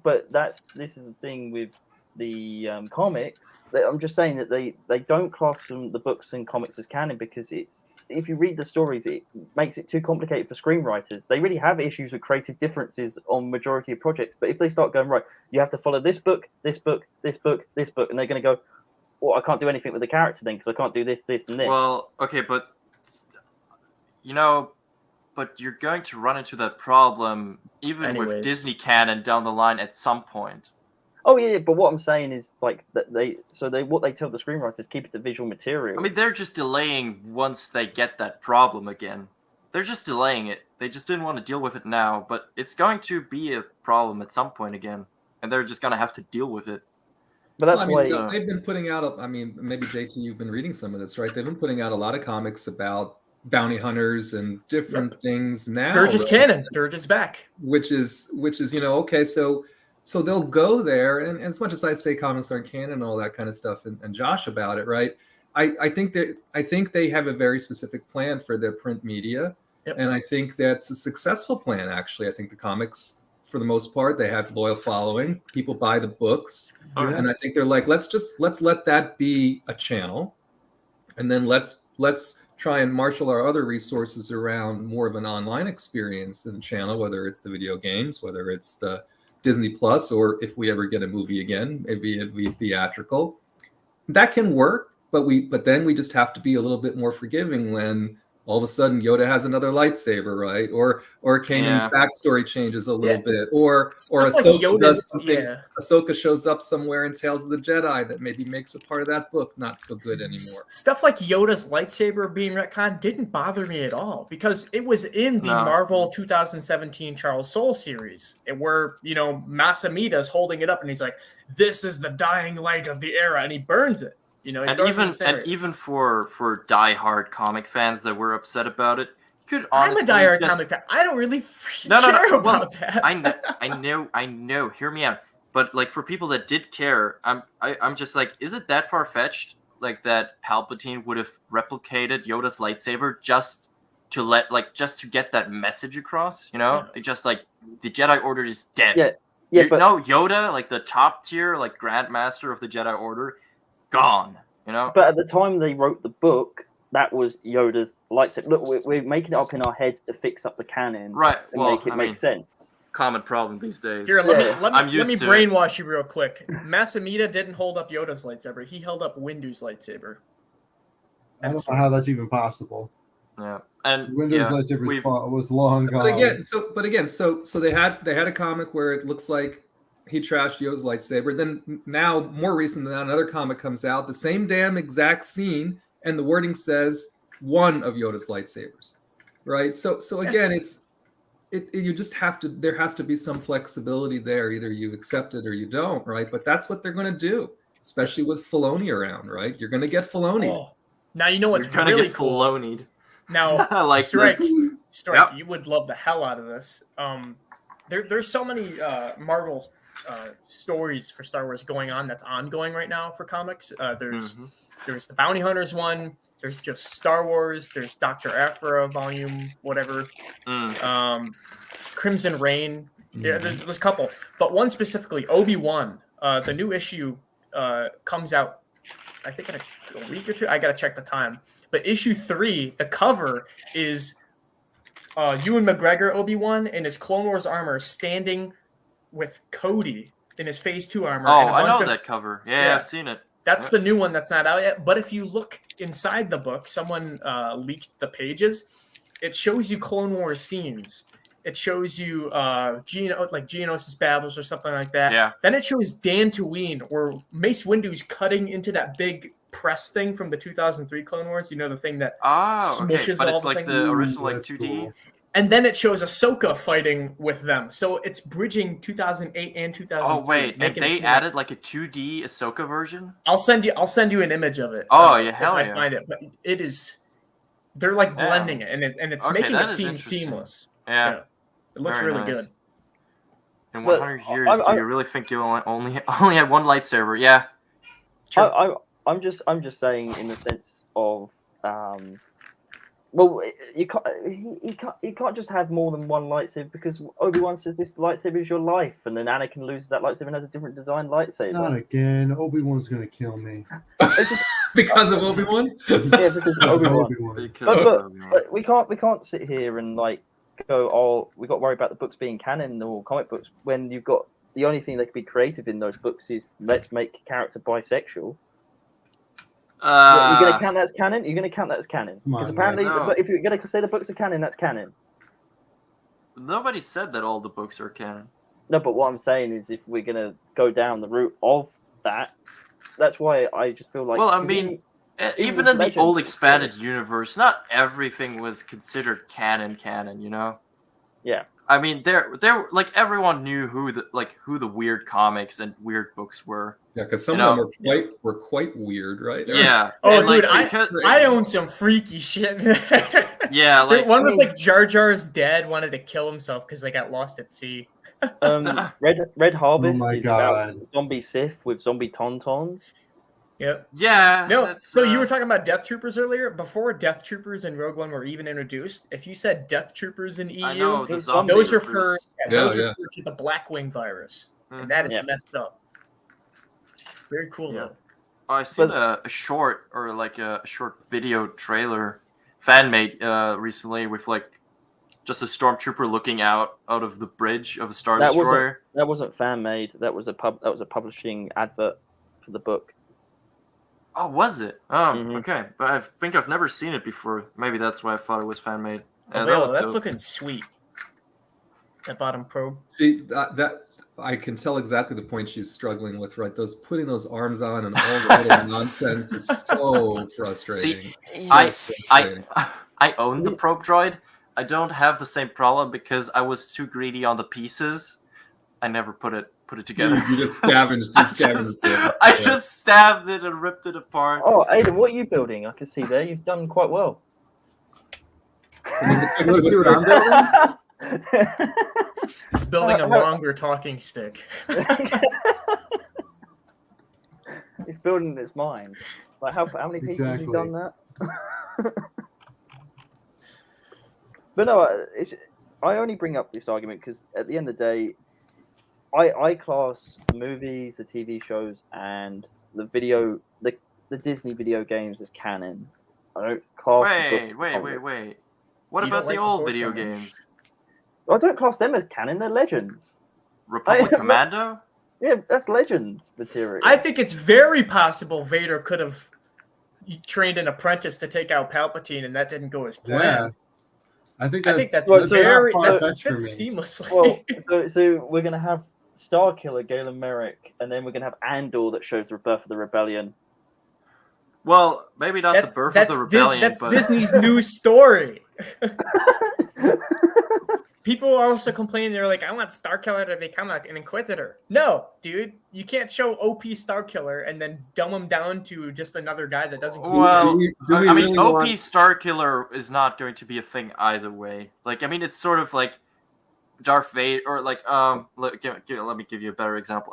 but this is the thing with the comics. I'm just saying that they don't class the books and comics as canon because if you read the stories, it makes it too complicated for screenwriters. They really have issues with creative differences on majority of projects. But if they start going right, you have to follow this book, this book, this book, this book, and they're going to go, well, I can't do anything with the character then because I can't do this, this, and this. Well, okay, but but you're going to run into that problem even with Anyways. Disney canon down the line at some point. Oh yeah, but what I'm saying is like that what they tell the screenwriters keep it to visual material. I mean, they're just delaying once they get that problem again. They're just delaying it. They just didn't want to deal with it now, but it's going to be a problem at some point again, and they're just going to have to deal with it. but that's Well, I mean, why. so they've been putting out. Maybe JT, you've been reading some of this, right? They've been putting out a lot of comics about bounty hunters and different things now. Dirge is right? canon. Dirge is back. Which is okay. So they'll go there, and as much as I say comics aren't canon and all that kind of stuff, and Josh about it, right? I think they have a very specific plan for their print media, Yep. and I think that's a successful plan. Actually, I think the comics, for the most part, they have loyal following. People buy the books, Okay. and I think they're like, let's let that be a channel, and then let's try and marshal our other resources around more of an online experience in the channel, whether it's the video games, whether it's the Disney Plus, or if we ever get a movie again, maybe it'd be theatrical. That can work, but then we just have to be a little bit more forgiving when all of a sudden Yoda has another lightsaber, right? Or Kanan's Yeah. backstory changes a little Yeah. bit, or Stuff like Ahsoka Yoda's- does something. yeah. Ahsoka shows up somewhere in Tales of the Jedi that maybe makes a part of that book not so good anymore. Stuff like Yoda's lightsaber being retconned didn't bother me at all because it was in the No. Marvel 2017 Charles Soule series, where Masamita's holding it up and he's like, "This is the dying light of the era," and he burns it. You know, it And doesn't even say it. even for diehard comic fans that were upset about it, you could I'm a honestly diehard just comic fan. I don't really freaking No, care well, about that. I know. Hear me out. But like for people that did care, I'm just like, is it that far fetched? Like that Palpatine would have replicated Yoda's lightsaber just to get that message across? You know, Yeah. It's just like the Jedi Order is dead. Yeah, yeah, but Yoda, like the top tier, like Grand Master of the Jedi Order, gone. You know. But at the time they wrote the book, that was Yoda's lightsaber. Look, we're making it up in our heads to fix up the canon, Right. to Well, make it I make mean, sense. common problem these days. Here, Yeah. let I'm me used to it. brainwash you real quick. Masamita didn't hold up Yoda's lightsaber. He held up Windu's lightsaber. I don't know how that's even possible. Yeah. And Windows yeah, lightsaber's we've- fault was long gone. But again, so they had a comic where it looks like he trashed Yoda's lightsaber. Then now, more recent than that, another comic comes out, the same damn exact scene, and the wording says one of Yoda's lightsabers, right? So again, you just have to. There has to be some flexibility there. Either you accept it or you don't, right? But that's what they're going to do, especially with Filoni around, right? You're going to get Filoni. Oh. Now you know what's You're gonna really get cool. Filoni'd. Now, I like Strike, Yep. you would love the hell out of this. There's so many Marvel stories for Star Wars going on that's ongoing right now for comics. There's the Bounty Hunters one. There's just Star Wars. There's Dr. Aphra volume, whatever. Crimson Reign. Yeah, there's a couple, but one specifically, Obi-Wan. The new issue comes out, I think, in a week or two. I gotta check the time. But issue 3, the cover is Ewan McGregor Obi-Wan in his Clone Wars armor, standing with Cody in his Phase 2 armor. Oh, and a I bunch know of- that cover. Yeah, I've seen it. That's the new one that's not out yet. But if you look inside the book, someone leaked the pages. It shows you Clone Wars scenes. It shows you Geonosis battles or something like that. Yeah. Then it shows Dantooine, where Mace Windu's cutting into that big press thing from the 2003 Clone Wars. You know, the thing that Okay. smushes But all it's the like things. the original like That's 2D. cool. And then it shows Ahsoka fighting with them. So it's bridging 2008 and 2003. Oh wait, and making it they seem added like a 2D Ahsoka version? I'll send you an image of it. Oh, yeah, if hell I yeah. find it, but it is. They're like Yeah. blending it, and it's Okay, making that it is seem interesting. seamless. Yeah. It looks Very really nice. good. In But 100 years, I- do you really think you only had one lightsaber? Yeah. I'm just saying in the sense of well, you can't just have more than one lightsaber, because Obi-Wan says this lightsaber is your life, and then Anakin loses that lightsaber and has a different design lightsaber. Not again. Obi-Wan's gonna kill me. It's just, Because of Obi-Wan? yeah, because of Obi-Wan. Obi-Wan. Because But, of Obi-Wan. but we can't sit here and like go, oh, we got to worry about the books being canon or comic books, when you've got the only thing that can be creative in those books is let's make a character bisexual. You're going to count that as canon? You're going to count that as canon? Come on, Because apparently, man. No. but if you're going to say the books are canon, that's canon. Nobody said that all the books are canon. No, but what I'm saying is, if we're going to go down the route of that, that's why I just feel like. Well, I 'cause mean, even with in the Legends, old it's expanded universe, not everything was considered canon, you know? Yeah. I mean, there like everyone knew who the weird comics and weird books were. Yeah, because some You of know- them were quite weird, right? Yeah. Oh, and, like, dude, because- I own some freaky shit. yeah, like One was like Jar Jar's dad wanted to kill himself because they got lost at sea. Red Harvest my is God. about zombie Sith with zombie Tauntauns. Yep. yeah. No, that's, so you were talking about Death Troopers earlier. Before Death Troopers and Rogue One were even introduced, if you said Death Troopers in EU, I know the those zombie those troopers. refer Yeah, those yeah. refer to the Blackwing virus, Mhm. and that is Yeah. messed up. Very cool Yeah. though. I seen a short or like a short video trailer fan made recently with like just a stormtrooper looking out of the bridge of a Star That wasn't- Destroyer. That wasn't fan made. That was a publishing advert for the book. Oh, was it? Oh, Mhm. okay. But I think I've never seen it before. Maybe that's why I thought it was fan made. Oh, Vela, that's looking sweet. That bottom probe. That I can tell exactly the point she's struggling with, right? Putting those arms on and all that other nonsense is so frustrating. I So frustrating. I own the probe droid. I don't have the same problem because I was too greedy on the pieces. I never put it put it together. You just scavenged. I just stabbed it and ripped it apart. Oh, Aiden, what are you building? I can see there. You've done quite well. Let's see what I'm building. He's building a longer talking stick. He's building his mind. Like how many pieces have you done that? But no, I only bring up this argument because at the end of the day, I class the movies, the TV shows, and the Disney video games as canon. I don't class. Wait. What You about don't like the the old Force video Unleashed? games? I don't class them as canon. They're legends. Republic Commando? Yeah, that's legends material. I think it's very possible Vader could have trained an apprentice to take out Palpatine, and that didn't go as planned. Yeah. I think that's well, very not that far-fetched for fits me. seamlessly. Well, so we're gonna have Starkiller, Galen Merrick, and then we're gonna have Andor that shows the birth of the rebellion. Well, maybe not the birth of the rebellion, that's but Disney's new story. People are also complaining. They're like, I want Starkiller to become an Inquisitor. No, dude, you can't show OP Starkiller and then dumb him down to just another guy that doesn't. well, Do we I mean, really OP want- Starkiller is not going to be a thing either way. Like, I mean, it's sort of like Darth Vader, or like let me give you a better example.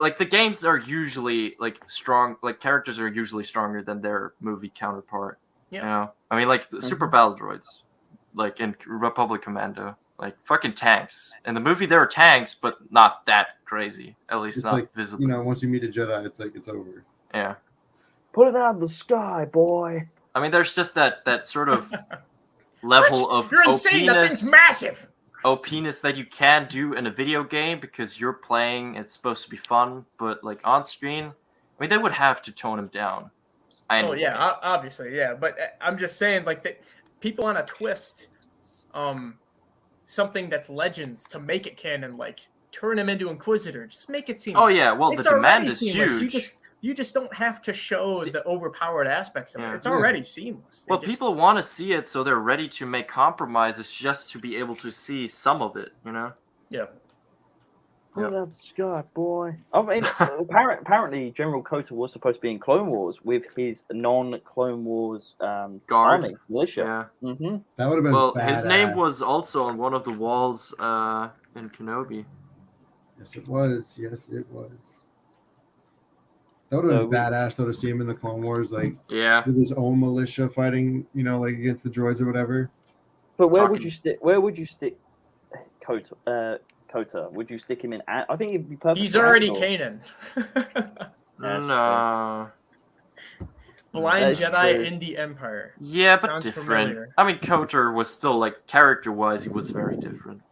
Like the games are usually like strong, like characters are usually stronger than their movie counterpart. Yeah. You know, I mean, like the Super Battle Droids, like in Republic Commando, like fucking tanks. In the movie, there are tanks, but not that crazy. At least It's not like, visible. you know, once you meet a Jedi, it's like it's over. Yeah. Put it out of the sky, boy. I mean, there's just that sort of level of You're insane. That thing's massive. OPness that you can do in a video game because you're playing. It's supposed to be fun, but like on screen, I mean, they would have to tone him down. Oh yeah, obviously, yeah. But I'm just saying, like, that people want to twist, something that's legends to make it canon. Like, turn him into Inquisitor. Just make it seem. Oh yeah, well it's the demand already is seamless. huge. You just don't have to show the overpowered aspects of Yeah. it. It's already seamless. Well, people want to see it, so they're ready to make compromises just to be able to see some of it. You know. Yeah. Put it out of the sky, boy. I mean, apparently General Kota was supposed to be in Clone Wars with his non-Clone Wars Guard. army militia. Yeah. Mm-hmm. That would have been Well, his name badass. was also on one of the walls in Kenobi. Yes, it was. Yes, it was. That would have been badass though to see him in the Clone Wars, like Yeah. with his own militia fighting, you know, like against the droids or whatever. But where would Talking- you stick? Where would you stick Kota? Kota? Would you stick him in? I think it'd be perfect. He's for already Andor. Kanan. No. Blind That's Jedi true. in the Empire. Yeah, but Sounds different. familiar. I mean, Kotor was still like character-wise, he was very different.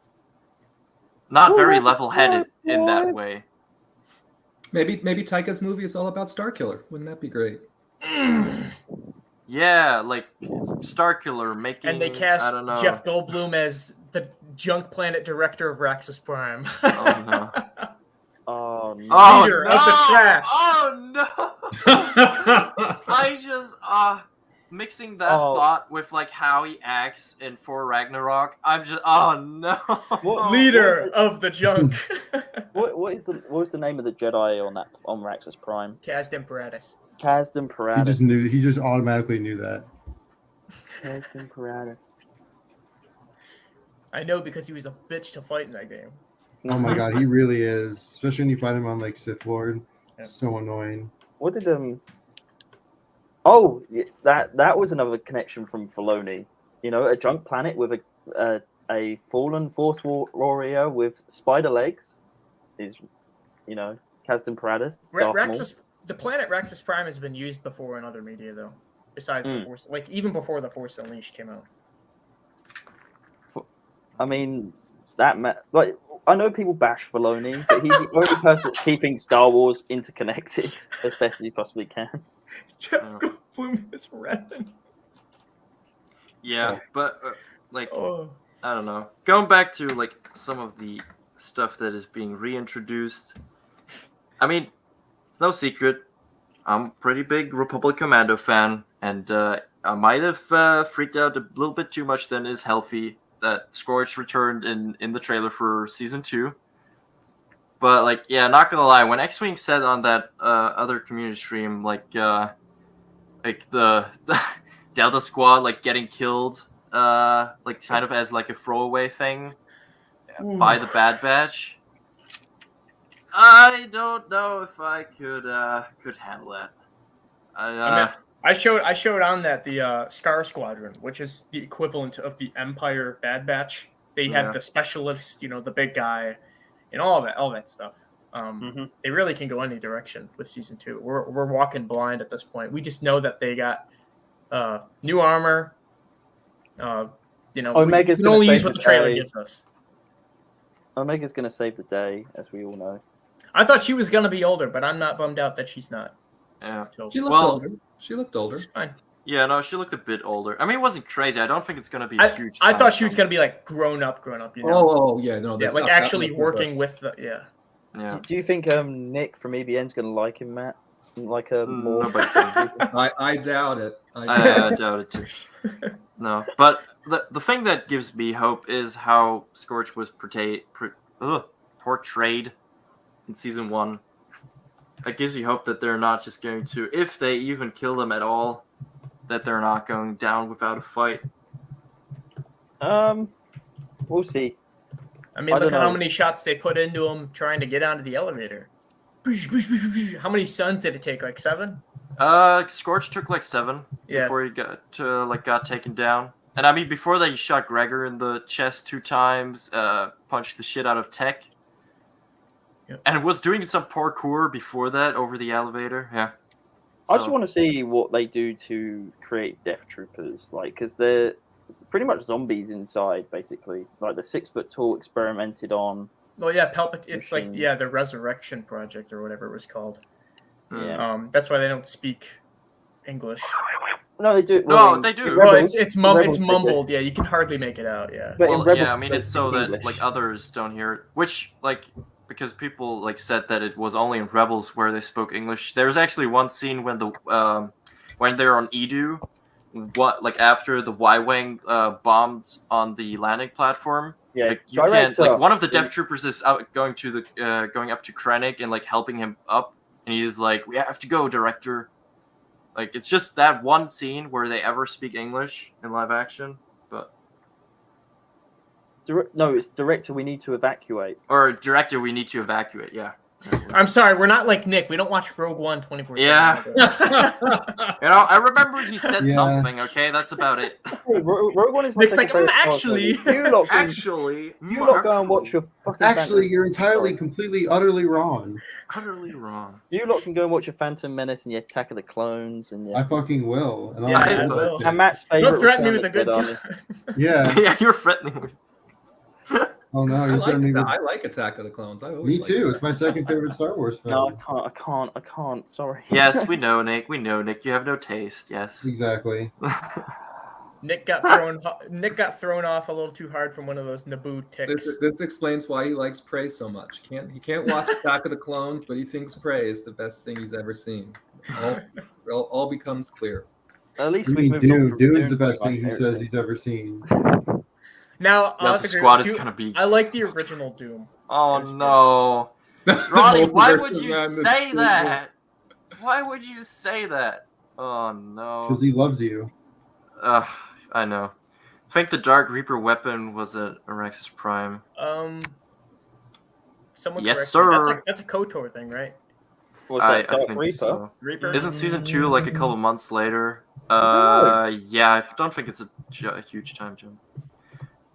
Not Oh, very that's level-headed right, in that boy. way. Maybe Taika's movie is all about Starkiller. Wouldn't that be great? Yeah, like Starkiller making. And they I cast don't know. Jeff Goldblum as the Junk Planet director of Raxus Prime. Oh no! Oh no! Oh Leader no! of the trash. Oh no! I just mixing that Oh. thought with like how he acts in For Ragnarok. I'm just no. What- Leader of the Junk. What was the name of the Jedi on Raxus Prime? Cast Imperatus. Kazdan He Paratus. just knew. He just automatically knew that. Kazdan Paratus. I know because he was a bitch to fight in that game. Oh my god, he really is. Especially when you find him on like Sith Lord. Yeah. So annoying. What did Oh, that was another connection from Filoni. You know, a junk planet with a fallen Force warrior with spider legs is, you know, Kazdan Paratus. Darth Maul. Raxus, the planet Raxus Prime has been used before in other media, though. Besides the Force, like even before the Force Unleashed came out. I mean, like I know people bash Filoni, but he's the only person that's keeping Star Wars interconnected as best as he possibly can. Jeff Oh. Goldblum is Revan. Yeah, but like Oh. I don't know. Going back to like some of the stuff that is being reintroduced. I mean, it's no secret. I'm a pretty big Republic Commando fan, and I might have freaked out a little bit too much than is healthy that Scourge returned in the trailer for season 2. But like, yeah, not gonna lie, when X-Wing said on that other community stream, like the Delta Squad like getting killed, like kind of as like a throwaway thing by the Bad Batch, I don't know if I could handle that. I showed on that the Scar Squadron, which is the equivalent of the Empire Bad Batch. They had Yeah. the specialist, the big guy, and all that stuff. They really can go any direction with season 2. We're walking blind at this point. We just know that they got new armor. Omega's we can gonna only save use what the the trailer day. gives us. Omega's going to save the day, as we all know. I thought she was gonna be older, but I'm not bummed out that she's not. Yeah. So She looked Well- older. She looked older. it's fine. Yeah, no, she looked a bit older. I mean, it wasn't crazy. I don't think it's gonna be a huge. I time thought she was jump. gonna be like grown up. Oh, yeah, no, Yeah, that's like not that actually much of a- working with the Yeah. Do you think Nick from EBN's going to like him, Matt? Like a more... Nobody does. I doubt it. I I doubt it too. No, but the thing that gives me hope is how Scorch was portrayed in season 1. That gives me hope that they're not just going to, if they even kill them at all, that they're not going down without a fight. We'll see. I mean, I look don't at how know. many shots they put into him trying to get onto the elevator. How many suns did it take? Like 7? Scorch took like 7 Yeah. before he got taken down. And I mean, before that, he shot Gregor in the chest 2 times, punched the shit out of Tech, Yep. and was doing some parkour before that over the elevator. Yeah. I just So- want to see what they do to create Death Troopers, like, because they're pretty much zombies inside, basically. Like, the 6 foot tall experimented on. Well, yeah, It's like Machine. the Resurrection Project or whatever it was called. Mm. Yeah. That's why they don't speak English. No, they do. No, I mean, they do. in Well, Rebels- it's in Rebels it's they do. mumbled. Yeah, you can hardly make it out. Yeah. But in Well, Rebels yeah, I mean, they it's so speak that English. like others don't hear it, which like because people like said that it was only in Rebels where they spoke English. There's actually one scene when when they're on Edu, after the Y-wing bombed on the landing platform. Yeah, Like you can't director- like one of the Death Troopers is out going up to Krennic and like helping him up, and he's like, "We have to go, director." Like it's just that one scene where they ever speak English in live action, but No, it's director. We need to evacuate. or director, we need to evacuate. Yeah. I'm sorry, we're not like Nick. We don't watch Rogue One 24/7. Yeah. You know, I remember he said Yeah. something. Okay, that's about it. Hey, Rogue One is my Nick's second like, favorite Star Wars actually- movie. You lot can- Actually, you lot go and watch your fucking. Actually, Phantom- you're entirely, Sorry. completely, utterly wrong. utterly wrong. You lot can go and watch your Phantom Menace and your Attack of the Clones and your. I fucking will. And Yeah, I'll I do will. that And Matt's favorite. Don't threaten me Return with a of the good Jedi. time. shit. Yeah. Yeah, you're threatening me. Oh no, I you're like, threatening me. I like Attack of the Clones. I always Me liked too. it. It's my second favorite Star Wars film. No, I can't. Sorry. Yes, we know, Nick. We know, Nick. You have no taste. Yes. Exactly. Nick got thrown off a little too hard from one of those Naboo ticks. This explains why he likes Prey so much. He can't watch Attack of the Clones, but he thinks Prey is the best thing he's ever seen. All becomes clear. At least I we've mean, moved on from Dune's the Dune best to my thing he favorite says he's ever seen. Now, I'll have Delta to agree Squad with is you. gonna be. I like the original Doom. Oh It's good. no, Ronnie! Why would Multiverse you of Madness say sequel. that? Why would you say that? Oh no. Because he loves you. I know. I think the Dark Reaper weapon was a Araxis Prime. Someone Yes, correct me. sir. That's a KOTOR thing, right? What's I that, Dark think Reaper? so. Reaper. Isn't season 2 like a couple months later? don't Yeah, I don't think it's a huge time jump.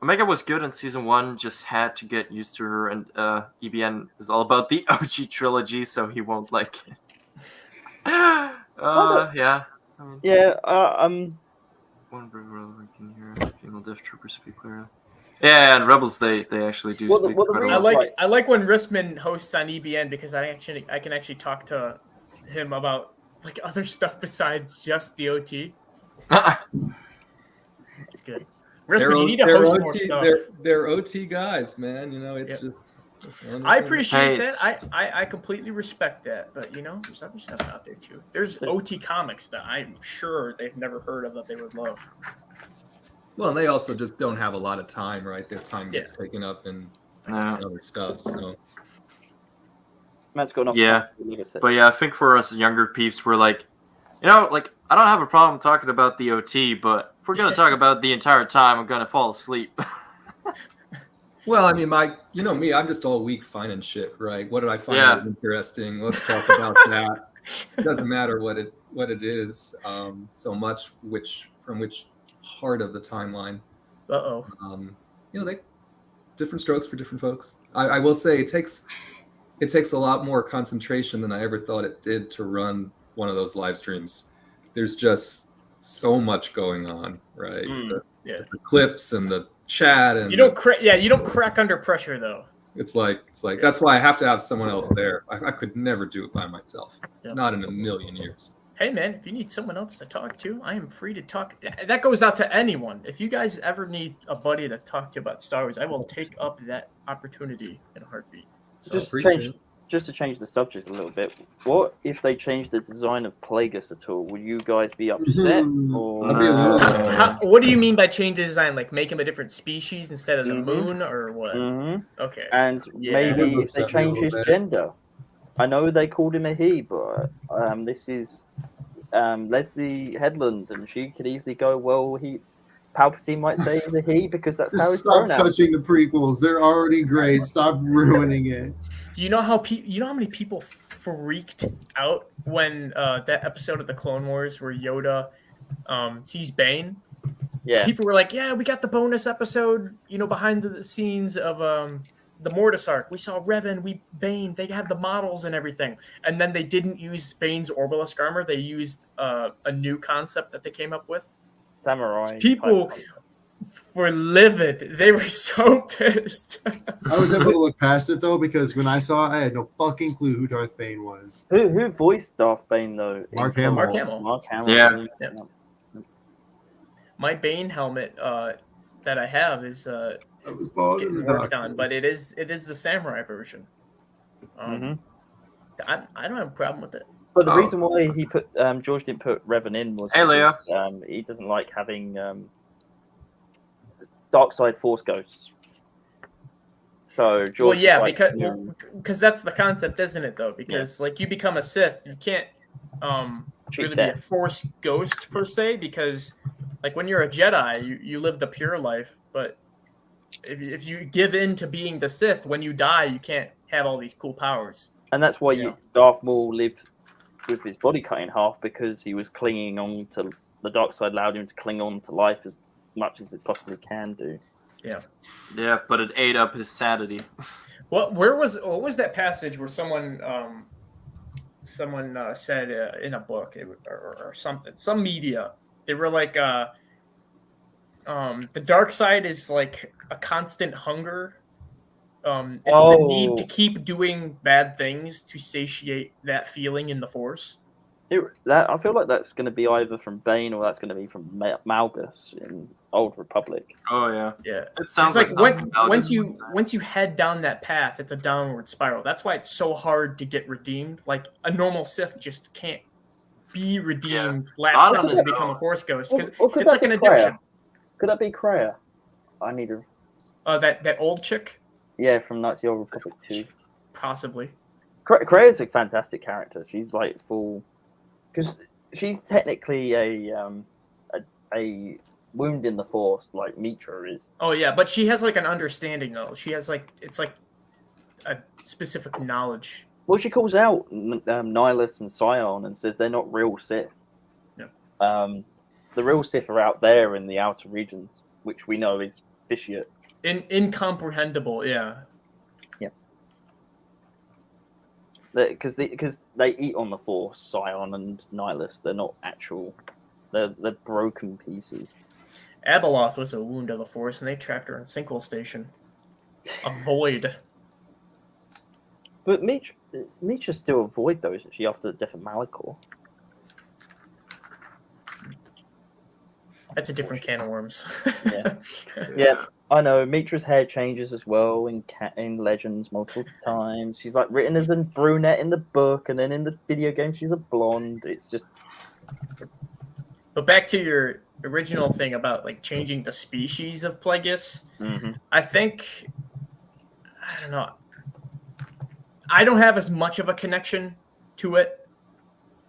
Omega was good in season 1, just had to get used to her, and EBN is all about the OG trilogy, so he won't like it. Yeah. I mean, Yeah. one big role we can hear female Death Troopers speak clearly. Yeah, and Rebels they actually do Well, the- speak well, the quite a reason- lot. Right. I like when Rissman hosts on EBN because I can actually talk to him about like other stuff besides just the OT. It's good. Rissman, you need to host more stuff. They're OT guys, man. You know, it's Yep. just one of I the things. appreciate Hey, that. I completely respect that. But there's other stuff out there too. There's OT comics that I'm sure they've never heard of that they would love. Well, and they also just don't have a lot of time, right? Their time gets taken up in Yeah. other stuff. So Matt's got enough. Yeah, time, like I said. but yeah, I think for us younger peeps, we're like, you know, like I don't have a problem talking about the OT, but if we're gonna talk about the entire time, I'm gonna fall asleep. Well, I mean, you know me, I'm just all week finding shit, right? What did I find Yeah. interesting? Let's talk about that. It doesn't matter what it is, so much from which part of the timeline. Uh-oh. You know, different strokes for different folks. I will say it takes a lot more concentration than I ever thought it did to run one of those live streams. There's just so much going on, right? The clips and the chat, and You don't crack under pressure though. it's like that's why I have to have someone else there. I could never do it by myself. Yeah. Not in a million years. Hey man, if you need someone else to talk to, I am free to talk. That goes out to anyone. If you guys ever need a buddy to talk to about Star Wars, I will take up that opportunity in a heartbeat. So, Just to change the subject a little bit, what if they changed the design of Plagueis at all? Would you guys be upset? Or I'd be a little- what do you mean by change the design? Like make him a different species instead of the Mhm. moon, or what? Mhm. Okay. And Yeah. maybe That if they upset me a change little his bit. gender. I know they called him a he, but this is Leslie Headland, and she could easily go, well, Palpatine might say he's a he because that's how Just he's stop grown out. touching the prequels. They're already great. Stop ruining it. You know how many people freaked out when that episode of the Clone Wars where Yoda sees Bane? Yeah. People were like, "Yeah, we got the bonus episode, behind the scenes of the Mortis arc. We saw Revan, Bane. They have the models and everything." And then they didn't use Bane's Orbalisk armor. They used a new concept that they came up with. Samurai. People type. were livid. They were so pissed. I was able to look past it though because when I saw it, I had no fucking clue who Darth Bane was. Who voiced Darth Bane though? Mark Hamill. Mark Hamill. Mark Hamill. Yeah. My Bane helmet that I have is I was it's born in getting the worked dark. on, but it is the samurai version. Mhm. I don't have a problem with it. But the Oh. reason why he put George didn't put Revan in was Hey, Leah. because, he doesn't like having dark side Force ghosts. So George. Well, yeah, was like, because that's the concept, isn't it? Though, because like you become a Sith, you can't Cheat really be a death. Force ghost per se, because like when you're a Jedi, you live the pure life, but if you give in to being the Sith, when you die, you can't have all these cool powers. And that's why Yeah. Darth Maul lived with his body cut in half, because he was clinging on to the dark side, allowed him to cling on to life as much as it possibly can do. Yeah, but it ate up his sanity. What was that passage where someone said in a book or something, some media, they were like the dark side is like a constant hunger. It's the need to keep doing bad things to satiate that feeling in the Force. I feel like that's going to be either from Bane or that's going to be from Malgus in Old Republic. Oh yeah, Yeah. it sounds It's like like something Malgus once would say. you head down that path, it's a downward spiral. That's why it's so hard to get redeemed. Like a normal Sith just can't be redeemed Not last on second his to become own. a Force ghost because Or could it's that like an be Kreia? addiction. Could that be Kreia? I need her. That old chick, Yeah, from Knights of the Old Republic 2. possibly. Kreia's a fantastic character. She's like full, because she's technically a wound in the Force, like Mitra is. Oh yeah, but she has like an understanding though. She has like it's like a specific knowledge. Well, she calls out Nihilus and Scion and says they're not real Sith. Yeah. The real Sith are out there in the outer regions, which we know is vitiate. Incomprehensible, yeah. Because they eat on the Force, Scion and Nihilus. They're not actual. They're broken pieces. Abeloth was a wound of the Force, and they trapped her in Sinkhole Station. A void. But Mitra's still a void, though, isn't she, after the death of Malachor? That's a different can of worms. Yeah. Yeah, I know. Mitra's hair changes as well in Legends multiple times. She's like written as a brunette in the book, and then in the video game she's a blonde. It's just But back to your original thing about like changing the species of Plagueis, I think I don't know. I don't have as much of a connection to it.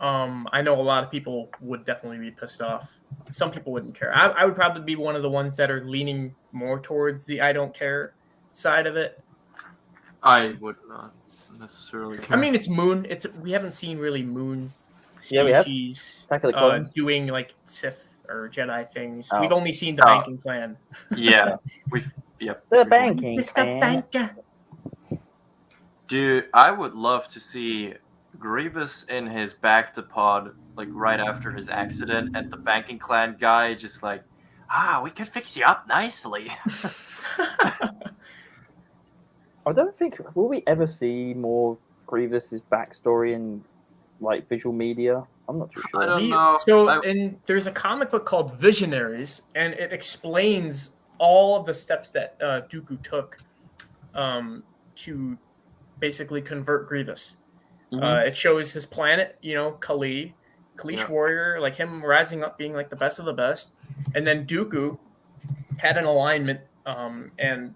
I know a lot of people would definitely be pissed off. Some people wouldn't care. I would probably be one of the ones that are leaning more towards the I don't care side of it. I would not necessarily care. I mean, it's Moon. We haven't seen really Moon Yeah, we have. species Attack of the Clones. doing like Sith or Jedi things. Oh. We've only seen the Oh. banking clan. yeah, yep. The banking. Mr. Man. Banker. Dude, I would love to see Grievous in his back to pod, like right after his accident, and the banking clan guy just like, we could fix you up nicely. I don't think will we ever see more Grievous's backstory in like visual media. I'm not too sure. I don't know. So, there's a comic book called Visionaries, and it explains all of the steps that Dooku took to basically convert Grievous. It shows his planet, Kaleesh Yeah. warrior, like him rising up, being like the best of the best, and then Dooku had an alignment, and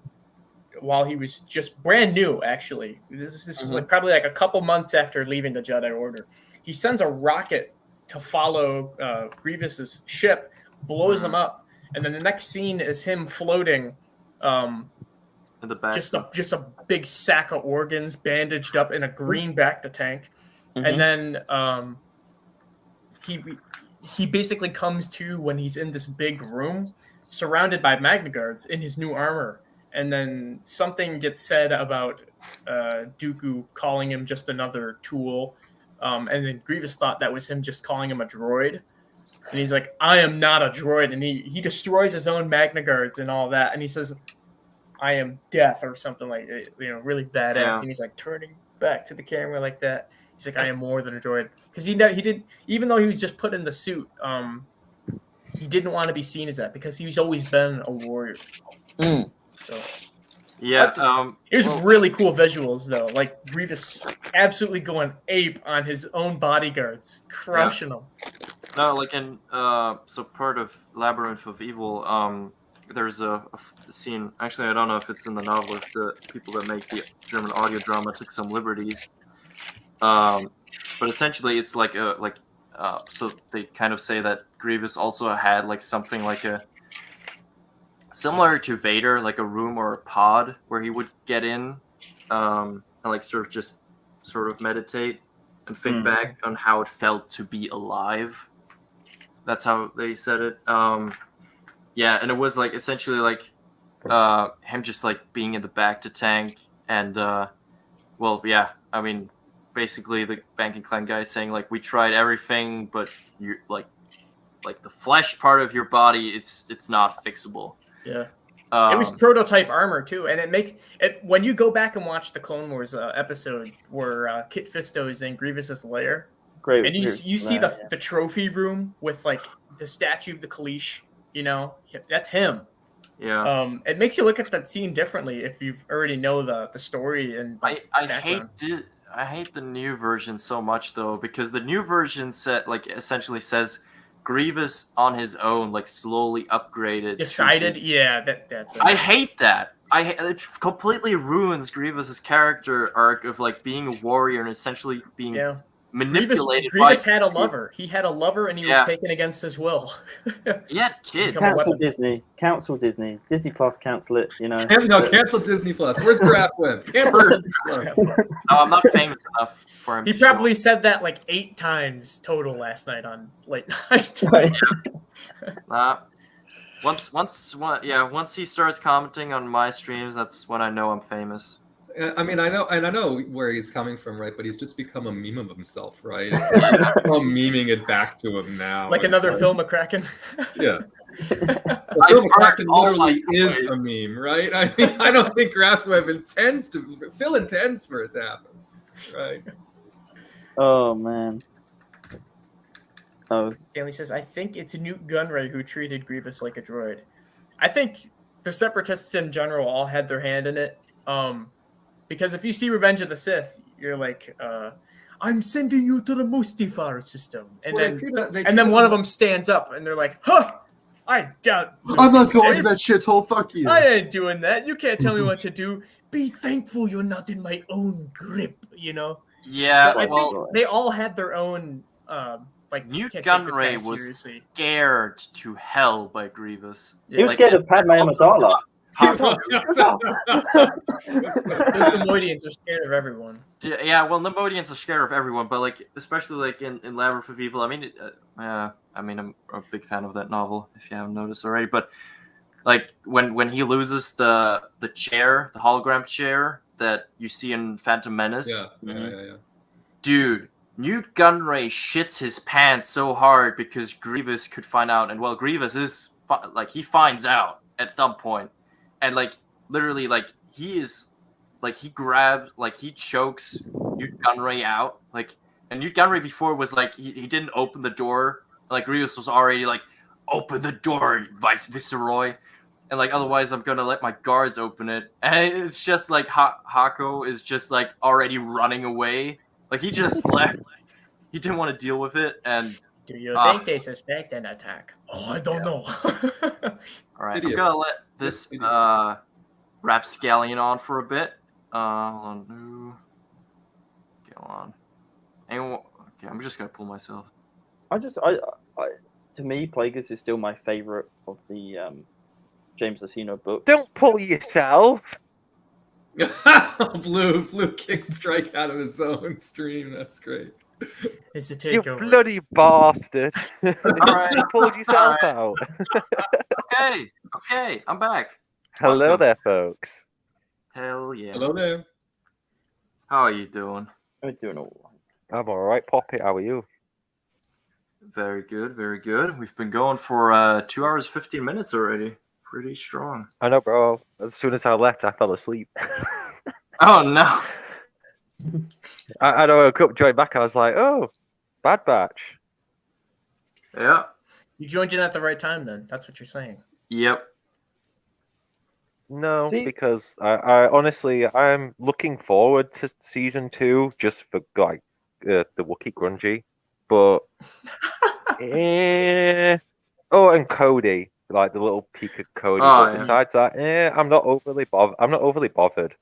while he was just brand new, actually, this is like probably like a couple months after leaving the Jedi Order, he sends a rocket to follow Grievous's ship, blows him up, and then the next scene is him floating. In the back. Just a big sack of organs bandaged up in a green Bacta tank, and then he basically comes to when he's in this big room surrounded by Magna Guards in his new armor, and then something gets said about Dooku calling him just another tool, and then Grievous thought that was him just calling him a droid, and he's like, I am not a droid, and he destroys his own Magna Guards and all that, and he says, I am death or something like that, really badass. Yeah. And he's like turning back to the camera like that. He's like, I am more than a droid. Because he did, even though he was just put in the suit, he didn't want to be seen as that because he's always been a warrior. So yeah. it was well, really cool visuals though. Like Grievous absolutely going ape on his own bodyguards, crushing them. No, like in so part of Labyrinth of Evil, there's a scene. Actually, I don't know if it's in the novel. If the people that make the German audio drama took some liberties, but essentially, it's like so they kind of say that Grievous also had like something like a similar to Vader, like a room or a pod where he would get in, and like sort of meditate and think back on how it felt to be alive. That's how they said it. Yeah, and it was like essentially like him just like being in the Bacta tank, and well, yeah, I mean, basically the banking clan guy saying like we tried everything, but you like the flesh part of your body, it's not fixable. Yeah. It was prototype armor too, and it makes it when you go back and watch the Clone Wars episode where Kit Fisto is in Grievous's lair, Great. and you see the trophy room with like the statue of the Kaleesh. That's him. Yeah. It makes you look at that scene differently if you already know the story and I background. hate the new version so much though, because the new version essentially says Grievous on his own, like slowly upgraded. Decided, that's it. I hate that. It completely ruins Grievous's character arc of like being a warrior and essentially being manipulated. Grievous had a lover. He had a lover, and he was taken against his will. He had kids. Cancel Disney. Disney Plus, cancel it. Cancel Disney Plus. Where's Graf Web? Cancel Disney Plus. No, I'm not famous enough for him. He probably said that like 8 times total last night on late night. Once he starts commenting on my streams, that's when I know I'm famous. I mean, I know where he's coming from, right? But he's just become a meme of himself, right? It's like, I'm memeing it back to him now. Like it's another Phil McCracken. Yeah. Phil McCracken literally is a meme, right? I mean, I don't think GraphWeb Phil intends for it to happen, right? Oh man. Oh. Stanley says, I think it's Newt Gunray who treated Grievous like a droid. I think the Separatists in general all had their hand in it. Because if you see Revenge of the Sith, you're like, I'm sending you to the Mustafar system. And then one of them stands up and they're like, huh, I doubt. I'm not going to that shithole. Fuck you. I ain't doing that. You can't tell me what to do. be thankful you're not in my own grip. You know. Yeah, So I well, think they all had their own like Newt can't take this guy Gunray was seriously. scared to hell by Grievous. He was Like, scared of Padme Amidala. Hako- Those Nemoidians are scared of everyone. Yeah, well, Nemoidians are scared of everyone, but like, especially like in Labyrinth of Evil. I mean, I'm a big fan of that novel. If you haven't noticed already, but like when he loses the chair, the hologram chair that you see in Phantom Menace, Yeah. dude, Newt Gunray shits his pants so hard because Grievous could find out, and well, Grievous is like he finds out at some point, and like literally like he is like he grabs like he chokes Newt Gunray out, like, and Newt Gunray before was like he didn't open the door, like Grievous was already like open the door, Viceroy. And like otherwise, I'm gonna let my guards open it. And it's just like Hako is just like already running away. Like he just left. He didn't want to deal with it. And Do you think they suspect an attack? Oh, I don't know. all right, Idiot. I'm gonna let this Idiot. Rapscallion on for a bit. Hold on. No. Go on. Anyone? Okay, I'm just gonna pull myself. I to me, Plagueis is still my favorite of the James Luceno book. Don't pull yourself. Blue kicked Strike out of his own stream. That's great. It's a You takeover. bloody bastard. Alright, You pulled yourself alright. out. Okay, I'm back. Hello Welcome. there, folks. Hell yeah. Hello there. How are you doing? I'm doing all right. I'm alright, Poppy. How are you? Very good, very good. We've been going for 2 hours 15 minutes already. Pretty strong. I know, bro. As soon as I left, I fell asleep. Oh no. I woke up, joined back. I was like, oh, Bad Batch. Yeah. You joined in at the right time, then. That's what you're saying. Yep. No, See- because I honestly, I'm looking forward to season 2 just for like the Wookiee Grungy, but oh, and Cody, like the little peak of Cody. Oh, But yeah. besides that, I'm not overly bothered.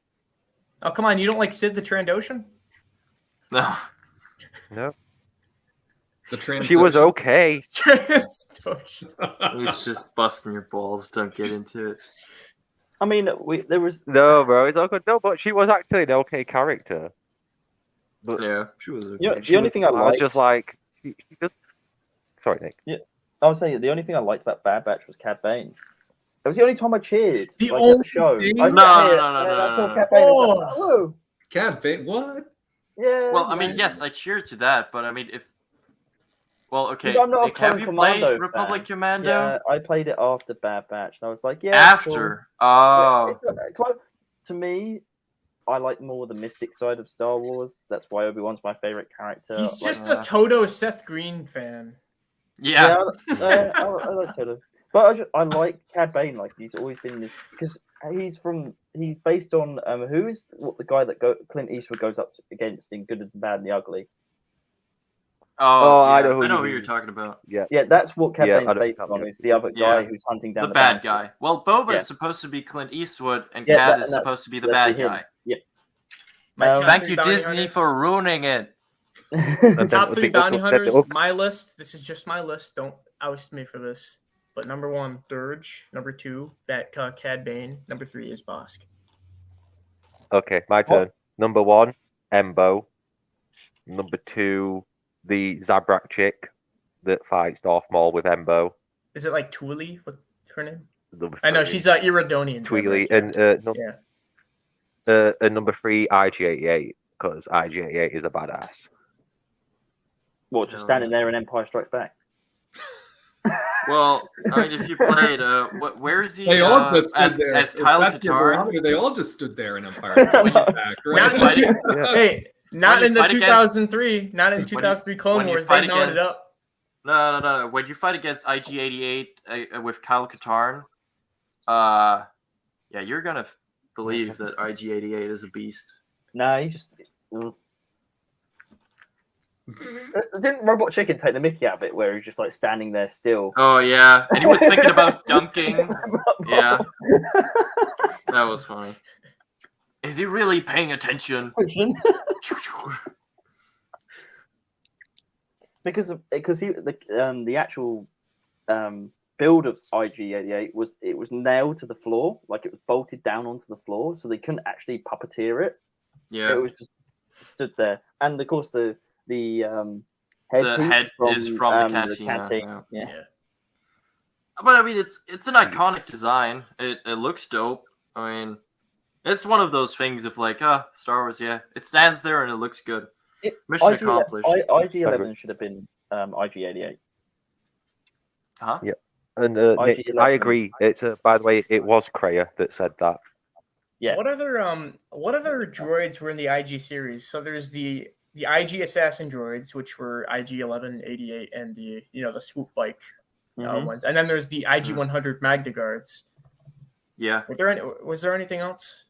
Oh, come on. You don't like Sid the Trandoshan? No. No, The trans. she was okay. Trandoshan. He's just busting your balls. Don't get into it. I mean, there was No, bro, it's all good. No, but she was actually an okay character. But Yeah. She was. You know, she the only was- thing I was liked. just like she just. Sorry, Nick. I was saying the only thing I liked about Bad Batch was Cad Bane. That was the only time I cheered. The like, at only the show. thing? I No, sat here no, and I no, saw no. Cad Bane. Oh. And I was like, oh, Cat bait. What? yeah. Well, I mean, man. yes, I cheered to that, but I mean, if. Well, okay. But I'm not a Nick, have Clone you Commando played Republic fan. Commando? Yeah, I played it after Bad Batch, and I was like, yeah. After. Sure. Oh. Yeah, to me, I like more the mystic side of Star Wars. That's why Obi-Wan's my favorite character. He's Like, just a Toto Seth Green fan. Yeah. I like Taylor. But I like Cad Bane. Like he's always been this because he's based on who's the guy that Clint Eastwood goes up against in Good and the Bad and the Ugly. Oh, I yeah, know who I know you who you're mean. talking about. Yeah. Yeah, that's what Cad Yeah, I Bane's don't based know. on. Is the other guy Yeah. who's hunting down The the bad bounty. guy. Well, Boba's Yeah. supposed to be Clint Eastwood, and Yeah, Cad and is that's- supposed to be the that's bad him. guy. Yeah. My top Thank three you, bounty Disney, hunters. for ruining it. And Top then three the bounty other- hunters. the other- My list. This is just my list. Don't oust me for this. But number 1, Dirge. Number 2, that Cad Bane. Number 3 is Bosk. Okay, my turn. Number 1, Embo. Number 2, the Zabrak chick that fights Darth Maul with Embo. Is it like Thule? What's her name? Number I know 3, she's Iridonian. Tweely, Yeah. and number 3, IG-88, because IG-88 is a badass. What, just standing there in Empire Strikes Back? Well, I mean, if you played, where is he? They all just stood as there. as If Kyle that's your Katarn? barometer, they all just stood there in Empire. Back, Not in right? the Hey, not you in the fight against- 2003. Not in when you- 2003 Clone when you Wars. fight They mounted up. No. When you fight against IG-88 with Kyle Katarn, yeah, you're gonna believe that IG-88 is a beast. No, he just. Didn't Robot Chicken take the mickey out of it, where he's just like standing there still? Oh yeah, and he was thinking about dunking. Yeah, that was funny. Is he really paying attention? because the actual build of IG-88 was nailed to the floor, like it was bolted down onto the floor, so they couldn't actually puppeteer it. Yeah. It was just stood there, and of course the The headpiece head is from the cantina. Yeah. But I mean, it's an iconic design. It looks dope. I mean, it's one of those things of like, Star Wars. Yeah, it stands there and it looks good. Mission accomplished. IG-11 should have been IG-88. Huh? Yeah. And Nick, IG-11. I agree. It's by the way, it was Kreia that said that. Yeah. What other droids were in the IG series? So there's the IG assassin droids, which were IG-11, 88, and the swoop bike ones, and then there's the IG-100 Magna Guards. Yeah. Was there anything else?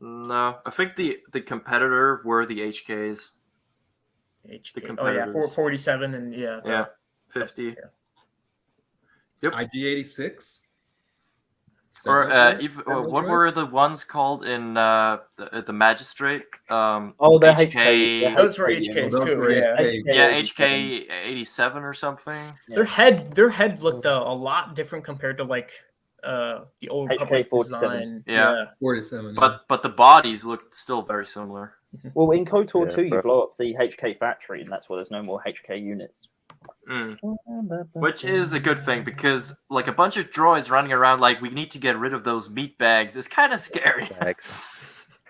No, I think the competitor were the HKs. HK. The Oh yeah, competitors. 47 and yeah. 50. Yeah. Yep. IG-86. Or Several what droids? were the ones called in the Magistrate? The HK. Those were HK, HKs those too. were Yeah. HK. Yeah, HK 87 or something. Their head looked a lot different compared to like the old HK Republic 47. design. Yeah. 47. yeah. But the bodies looked still very similar. Well, in KOTOR Yeah, 2, you perfect. blow up the HK factory, and that's why there's no more HK units. Mm. Which is a good thing because like a bunch of droids running around like we need to get rid of those meat bags is kind of scary.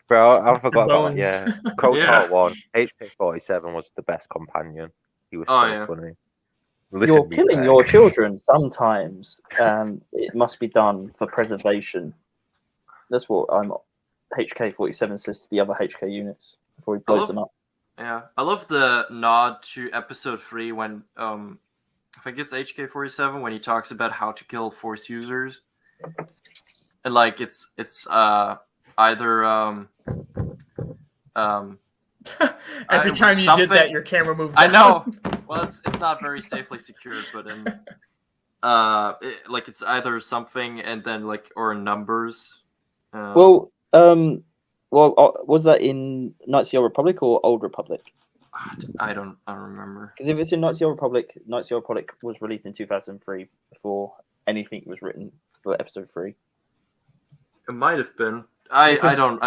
Bro, I forgot about Bones. that. Yeah, KOTOR Yeah. 1, HK-47 was the best companion. He was Oh, so yeah. funny. You're Listen, me killing back. your children sometimes. It must be done for preservation. That's what HK-47 says to the other HK units before he blows love- them up. Yeah, I love the nod to Episode 3 when I think it's HK-47 when he talks about how to kill Force users, and like it's either Every time you something- did that, your camera moved. I down. know. Well, it's not very safely secured, but like it's either something and then like or numbers. Was that in Knights of the Old Republic or Old Republic? I don't remember. Because if it's in Knights of the Old Republic, Knights of the Old Republic was released in 2003 before anything was written for Episode 3. It might have been. I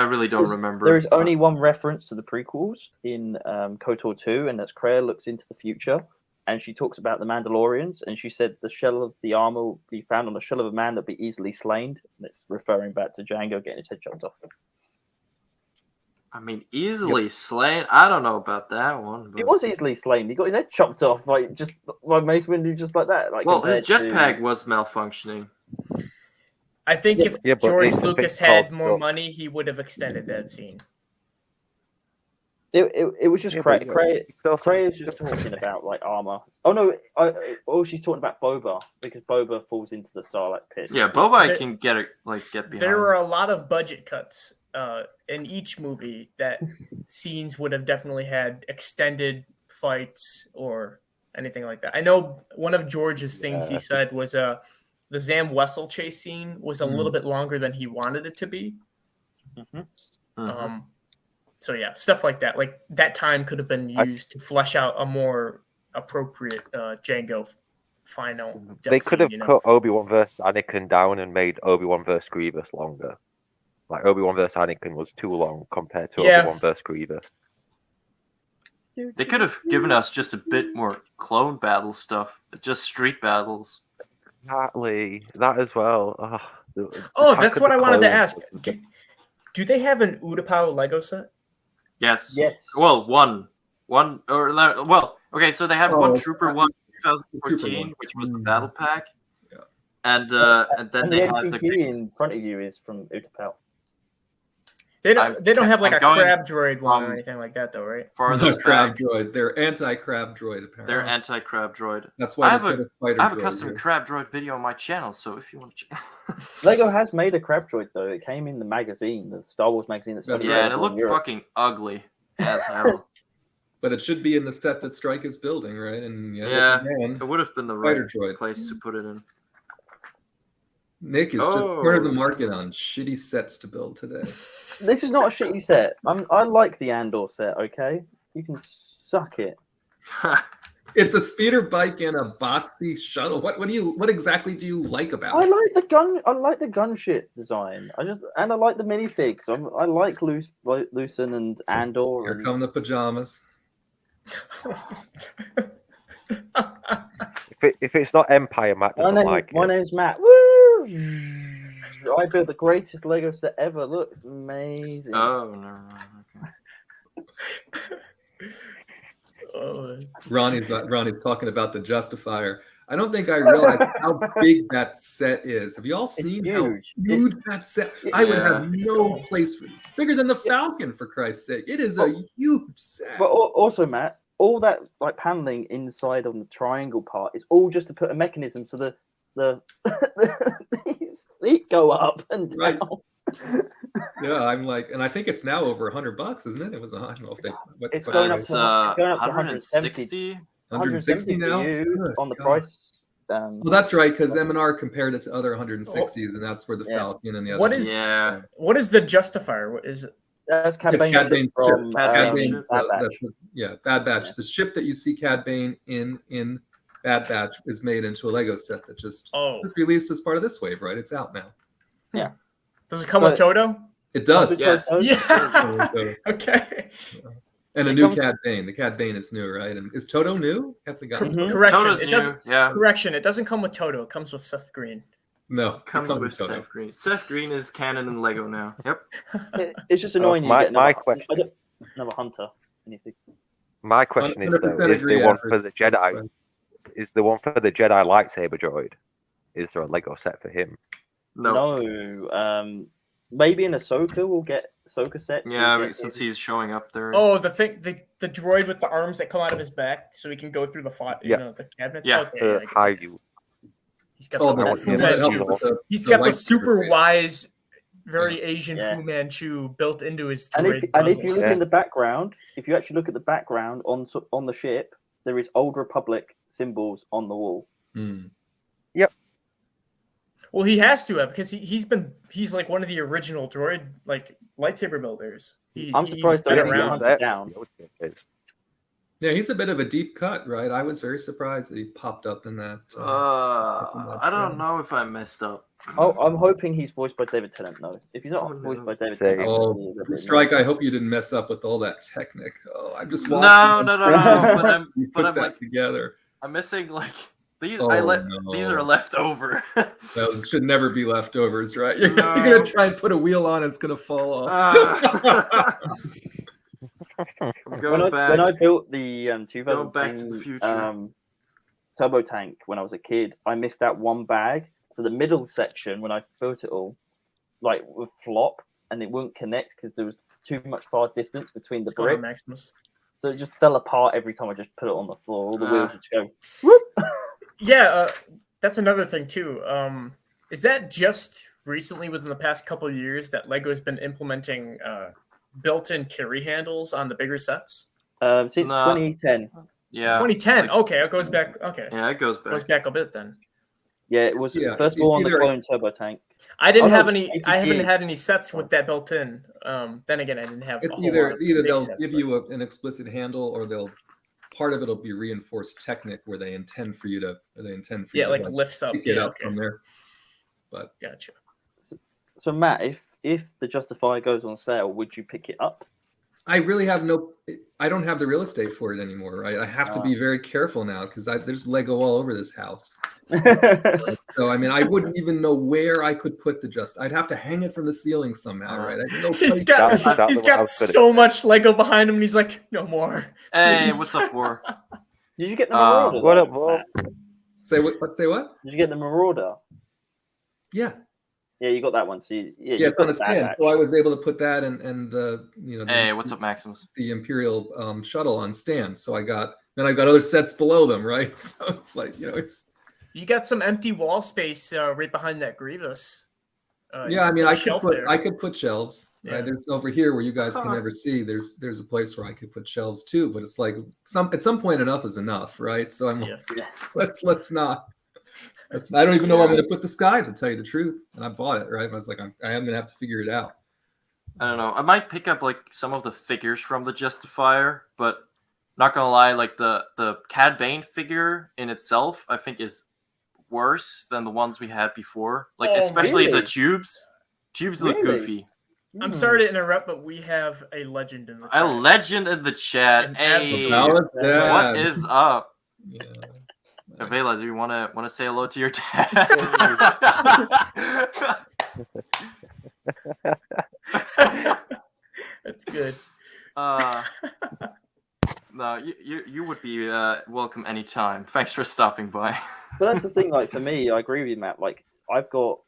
really don't Because remember. There is only one reference to the prequels in KOTOR 2, and that's Kreia looks into the future, and she talks about the Mandalorians, and she said the shell of the armor will be found on the shell of a man that be easily slain. And it's referring back to Django getting his head chopped off. I mean, easily slain. I don't know about that one. But... He was easily slain. He got his head chopped off by Mace Windu, just like that. Like well, his compared to- jetpack was malfunctioning. I think if Yeah, but George it's a big Lucas had cult, more so- money, he would have extended that scene. It was just Yeah, Kreia. but Kreia is just talking about like armor. Oh no! She's talking about Boba because Boba falls into the Sarlacc pit. Yeah, She's- Boba I There- can get behind. There were a lot of budget cuts in each movie that scenes would have definitely had extended fights or anything like that. I know one of George's things he said was the Zam Wessel chase scene was a little bit longer than he wanted it to be. Mhm. So yeah, stuff like that. Like that time could have been used to flesh out a more appropriate Django final. They death could scene, have you know? cut Obi-Wan versus Anakin down and made Obi-Wan versus Grievous longer. Like Obi-Wan versus Anakin was too long compared to Yeah. Obi-Wan versus Grievous. They could have given us just a bit more clone battle stuff, just street battles. Exactly, that as well. Ugh, the Oh, Attack that's of what the I wanted to Clones ask. was the Do they have an Utapau Lego set? Yes. Yes. Well, one, or well, okay. So they had Oh, one Trooper one, Trooper 2014, one. which was the battle pack. Yeah. And then And they the had the MCT in front of you is from Utapau. They don't have like I'm a going crab droid one or from- anything like that though, right? farthest crab back. droid. They're anti-crab droid apparently. They're anti-crab droid. That's why I have they a- put a spider I have a droid custom here. crab droid video on my channel, so if you want to check. Lego has made a crab droid though. It came in the magazine, the Star Wars magazine. That's That's only Yeah, and it available in looked Europe. fucking ugly as hell. But it should be in the set that Strike is building, right? And Yeah. man, It would have been the spider right droid. place to put it in. Nick is just cornered the market on shitty sets to build today. This is not a shitty set. I like the Andor set. Okay, you can suck it. It's a speeder bike and a boxy shuttle. What exactly do you like about I it? like the gun. I like the gunship design. I like the minifigs. I like Lucen and Andor. Here and... come the pajamas. If it's not Empire, Matt doesn't like My it. name's Matt. Woo! I built the greatest Lego set ever. Look, it's amazing. Oh no. Okay. Oh, Ronnie's talking about the Justifier. I don't think I realized how big that set is. Have you all seen how huge. huge that set? I would Yeah. have no place for it. It's bigger than the Falcon, for Christ's sake. It is a huge set. But also, Matt, all that like paneling inside on the triangle part is all just to put a mechanism so the feet go up and down. Right. Yeah, I'm like, and I think it's now over $100, isn't it? It was I don't know if they. It's going up It's to 170. 160. 160 now for you Good on the God. price. Well, that's right, because M&R compared it to other 160s, and that's where the Yeah. Falcon and the other. What is- Yeah. what is the Justifier? What is it? That's Cad It's Bane Cad Bane's from Cad Bane's Bane, ship. Bad Batch. Bad Batch. Yeah. The ship that you see Cad Bane in Bad Batch is made into a Lego set that just Oh, was released as part of this wave, right? It's out now. does it come with Toto? It does. Yes. Yeah. and Okay. a It new comes- Cad Bane. The Cad Bane is new, right? And is Toto new? Have we got Mhm. Correction. Toto's It new. doesn't. Yeah. Correction. It doesn't come with Toto. It comes with Seth Green. No, it Comes with Toto. Seth Green. Seth Green is canon in Lego now. Yep. It's just annoying. my- you get my another, question- I don't- another hunter. Anything. My question is 100% though, is agree, the one Alfred. for the Jedi? Is the one for the Jedi lightsaber droid? Is there a Lego set for him? No. No. Maybe in Ahsoka we'll get Ahsoka sets. Yeah, We'll but get since him. he's showing up there. Oh, the droid with the arms that come out of his back, so he can go through the Yeah. the cabinets. Yeah. Okay, I get How it. you? He's got Oh, the, the, Fu yeah, that helps Manchu. with the- He's the got the lightsaber super thing. wise, very Asian Yeah. Fu Manchu built into his And droid if you muzzle. look Yeah. in the background, if you actually look at the background on the ship, there is Old Republic symbols on the wall. Hmm. Well, he has to have because he's like one of the original droid like lightsaber builders. I'm surprised been they didn't around. hunt it down. Yeah, he's a bit of a deep cut, right? I was very surprised that he popped up in that. I don't know if I messed up. Oh, I'm hoping he's voiced by David Tennant. No, if he's not Oh, voiced no. by David Say- Tennant, Oh, Strike, I hope you didn't mess up with all that Technic. Oh, I'm just No, watching. no, no, no. But You put I'm that like, together. I'm missing like these. Oh, These are no. left over. Those should never be leftovers, right? You're, No. you're gonna try and put a wheel on, and it's gonna fall off. I'm when going back. I built the Going back to the 2010 future. turbo tank when I was a kid, I missed out one bag. So the middle section, when I built it all, like would flop and it wouldn't connect because there was too much far distance between the It's going on bricks. Maximus. So it just fell apart every time I just put it on the floor. All the Ah. wheels would just go. Whoop. Yeah, that's another thing too. Is that just recently within the past couple of years that Lego has been implementing built-in carry handles on the bigger sets? Since Nah. 2010. Yeah. 2010. like- Okay, it goes back. Okay, Yeah, it goes goes back. back a bit then. Yeah, it was Yeah, first of all on the either- clone turbo tank. I didn't Oh, no, have any. I haven't ATG. had any sets with that built in. Then again, I didn't have. It's a whole either lot of either big they'll sets, give but- you an explicit handle, or they'll part of it'll be reinforced Technic, where they intend for you to yeah, like lifts up. pick it Yeah, up okay, from there. But gotcha. So Matt, if the Justifier goes on sale, would you pick it up? I really have I don't have the real estate for it anymore, right? I have to be very careful now because there's Lego all over this house. So I mean, I wouldn't even know where I could put I'd have to hang it from the ceiling somehow, right? I have no He's place- got That's what I he's got was gonna so much Lego behind him, and he's like, no more. Hey, Please. what's up, War? Did you get the Uh, Marauder? what though, up, Bob? Matt? Say what? Say what? Did you get the Marauder? Yeah, Yeah, you got that one. So yeah, you've it's got on a the Bad stand. Batch. So I was able to put that and the Hey, what's up, Maximus? the Imperial shuttle on stands. So I've got other sets below them, right? So it's like it's. You got some empty wall space right behind that Grievous. Yeah, I mean, I shelf could there. put shelves. Yeah. Right? There's over here where you guys can Huh. never see. There's a place where I could put shelves too, but it's like at some point enough is enough, right? So I'm Yeah. Yeah. let's not. I don't even know where I'm Yeah. going to put this guy, to tell you the truth. And I bought it, right? I was like, I am going to have to figure it out. I don't know. I might pick up like some of the figures from the Justifier, but not gonna lie, like the Cad Bane figure in itself, I think is worse than the ones we had before. Like Oh, especially the really? tubes. Tubes look Really? goofy. I'm sorry to interrupt, but we have a legend in the A chat. legend in the chat. An Hey, absolute- Now it's dad. what is up? Yeah. Avela, do you wanna say hello to your dad? That's good. No, you would be welcome anytime. Thanks for stopping by. But that's the thing. Like for me, I agree with you, Matt. Like I've got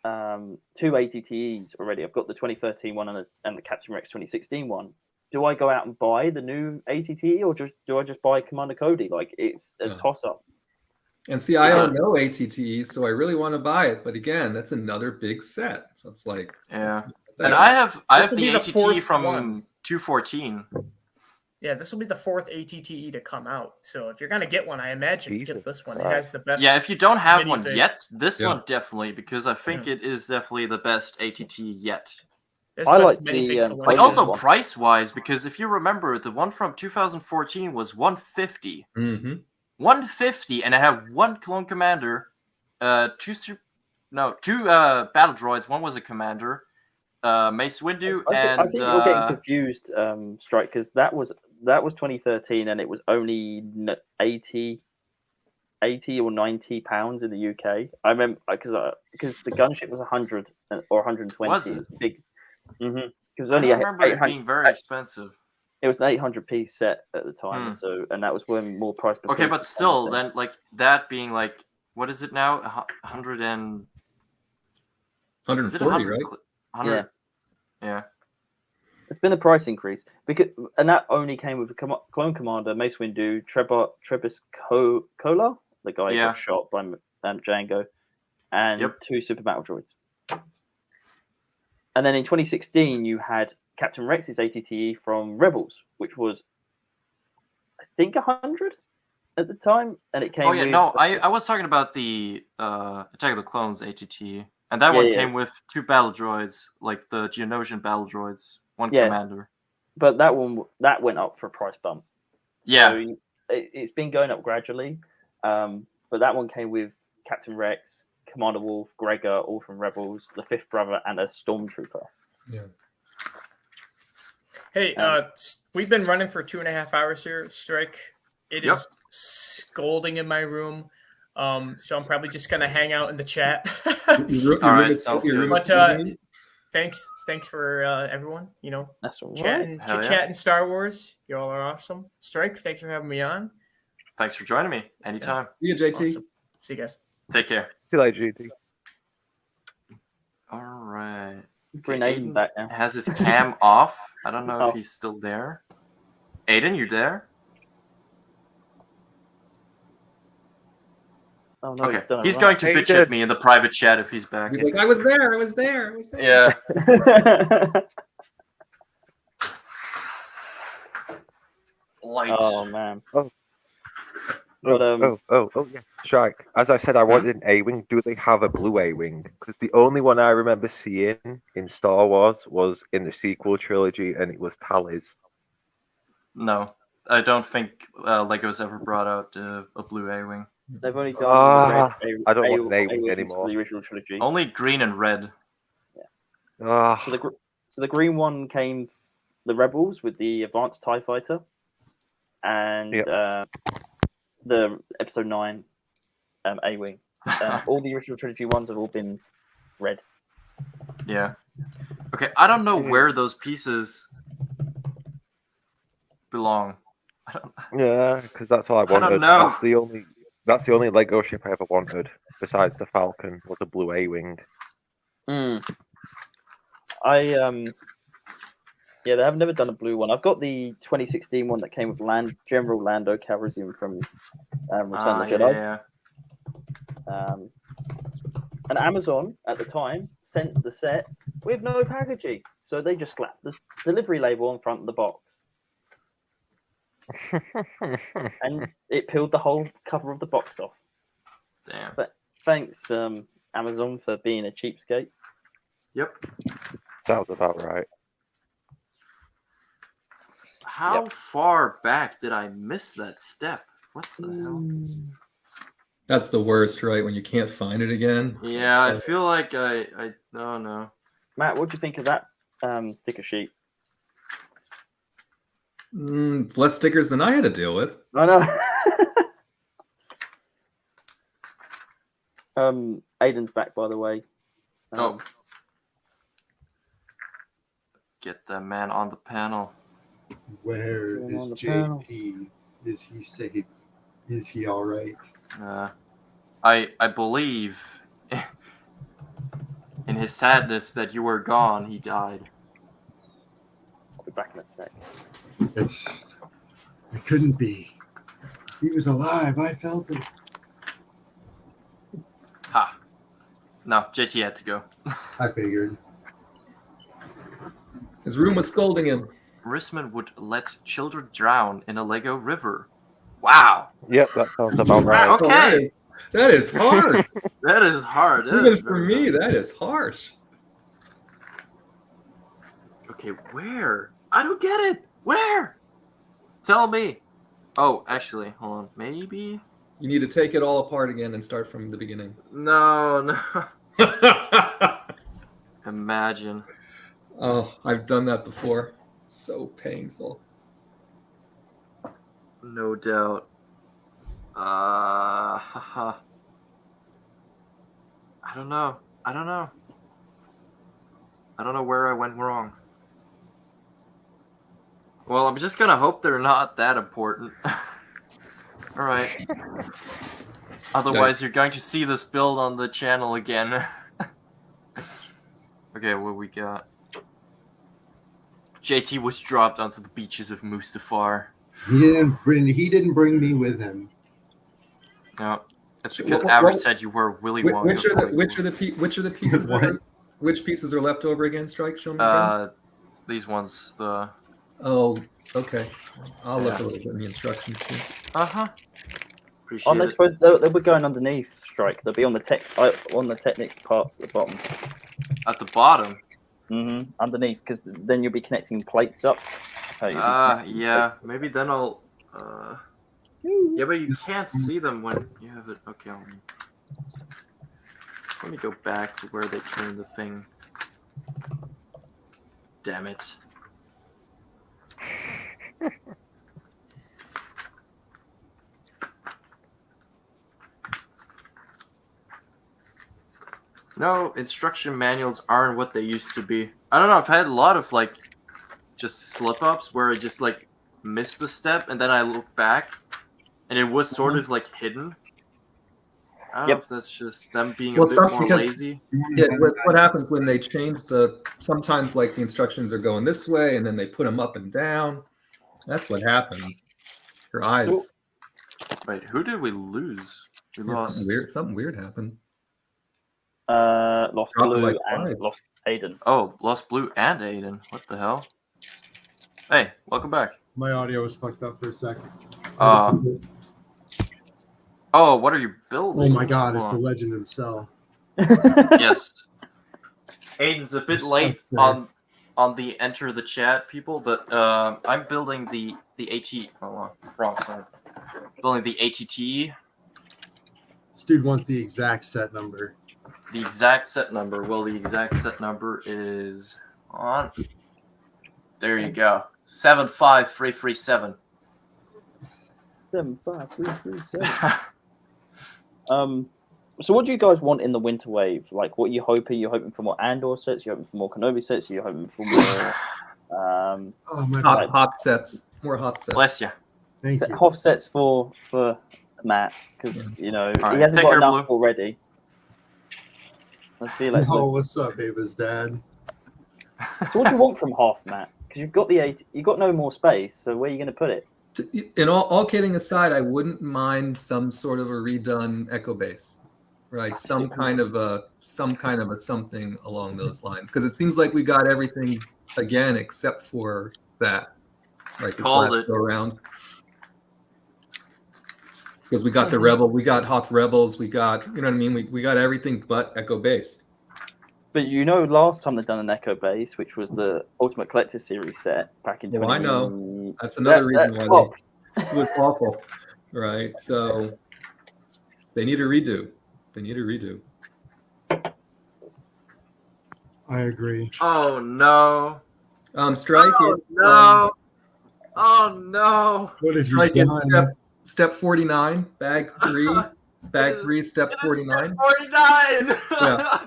2 ATTEs already. I've got the 2013 one and the Captain Rex 2016 one. Do I go out and buy the new ATTE or do I just buy Commander Cody? Like it's a Yeah. toss up. And see, I don't know ATTE, so I really want to buy it. But again, that's another big set. So it's like, Yeah. And I have This'll the be the ATT fourth from one. 214. Yeah, this will be the 4th ATTE to come out. So if you're gonna get one, I imagine Jesus get this one. It Christ. has the best. Yeah, if you don't have one minifig. yet, this Yeah. one definitely, because I think Yeah. it is definitely the best ATT yet. There's I the like best the, minifigs like, to Like win. also one. price wise, because if you remember, the one from 2014 was 150. mm-hmm. 150, and it had one clone commander, two battle droids. One was a commander, Mace Windu, I think you're getting and confused, Strike, because that was 2013 and it was only 80 or 90 pounds in the UK. I remember because the gunship was 100 or 120. Was It it? was big. Mm-hmm. It was I only don't remember it 800 being very expensive. It was an 800 piece set at the time, and that was when more price. per Okay, piece but was still, 10%. then like that being like, what is it now? 100 and is it 140, 100? right? 100. Yeah. It's been a price increase and that only came with a clone commander, Mace Windu, Trebus Kola, the guy who Yeah. got shot by Django, and Yep. 2 super battle droids. And then in 2016, you had Captain Rex's ATTE from Rebels, which was, I think, 100 at the time, and it came. Oh yeah, with, no, I was talking about the Attack of the Clones ATT, and that Yeah, one yeah. came with 2 battle droids, like the Geonosian battle droids, 1 Yeah. commander. But that went up for a price bump. Yeah, So it's been going up gradually, but that one came with Captain Rex, Commander Wolf, Gregor, all from Rebels, the 5th brother, and a Stormtrooper. Yeah. Hey, we've been running for 2.5 hours here, Strike. It is Yep. scolding in my room. So I'm probably just gonna hang out in the chat. All right, sounds good. But thanks for everyone. You know, That's all right. chatting, Hell yeah. chit-chatting Star Wars. You all are awesome. Strike, thanks for having me on. thanks for joining me. Anytime. See you, JT. Awesome. See you guys. Take care. See you later, GT. All right. Bring Okay, Aiden back now. has his cam off. I don't know Oh. if he's still there. Aiden, you there? Oh no, Okay. done He's it going to Hey, bitch good. at me in the private chat if he's back. He's like, I was there. I was there. I was there. Yeah. right. Light. Oh man. Oh. But Yeah. Strike. As I said, I wanted an A-wing. Do they have a blue A-wing? Because the only one I remember seeing in Star Wars was in the sequel trilogy, and it was Tally's. No, I don't think Lego's ever brought out a blue A-wing. they've only done Ah, the red I don't want an A-wings A-wing for anymore. the original trilogy. Only green and red. Ah, So the green one came the Rebels with the advanced TIE fighter, and Yep. the Episode 9 A-wing. All the original trilogy ones have all been red. Yeah. Okay, I don't know Yeah. where those pieces belong. yeah, because that's all I wanted. don't know. That's the only Lego ship I ever wanted, besides the Falcon, was a blue A-wing. Yeah, they have never done a blue one. I've got the 2016 one that came with General Lando Calrissian from Return of the Jedi. Yeah. And Amazon at the time sent the set with no packaging, so they just slapped the delivery label on front of the box, and it peeled the whole cover of the box off. Damn. thanks Amazon for being a cheapskate. Yep. Sounds about right. How far back did I miss that step? What the hell? That's the worst, right? When you can't find it again. Yeah, I feel like I oh no. Matt, what do you think of that sticker sheet? It's less stickers than I had to deal with. I know. Aiden's back, by the way. Oh. Get that man on the panel. Where Going is on the panel. JT? Is he safe? Is he all right? I believe in his sadness that you were gone, he died. I'll be back in a sec. It couldn't be. He was alive. I felt it. Ha. No, JT had to go. I figured. His room was scolding him. Risman would let children drown in a Lego river. Wow. Yep, that sounds about right. Okay. That is hard. That is hard. That Even is for very me, hard. that is harsh. Okay, where? I don't get it. Where? Tell me. Oh, actually, hold on. Maybe? You need to take it all apart again and start from the beginning. No. Imagine. Oh, I've done that before. So painful. No doubt. I don't know. I don't know where I went wrong. Well, I'm just gonna hope they're not that important. All right. Otherwise, you're going to see this build on the channel again. Okay, what we got? JT was dropped onto the beaches of Mustafar. He didn't bring me with him. No, it's because What- Average what- said you were Willy Wonka. Which are the pieces? What? Which pieces are left over again? Strike, show me again. These ones, the Oh, okay. I'll look Yeah. a little bit in the instructions too. Appreciate Aren't they it. supposed? They'll be going underneath. Strike. They'll be on the Technic parts at the bottom. At the bottom. Underneath, because then you'll be connecting plates up. So you'll be connecting Yeah. plates. Maybe then I'll. Yeah, but you can't see them when you have it. Okay, let me go back to where they turned the thing. Damn it. No, instruction manuals aren't what they used to be. I don't know, I've had a lot of like just slip ups where I just like missed the step and then I look back and it was sort of like hidden. I don't know if that's just them being a bit more lazy. Yeah, what happens when they change sometimes like the instructions are going this way and then they put them up and down. That's what happens. Your eyes. Wait, who did we lose? We lost. Something weird happened. Lost Dropped Blue like and 5. lost Aiden. Oh, lost Blue and Aiden. What the hell? Hey, welcome back. My audio was fucked up for a second. Oh, what are you building? Oh my god, it's Hold the on. legend himself. Yes. Aiden's a bit late on the enter the chat, people, but I'm building the AT. Hold on, wrong side. Building the ATT. This dude wants the exact set number. The exact set number. Well, the exact set number is on. There you go. 75337. 75337. So what do you guys want in the winter wave? Like, what are you hoping? You're hoping for more Andor sets? You're hoping for more Kenobi sets? You're hoping for more Oh my god. Hot sets. More hot sets. Bless you. Thank you. Hoff sets for Matt, because you know All he right, hasn't take got care, enough Blue. already. Let's see. Like, Oh, what's up, Ava's dad? so what do you want from Hoff, Matt? Because you've got you've got no more space. So where are you going to put it? In all kidding aside, I wouldn't mind some sort of a redone Echo Base, right? Some kind of a something along those lines, because it seems like we got everything again except for that. Right? Called it. Go around. Because we got the Rebel, we got Hoth Rebels, we got, you know what I mean? We got everything but Echo Base. But you know, last time they've done an Echo Base, which was the Ultimate Collector Series set back in. Well, I 20... know. That's another reason why flopped. it was awful, right? So they need a redo. They need a redo. I agree. Oh no! Strike Oh it. no! Oh no! What have you Strike it. done? Step 49, bag 3, bag 3, step 49. 49. Yeah.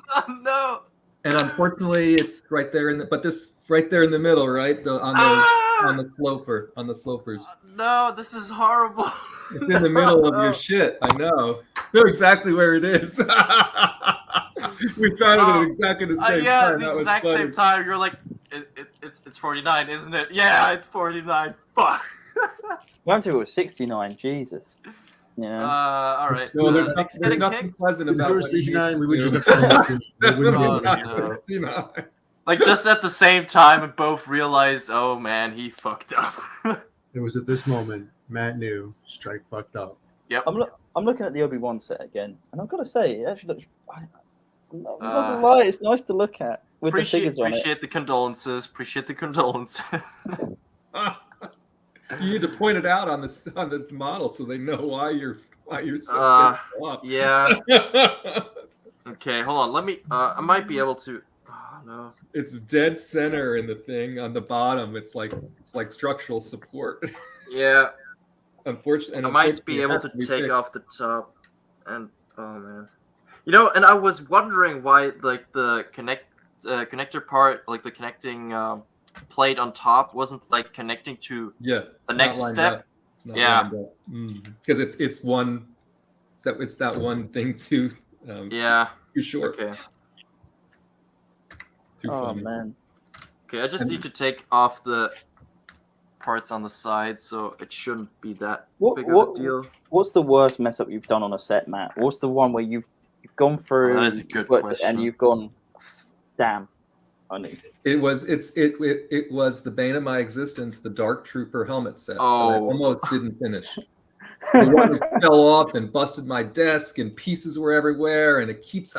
No. And unfortunately, it's right there in the, but this right there in the middle, right? On the slopers. No, this is horrible. It's in the middle of your shit. I know. Know exactly where it is. We tried it at exactly the same yeah, time. the That was exact funny. same time. You're like, it's 49, isn't it? Yeah, it's 49. Fuck. One it was 69. Jesus. Yeah. All right. No, there's Nick's nothing getting kicked? pleasant If about we were what you 69, we need would to just do. have to we wouldn't be able to Oh, do it. no. 69. Like just at the same time, and both realize, oh man, he fucked up. It was at this moment Matt knew Strike fucked up. Yep. I'm looking at the Obi-Wan set again, and I've got to say, it actually looks. I'm not gonna lie, it's nice to look at with the figures on it. Appreciate the condolences. Appreciate the condolences. You need to point it out on the model so they know why you're so pissed off. Yeah. Okay, hold on. Let me. I might be able to. Oh no. It's dead center in the thing on the bottom. It's like structural support. Yeah. Unfortunately, I might be able to take off the top, and oh man, you know, and I was wondering why like the connector part, like the connecting plate on top, wasn't like connecting to the next step. Yeah, because it's one. It's that one thing too. Yeah. Too short. Okay. Too funny. Man. Okay, I just need to take off the parts on the side, so it shouldn't be that big of a deal. What's the worst mess up you've done on a set, Matt? What's the one where you've gone through that is a good and question. you've gone, damn, I need. It was the bane of my existence, the Dark Trooper helmet set. Oh. That I almost didn't finish. The one that fell off and busted my desk, and pieces were everywhere, and it keeps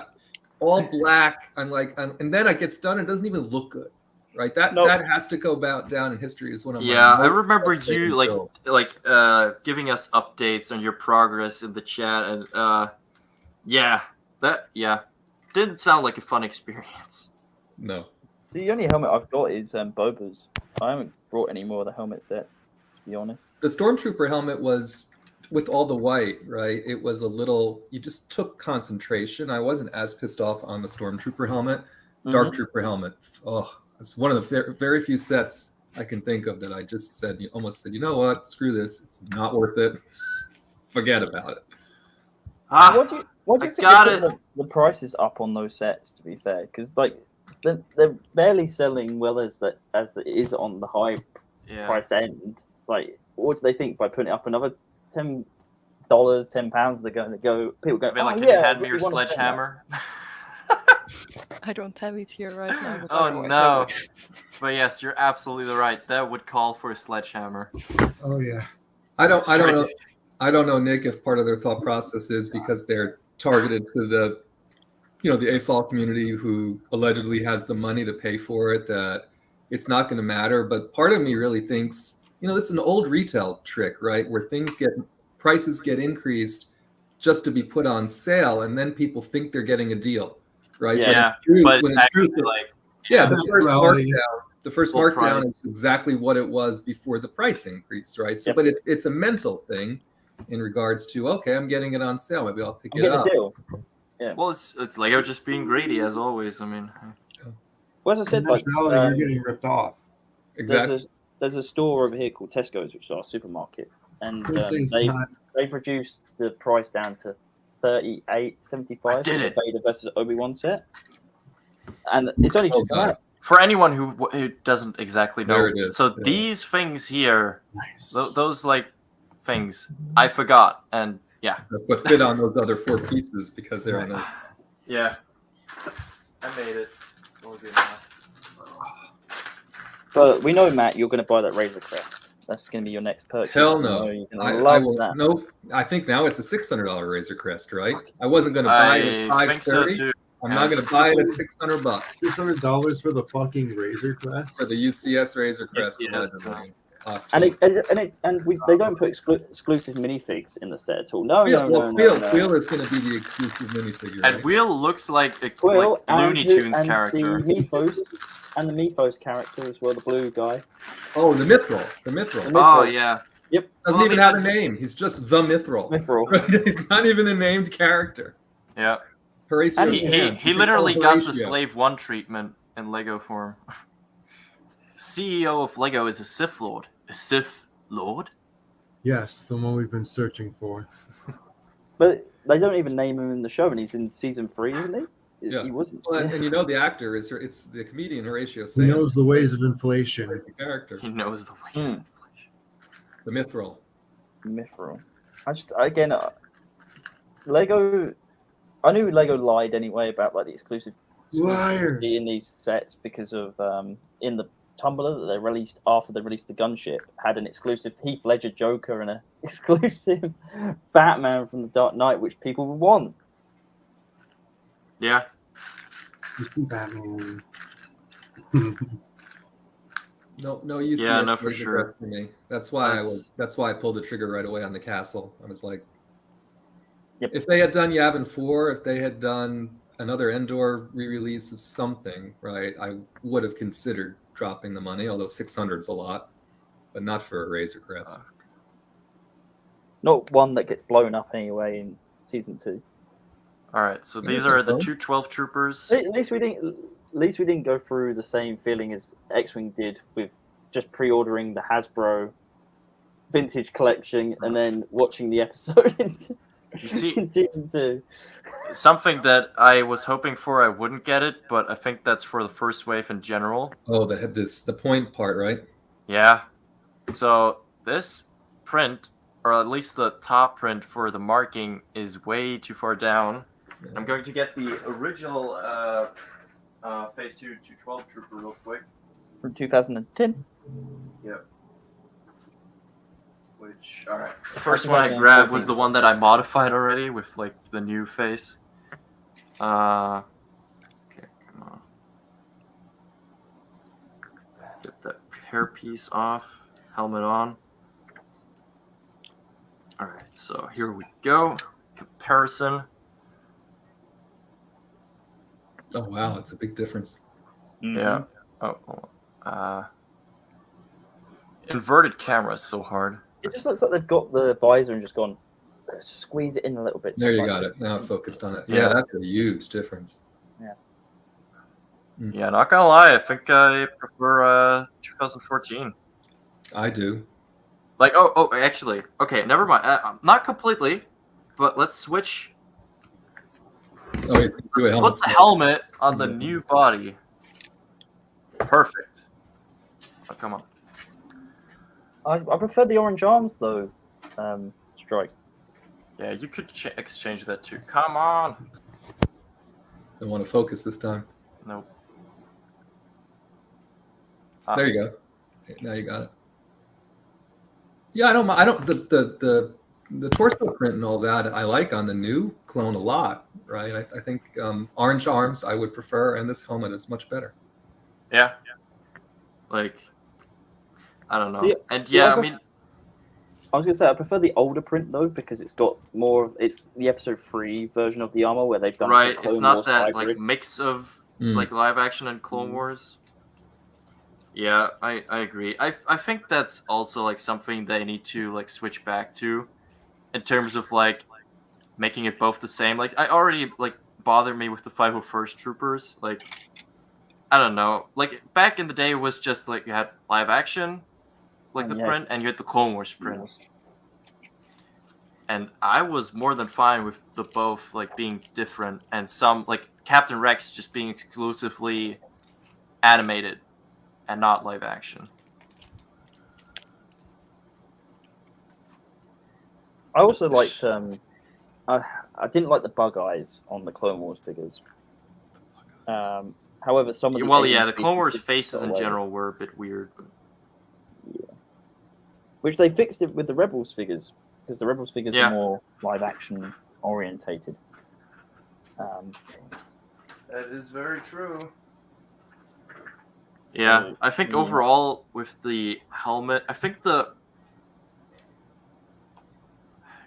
all black. I'm like, and then it gets done, it doesn't even look good, right? That has to go down in history as one of my. Yeah, I remember you frustrating like giving us updates on your progress in the chat, and that didn't sound like a fun experience. No. See, the only helmet I've got is Boba's. I haven't brought any more of the helmet sets, to be honest. The Stormtrooper helmet was with all the white, right? It was a little. You just took concentration. I wasn't as pissed off on the Stormtrooper helmet. Dark Trooper helmet. Oh, it's one of the very few sets I can think of that I just said, almost said, you know what? Screw this. It's not worth it. Forget about it. What do you think got they put the prices up on those sets? To be fair, because like they're barely selling well as it is on the high price end. Like, what do they think by putting it up another $10, £10? They're going to go. People go. Can you hand me your sledgehammer? I don't have it here right now. But Oh otherwise I no! would. But yes, you're absolutely right. That would call for a sledgehammer. Oh yeah. I don't know, Nick, if part of their thought process is because they're targeted to the AFOL community who allegedly has the money to pay for it, that it's not going to matter. But part of me really thinks, this is an old retail trick, right? Where prices get increased just to be put on sale, and then people think they're getting a deal, right? Yeah, but but when it's true, the first Full markdown price. is exactly what it was before the price increase, right? So, but it's a mental thing in regards to, okay, I'm getting it on sale, maybe I'll pick it up. A deal. Yeah. Well, it's Lego just being greedy as always. I mean, Well, as I said, In like, reality, you're getting ripped off. Exactly. there's a store over here called Tesco's, which is our supermarket, and It's not- they've reduced the price down to $38.75 I did for the it. Vader versus Obi-Wan set, and it's only just God. for anyone who doesn't exactly know, There it is. so Yeah. these things here, those like things, I forgot, and yeah, That's what fit on those other 4 pieces because they're on the. yeah, I made it. It's all good now. But we know, Matt, you're going to buy that Razor Crest. That's going to be your next purchase. Hell You no. know, you're I gonna love will, that. nope. I think now it's a $600 Razor Crest, right? I wasn't going to buy it at I think so $530. too. I'm not going to buy it at $600 $600 for the fucking Razor Crest. for the UCS Razor Crest. UCS, Allegedly. They don't put exclusive minifigs in the set at all. No, Quill, no, well, no, Quill, no, no. Quill is going to be the exclusive minifigure. And Right? Will looks like a Quill like Looney Tunes and character. The Mythos, and the Mythos character as well, the blue guy. Oh, the Mithril. The Mithril. Oh yeah. Yep. Doesn't Well, even I have mean, a name. He's just the Mithril. Mithril. He's not even a named character. Yeah. Horatio And He Sands. he You literally think, oh, got the Horatio. Slave 1 treatment in Lego form. CEO of Lego is a Sith Lord. A Sith Lord? Yes, the one we've been searching for. But they don't even name him in the show, and he's in season 3, isn't he? Yeah. He wasn't. Well, and you know the actor is it's the comedian Horatio He Sands. knows the ways of inflation. The character, He knows the ways. Hmm. the Mithril. Mithril. Lego. I knew Lego lied anyway about like the exclusive Liar. in these sets because of in the Tumblr that they released after they released the gunship had an exclusive Heath Ledger Joker and an exclusive Batman from the Dark Knight, which people would want. Yeah. Batman. No, you see Yeah, it no, for Razor sure. Crest for me. That's why that's why I pulled the trigger right away on the castle. I was like, Yep. if they had done Yavin 4, if they had done another Endor re-release of something, right, I would have considered dropping the money, although 600's a lot, but not for a Razor Crest. Not one that gets blown up anyway in season 2. All right. So Yeah, these it's are a the film. 212 troopers. At least we didn't go through the same feeling as X-Wing did with just pre-ordering the Hasbro vintage collection and then watching the episode in You see, season 2. something that I was hoping for, I wouldn't get it, but I think that's for the first wave in general. Oh, they had the point part, right? Yeah. So this print, or at least the top print for the marking, is way too far down. I'm going to get the original Phase 2 212 Trooper real quick. From 2010. Yep. Which, alright. The first one I grabbed was the one that I modified already with, like, the new face. Okay, come on. Get that hairpiece off. Helmet on. Alright, so here we go. Comparison. Oh wow, it's a big difference. Yeah. Oh, hold on. Inverted camera is so hard. It just looks like they've got the visor and just gone, let's squeeze it in a little bit. There just you like- got it. Now it focused on it. Yeah. Yeah, that's a huge difference. Yeah, not gonna lie, I think I prefer 2014. I do. Like, actually, okay, never mind. Not completely, but let's switch. Oh, it's Let's put the helmet on the new body. Perfect. Oh, come on. I prefer the orange arms though. Strike. Yeah, you could exchange that too. Come on. I want to focus this time. Nope. There you go. Now you got it. Yeah, I don't. The torso print and all that I like on the new clone a lot, right? I think orange arms I would prefer, and this helmet is much better. Yeah. Like, I don't know. See, and see, yeah, I I mean, I was gonna say I prefer the older print though because it's got more. It's the episode 3 version of the armor where they've done right, the it's Clone not Wars that hybrid. like mix of Mm. like live action and Clone Wars. Yeah, I agree. I think that's also like something they need to like switch back to in terms of like making it both the same. Like I already like bother me with the 501st Troopers. Like I don't know. Like back in the day it was just like you had live action like And the you had- print and you had the Clone Wars print. And I was more than fine with the both like being different and some like Captain Rex just being exclusively animated and not live action. I also liked. I didn't like the bug eyes on the Clone Wars figures. However, some of the Well, yeah, alien the Clone Wars species did faces go in away. general were a bit weird, but which they fixed it with the Rebels figures because the Rebels figures Yeah. are more live action orientated. That is very true. Yeah, I think Yeah. overall with the helmet, I think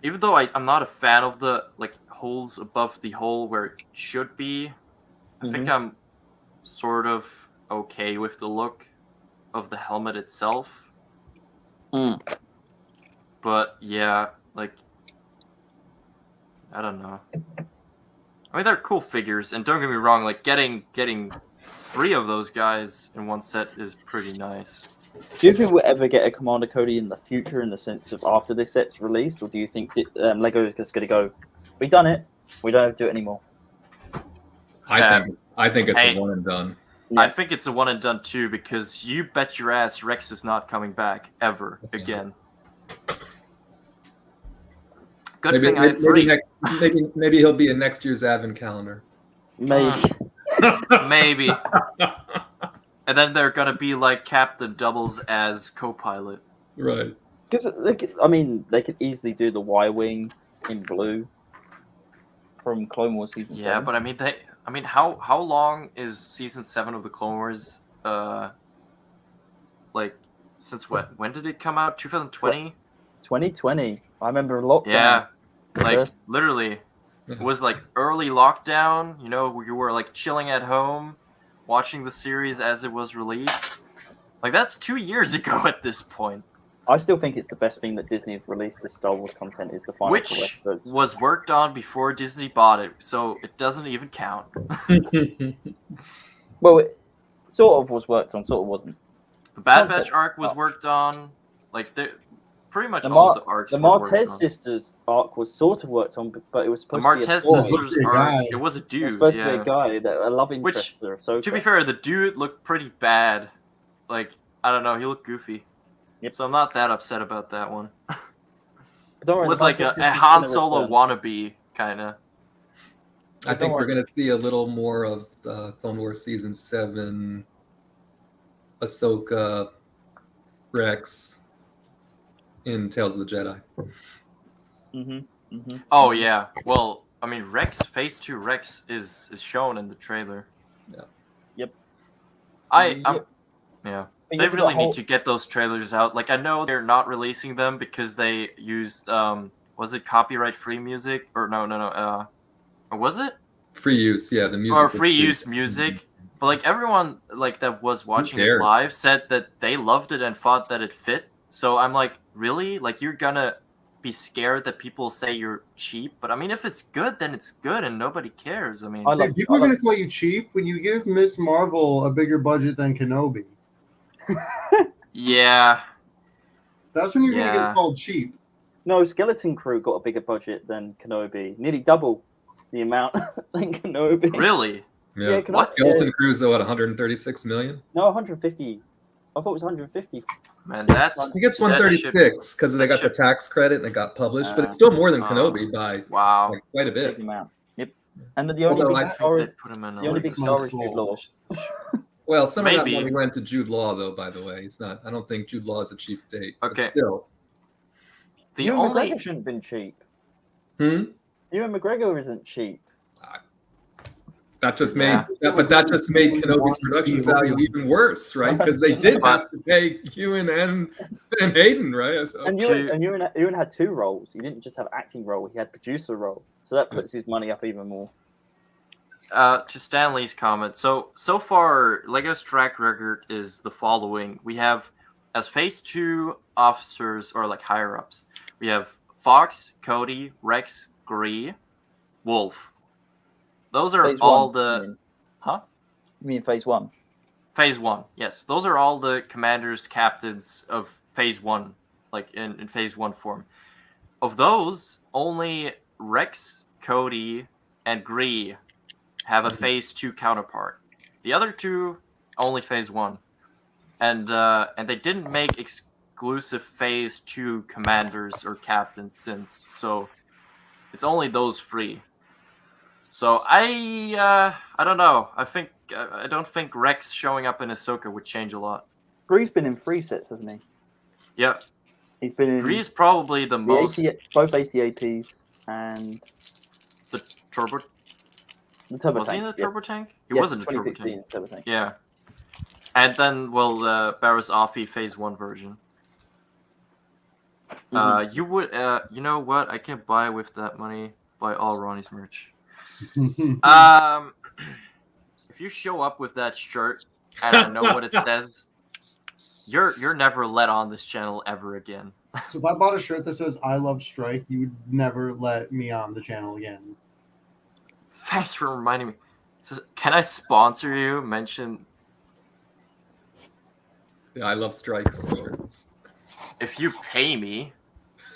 even though I'm not a fan of the like holes above the hole where it should be, I think I'm sort of okay with the look of the helmet itself. Mm. But yeah, like I don't know. I mean, they're cool figures, and don't get me wrong. Like getting 3 of those guys in one set is pretty nice. Do you think we'll ever get a Commander Cody in the future, in the sense of after this set's released, or do you think Lego is just going to go, "We've done it, we don't have to do it anymore"? I think it's Hey. a one and done. Yeah. I think it's a one and done too, because you bet your ass Rex is not coming back ever again. Good Maybe, thing I have 3. maybe he'll be in next year's advent calendar. Maybe. Maybe. And then they're gonna be like Captain doubles as co-pilot. Right. Because they could easily do the Y-wing in blue from Clone Wars season. Yeah, 7. but I mean, how long is season 7 of the Clone Wars? Like, since when? When did it come out? 2020. 2020. I remember lockdown. Yeah, like First. literally, it was like early lockdown. You know, where you were like chilling at home, watching the series as it was released. Like that's 2 years ago at this point. I still think it's the best thing that Disney have released as Star Wars content is the final Which four episodes. was worked on before Disney bought it, so it doesn't even count. Well, it sort of was worked on, sort of wasn't. The Bad Concept Batch arc was art. worked on. Like pretty much The all of the arcs. The were worked Martez on. sisters arc was sort of worked on, but it was The supposed to be a Martez boy. sisters It was a arc. guy. It was a It was dude. supposed to Yeah. be a guy, a love interest for Ahsoka. To be fair, the dude looked pretty bad. Like I don't know, he looked goofy. Yep. So I'm not that upset about that one. But don't worry, It was the like Martez a sisters are Han gonna Solo return. wannabe kind of. I think we're going to see a little more of Clone Wars season 7, Ahsoka, Rex in Tales of the Jedi. Oh yeah. Well, I mean, Phase 2 Rex is shown in the trailer. Yeah. Yep. Yeah. But They you've got really whole- need to get those trailers out. Like I know they're not releasing them because they used was it copyright free music or no or was it Free use, yeah, the music. or was free use music? But like everyone like that was watching it cares? live said that they loved it and thought that it fit. So I'm like, really? Like you're gonna be scared that people say you're cheap? But I mean, if it's good, then it's good, and nobody cares. I mean, I love- Hey, people are going to call you cheap when you give Miss Marvel a bigger budget than Kenobi. yeah, That's when you're going to Yeah. get called cheap. No, Skeleton Crew got a bigger budget than Kenobi, nearly double the amount than Kenobi. really? Yeah. Kenobi- What? Skeleton Crew's at 136 million? No, 150. I thought it was 150. Man, that's I think it's that should- 136 because they that got the should- tax credit and it got published, but it's still more than Uh, Kenobi by wow. like, quite a Big bit. amount. Yep. And the only Although big I I star, think they put him in the only big Like star is Jude Michael. Law. Well, some of Maybe. that money went to Jude Law, though. By the way, he's not. I don't think Jude Law is a cheap date. but Okay. still, The Ewan only McGregor shouldn't have been cheap. hmm? Ewan McGregor isn't cheap. That just made, Yeah. but that just made Kenobi's production value even worse, right? Because they did have to pay Ewan and Hayden, right? So, And To- Ewan had 2 roles. He didn't just have acting role; he had producer role. So that puts his money up even more. to Stanley's comment. So far, Lego's track record is the following: we have as Phase 2 officers or like higher ups, we have Fox, Cody, Rex, Gree, Wolf. Those are Phase all one, the you mean. huh? You mean Phase 1? Phase 1, yes. Those are all the commanders, captains of Phase 1, like in Phase 1 form. Of those, only Rex, Cody, and Gree have a Phase 2 counterpart. The other 2, only Phase 1. And they didn't make exclusive Phase 2 commanders or captains since, so it's only those 3. So I don't know. I don't think Rex showing up in Ahsoka would change a lot. Gree's been in 3 sets, hasn't he? Yep. He's been in He's probably the the most 80, both 80APs and the turbo. the turbo Was tank. he in the yes. turbo tank? He Yes, wasn't a turbo 2016 tank. turbo tank. Yeah. And then, well, the Barris Offie Phase 1 version. You would, you know what? I can buy with that money, buy all Ronnie's merch. If you show up with that shirt and I know what it says, you're never let on this channel ever again. So if I bought a shirt that says "I love Strike," you would never let me on the channel again. Thanks for reminding me. So, can I sponsor you? Mention Yeah, I love strikes shirts. if you pay me.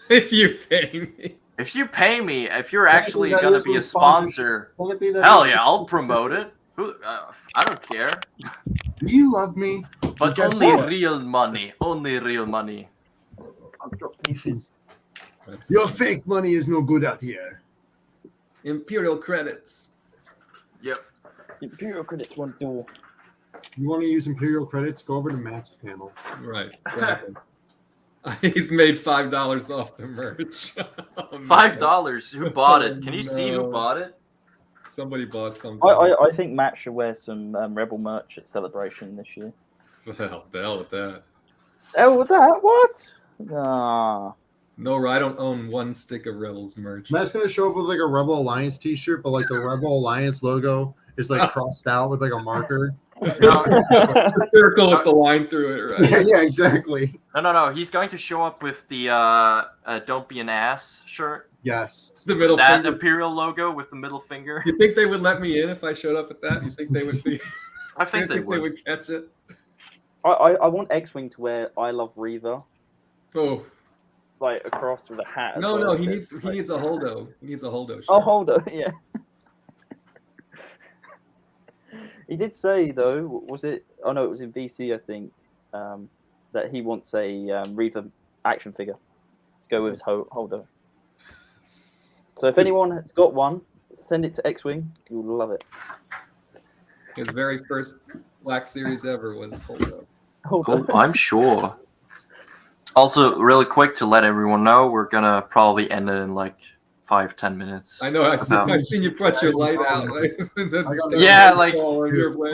If you pay me. If you pay me, if you're Technically, actually that gonna is be a a sponsor, Technically, that hell is- yeah, I'll promote it. Who? I don't care. Do you love me? But Guess only what? real money. Only real money. I'll drop pieces. That's Your fake money is no good out here. Imperial credits. Yep. Imperial credits won't do. You want to use Imperial credits? Go over to Match Panel. Right. Exactly. He's made $5 off the merch. Oh, no. $5. Who bought it? Can you see who No. bought it? Somebody bought something. I think Matt should wear some Rebel merch at Celebration this year. Well, the hell with that. Oh, with that? What? Ah. No, I don't own one stick of Rebels merch. Matt's gonna show up with like a Rebel Alliance T-shirt, but like the Rebel Alliance logo is like crossed out with like a marker. No, The circle with the line through it, right? Yeah, exactly. no. He's going to show up with the "Don't Be an Ass" shirt. Yes. The middle That finger. Imperial logo with the middle finger. You think they would let me in if I showed up at that? You think they would be? I think they would. would catch it. I want X-Wing to wear "I love Reva" Oh like across with a hat. as no, well, no, so he it's needs like- a holdo. He needs a holdo. Shirt. Oh, hold on, yeah. He did say though, was it? Oh no, it was in VC, I think, that he wants a Reva action figure to go with his holder. So if anyone has got one, send it to X-Wing. You'll love it. His very first Black Series ever was holdo. Holdo. Oh, I'm sure. Also, really quick to let everyone know, we're gonna probably end it in like 5-10 minutes. I know. I seen you put your light out. Yeah, like- on your way.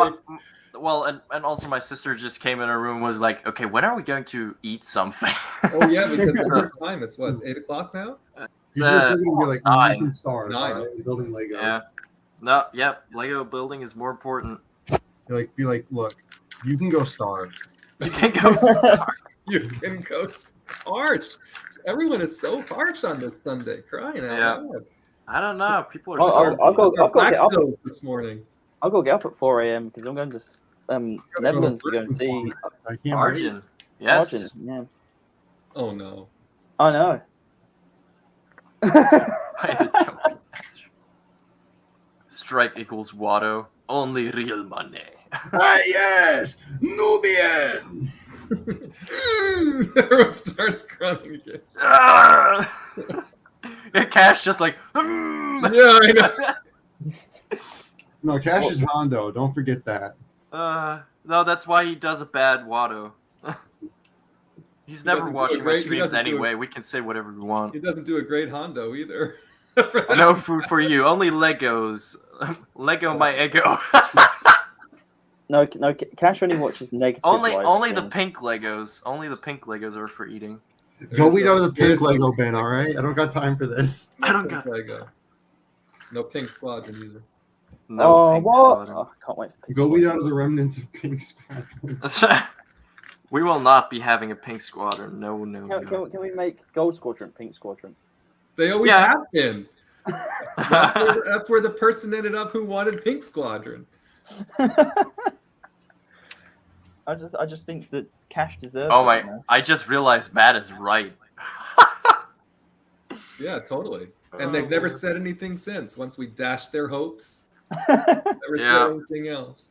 Well, and also my sister just came in her room and was like, okay, when are we going to eat something? Oh yeah, because it's our time. It's what 8 o'clock now. It's, You're just looking to be like 9. stars, 9. right? Building Lego. Yeah. No, yep, Lego building is more important. Be like, look, you can go starve. You can go start. You can go harsh. Everyone is so harsh on this Sunday. Crying out Yeah. loud. I don't know. People are I'll so. go get up. Lactose this morning. I'll go get up at 4 a.m. because I'm going to Netherlands to go and see I can't wait. Arjun. Yes. Arjun. Yeah, Oh no. I know. Strike equals Watto. Only real money. Ah, yes, Nubian. Everyone starts crying again. Cash just like. Yeah, I know. No, Cash is Hondo. Don't forget that. No, that's why he does a bad Watto. He's He never doesn't do watching a my great- he streams doesn't do anyway. We can say whatever we want. He doesn't do a great Hondo either. No food for you. Only Legos. Lego my ego. No, Cash only watches negative. only live the streams. pink Legos. Only the pink Legos are for eating. Go eat out of the pink There's Lego bin, all right? I don't got time for this. I don't Pink got Lego. No Pink Squadron either. no Oh, pink what? Squadron. Oh, I can't wait. For Go eat out of the remnants of Pink Squadron. We will not be having a pink squadron. No. Can we make Gold Squadron Pink Squadron? They always Yeah. have been. That's where the person ended up who wanted Pink Squadron. I just think that Cash deserves. Oh it, my! you know? I just realized Matt is right. Yeah, totally. And they've never said anything since. Once we dashed their hopes, never Yeah. said anything else.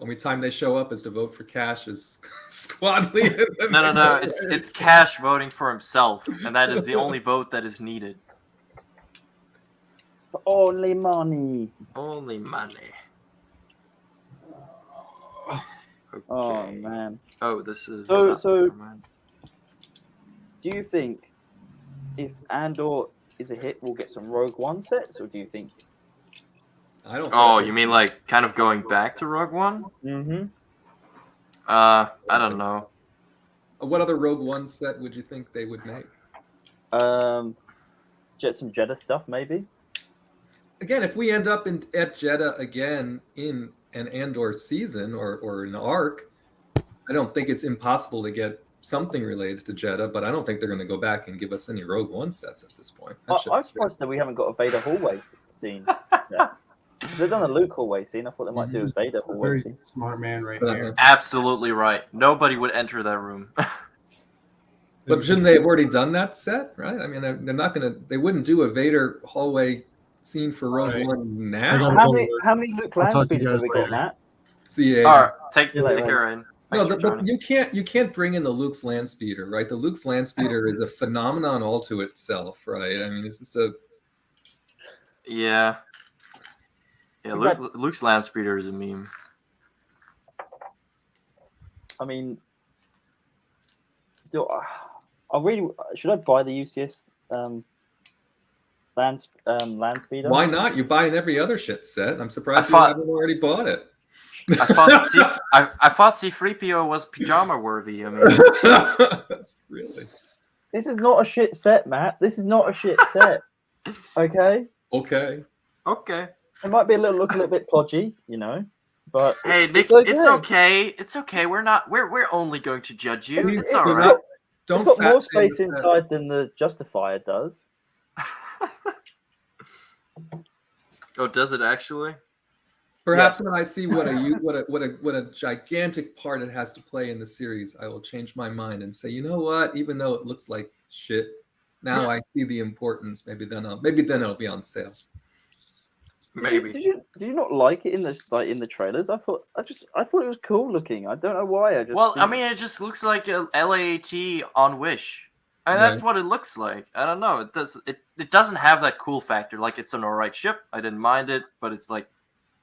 Only time they show up is to vote for Cash's squad leader. No. It's Cash voting for himself, and that is the only vote that is needed. Only money. Only money. Okay. Oh man. Oh, this is. So- never mind. Do you think if Andor is a hit, we'll get some Rogue One sets, or do you think? I don't. Oh, you mean like kind of going back to Rogue One? Mm-hmm. I don't know. What other Rogue One set would you think they would make? Some Jeddah stuff, maybe. Again, if we end up at Jeddah again in an Andor season or an arc, I don't think it's impossible to get something related to Jeddah, but I don't think they're going to go back and give us any Rogue One sets at this point. That should I'm be surprised that we haven't got a Vader hallway scene. set. If they've done a Luke hallway scene, I thought they might do a Vader hallway Very scene. smart man right But, here. Absolutely right. Nobody would enter that room. But shouldn't they have already done that set, right? I mean, they're not going to. They wouldn't do a Vader hallway scene for Rogue Right. One I now. gotta- How many Luke I'll land talk to you speeders have guys we got, later. Matt? CA. All right, take Yeah, like, her in. No, Thanks for but joining. you can't bring in the Luke's land speeder, right? The Luke's land speeder is a phenomenon all to itself, right? I mean, it's just a Yeah. Yeah, We've Luke's land speeder is a meme. I mean, should I buy the UCS land speeder? why not? You buy in every other shit set. I'm surprised you thought- haven't already bought it. I thought C-3PO was pajama worthy. I mean, Really? This is not a shit set, Matt. This is not a shit set. Okay, Okay. okay. it might be look a little bit podgy, but Hey, Nick, okay. it's okay. It's okay. We're only going to judge you. Please It's do all not- right. Don't it's got more fat shame space the set. inside than the Justifier does. Oh, does it actually? Perhaps when I see what a gigantic part it has to play in the series, I will change my mind and say, you know what? Even though it looks like shit, now I see the importance. Maybe then it'll be on sale. Maybe. Did you not like it in the trailers? I thought it was cool looking. I don't know why. Well, I mean, it just looks like a LAAT on Wish. And that's what it looks like. I don't know. It doesn't have that cool factor. Like, it's an alright ship. I didn't mind it, but it's like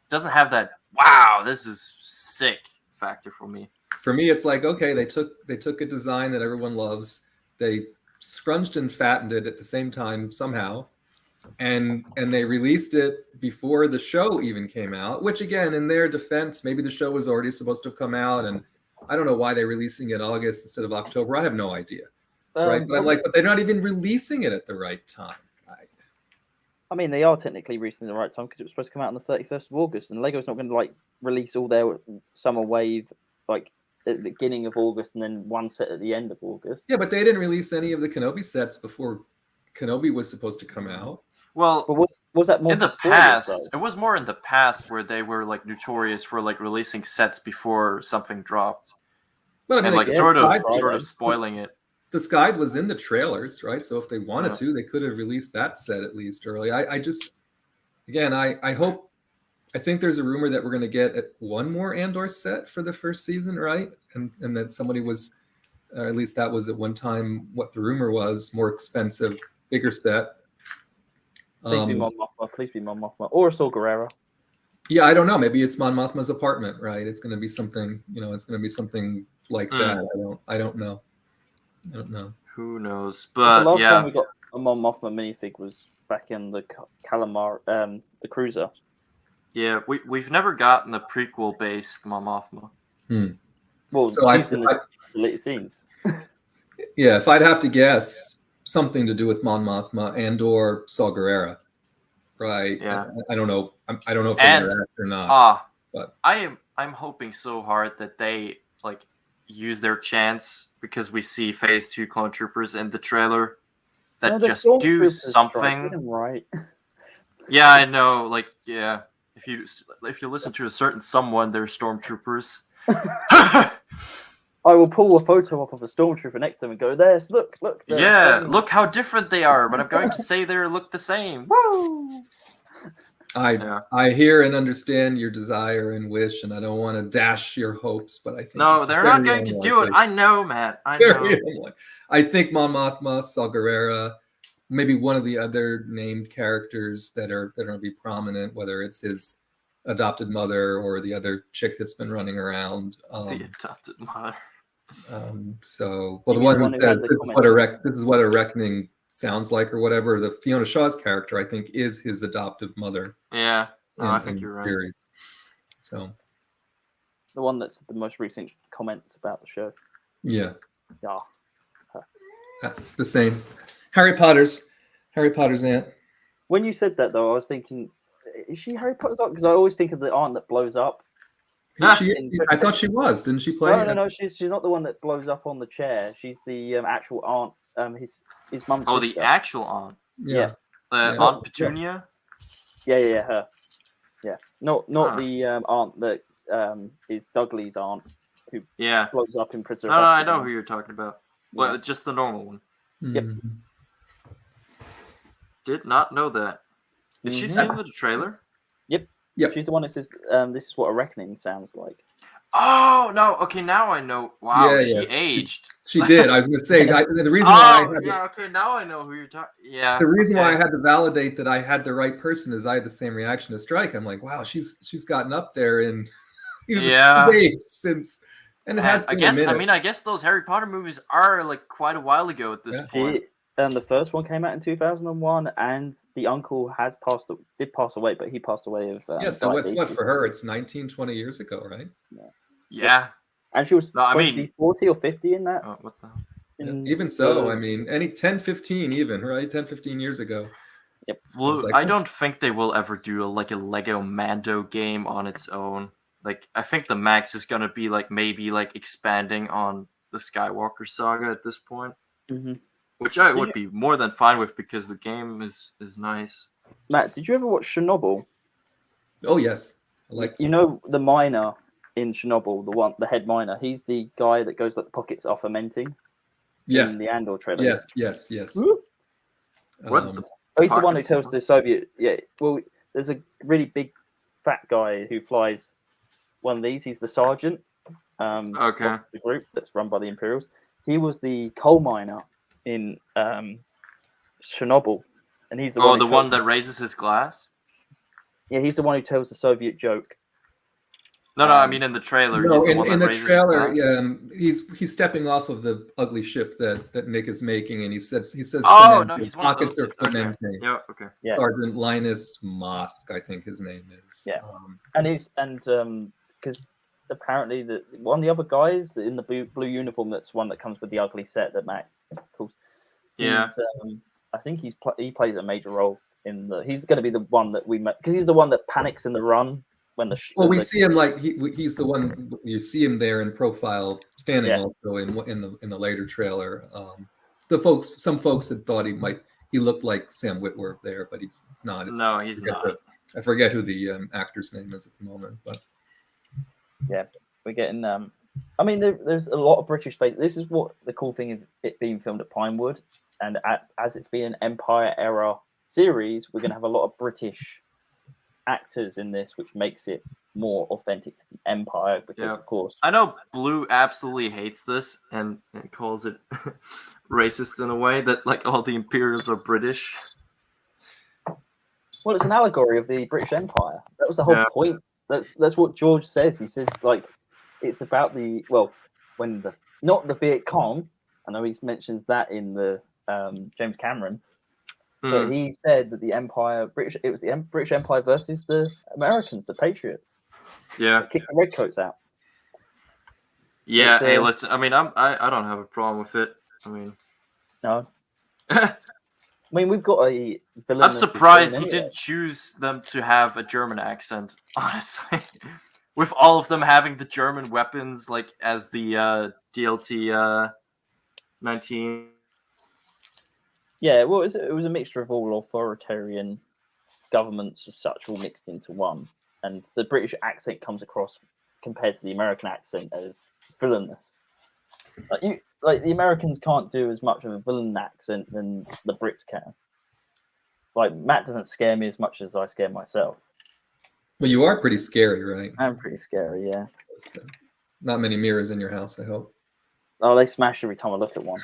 doesn't have that wow, this is sick factor for me. For me, it's like, okay, they took a design that everyone loves, they scrunched and fattened it at the same time somehow, and they released it before the show even came out, which again, in their defense, maybe the show was already supposed to have come out, and I don't know why they're releasing it August instead of October. I have no idea. Right? But I'm like, but they're not even releasing it at the right time. I mean, they are technically releasing the right time because it was supposed to come out on the 31st of August, and Lego's not going to release all their summer wave at the beginning of August and then one set at the end of August. Yeah, but they didn't release any of the Kenobi sets before Kenobi was supposed to come out. Well, but was that more in the for spoilers, past? though? It was more in the past where they were notorious for releasing sets before something dropped, But I mean, and sort of spoiling it. The Sky was in the trailers, right? So if they wanted to, they could have released that set at least early. I just, again, I hope, I think there's a rumor that we're going to get one more Andor set for the first season, right? And that somebody was, or at least that was at one time what the rumor was, more expensive, bigger set. Please be Mon Mothma. Please be Mon Mothma. Or a Saw Gerrera. Yeah, I don't know. Maybe it's Mon Mothma's apartment, right? It's going to be something, it's going to be something like that. I don't know. I don't know. Who knows? The But last yeah, time we got a Mon Mothma minifig was back in the Calamar, the Cruiser. yeah, we've never gotten a prequel based Mon Mothma. Well, So used in the deleted scenes. Yeah, if I'd have to guess, something to do with Mon Mothma and/or Saw Gerrera, right? Yeah. I don't know. I don't know if And- they're or not. But I'm hoping so hard that they use their chance because we see Phase 2 Clone Troopers in the trailer that No, they're just do Stormtroopers, Strike. something. Get 'em right. Yeah, I know. Yeah, if you listen to a certain someone, they're stormtroopers. I will pull a photo up of a stormtrooper next to him and go, "There's look." Yeah, there's look how different they are, but I'm going to say they look the same. Woo! I hear and understand your desire and wish, and I don't want to dash your hopes, but I think No, it's they're not very going to do it. unlikely. I know, Matt. I know. Very unlikely. I think Mon Mothma, Saw Gerrera, maybe one of the other named characters that are going to be prominent, whether it's his adopted mother or the other chick that's been running around. The adopted mother. So, well, You the mean one the who one who says had the this is what a reckoning sounds like, or whatever. The Fiona Shaw's character, I think, is his adoptive mother. Yeah, no, I in think the you're right. series. So, The one that's the most recent comments about the show. yeah, Yeah. it's the same. Harry Potter's aunt. When you said that, though, I was thinking, is she Harry Potter's aunt? Because I always think of the aunt that blows up. I thought she was. Didn't she play? No. She's not the one that blows up on the chair. She's the actual aunt. His mum's Oh, sister. the actual aunt. Yeah. Yeah. Aunt Petunia. Yeah, her. Yeah, not Huh. the aunt that is Dudley's aunt who Yeah. blows up in Prisoner No, of I Azkaban. know who you're talking about. Well, just the normal one. Yep. Mhm. Did not know that. Is she seen the trailer? Yep. She's the one that says, "This is what a reckoning sounds like." Oh no! Okay, now I know. Wow, Yeah, she yeah. aged. She did. I was going to say the reason why Oh yeah. Okay, now I know who you're talking. Yeah. the reason why I okay. had to validate that I had the right person is I had the same reaction to Strike. I'm like, wow, she's gotten up there in Yeah. age since, and it has I been guess. a minute. I mean, I guess those Harry Potter movies are like quite a while ago at this Yeah. point. The first one came out in 2001, and the uncle did pass away, but he passed away of yeah, so what's what diabetes. for her? It's 19, 20 years ago, right? Yeah. And she was No, I supposed to mean- be 40 or 50 in that. Oh, what the? Yeah. in Even so, the- I mean, any 10, 15 even, right? 10, 15 years ago. Well, It's like- I don't think they will ever do a Lego Mando game on its own. Like, I think the max is gonna be like maybe like expanding on the Skywalker saga at this point, Mhm. which I would be more than fine with because the game is nice. Matt, did you ever watch Chernobyl? Oh, yes. I like You know the miner in Chernobyl, the head miner. He's the guy that goes that the pockets are fermenting. Yes. In the Andor trailer. Yes. Woo! What? Um, Oh, he's the one who Pockets. tells the Soviet. Yeah. Well, there's a really big, fat guy who flies one of these. He's the sergeant. Okay. Of the group that's run by the Imperials. He was the coal miner in Chernobyl, and he's the Oh, one. the who one tells- that raises his glass. Yeah, he's the one who tells the Soviet joke. No, I mean in the trailer. No, he's the one in that the raises his trailer, glass. he's stepping off of the ugly ship that Nick is making, and he says Oh fermenting. no, he's one of Pockets those are dudes. Okay. fermenting. Yeah. Okay. Yeah. Sergeant Linus Mosk, I think his name is. Yeah. And because apparently one of the other guys in the blue uniform, that's one that comes with the ugly set that Matt calls. Yeah. I think he plays a major role in the. He's going to be the one that we met because he's the one that panics in the run when the. Well, we see him like he's the one you see him there in profile, standing Yeah. also in the later trailer. Some folks had thought he looked like Sam Witwer there, but it's not. No, he's not. I forget who the actor's name is at the moment, but Yeah, we're getting. I mean, there's a lot of British face. This is what the cool thing is. It being filmed at Pinewood, and as it's been an Empire era series, we're going to have a lot of British actors in this, which makes it more authentic to the Empire. Because Yeah. of course, I know Blue absolutely hates this and calls it racist in a way that like all the Imperials are British. well, it's an allegory of the British Empire. That was the whole Yeah. point. That's what George says. He says like it's about not the Viet Cong. I know he mentions that in the James Cameron. But Hmm. he said that the it was the British Empire versus the Americans, the Patriots. Yeah. Kick the redcoats out. Yeah. It's, Hey, listen. I mean, I don't have a problem with it. I mean, No, I mean we've got a villain. I'm that's surprised he villain anyway. didn't choose them to have a German accent. Honestly, with all of them having the German weapons, like as the DLT 19. Yeah, well, it was a mixture of all authoritarian governments as such, all mixed into one, and the British accent comes across compared to the American accent as villainous. Like the Americans can't do as much of a villain accent than the Brits can. Like Matt doesn't scare me as much as I scare myself. well, you are pretty scary, right? I'm pretty scary, yeah. Not many mirrors in your house, I hope. Oh, they smash every time I look at one.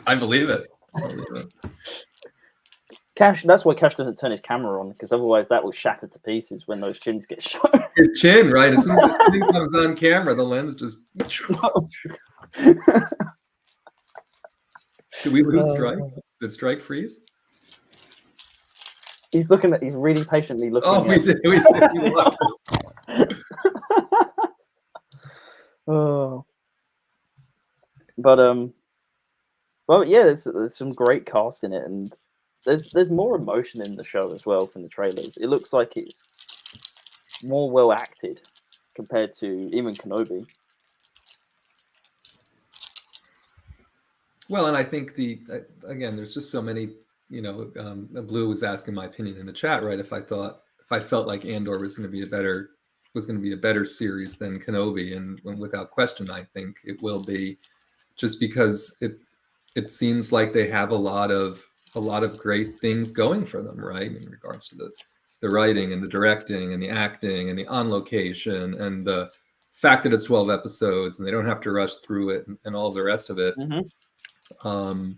I believe it. I believe it. Cash. That's why Cash doesn't turn his camera on, because otherwise that will shatter to pieces when those chins get shot. His chin, right? As soon as his chin comes on camera, the lens just. Did we lose Strike? Did Strike freeze? He's looking at. He's really patiently looking. Oh, we at did. We lost it. Oh. But well, yeah, there's some great cast in it, and there's more emotion in the show as well from the trailers. It looks like it's more well acted compared to even Kenobi. Well, and I think again, there's just so many. Blue was asking my opinion in the chat, right? If I felt like Andor was going to be a better series than Kenobi, and without question, I think it will be, just because it seems like they have a lot of great things going for them, right? In regards to the writing and the directing and the acting and the on location and the fact that it's 12 episodes and they don't have to rush through it and all the rest of it. I'm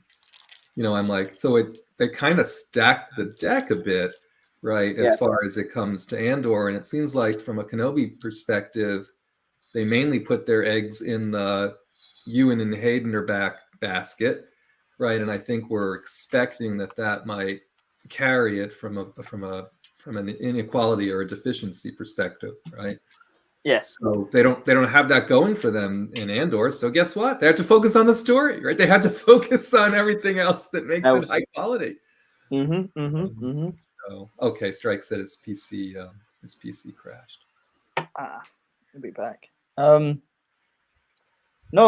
like, so they kind of stacked the deck a bit, right? As far as it comes to Andor, and it seems like from a Kenobi perspective, they mainly put their eggs in the Ewan and Hayden are back basket, right? And I think we're expecting that might carry it from an inequality or a deficiency perspective, right? Yes. So they don't have that going for them in Andor. So guess what? They have to focus on the story, right? They have to focus on everything else that makes it high quality. So okay, Strike said his PC crashed. He'll be back. No,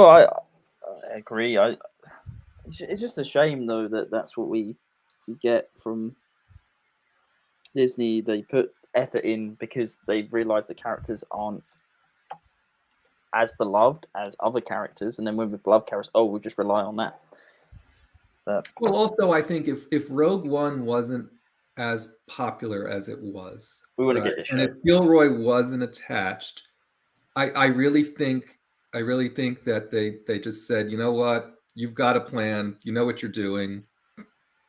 I agree. It's just a shame though that that's what we get from Disney. They put effort in because they realize the characters aren't as beloved as other characters, and then when we beloved characters, we'll just rely on that. Well, also I think if Rogue One wasn't as popular as it was, we wouldn't get this show. And if Gilroy wasn't attached, I really think that they just said, you know what, you've got a plan, you know what you're doing,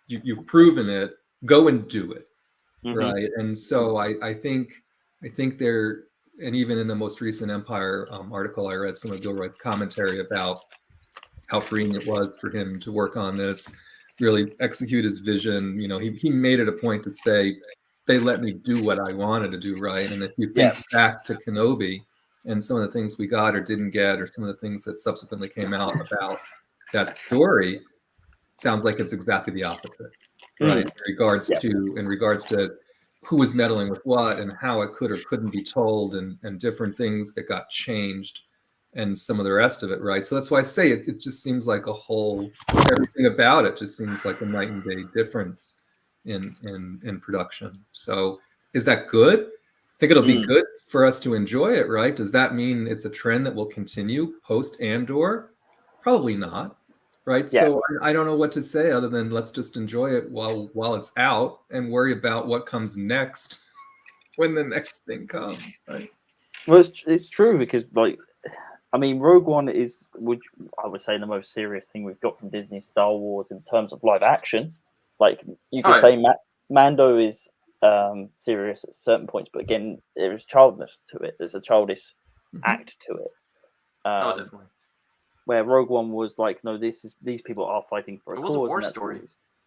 you've proven it, go and do it. Right. And so I think they're, and even in the most recent Empire article, I read some of Gilroy's commentary about how freeing it was for him to work on this, really execute his vision. He made it a point to say, they let me do what I wanted to do, right? And if you think back to Kenobi and some of the things we got or didn't get, or some of the things that subsequently came out about that story, sounds like it's exactly the opposite. Right, in regards to who was meddling with what and how it could or couldn't be told, and different things that got changed, and some of the rest of it, right? So that's why I say it just seems like everything about it just seems like a night and day difference in production. So is that good? I think it'll be good for us to enjoy it, right? Does that mean it's a trend that will continue post Andor? Probably not. Right. Yeah. So I don't know what to say other than let's just enjoy it while it's out and worry about what comes next when the next thing comes. Right. Well, it's true because, Rogue One is, I would say, the most serious thing we've got from Disney Star Wars in terms of live action. Like you could say, Mando is serious at certain points, but again, there is childness to it. There's a childish act to it. Definitely. Where Rogue One was like, no, these people are fighting for a cause. It was a war story.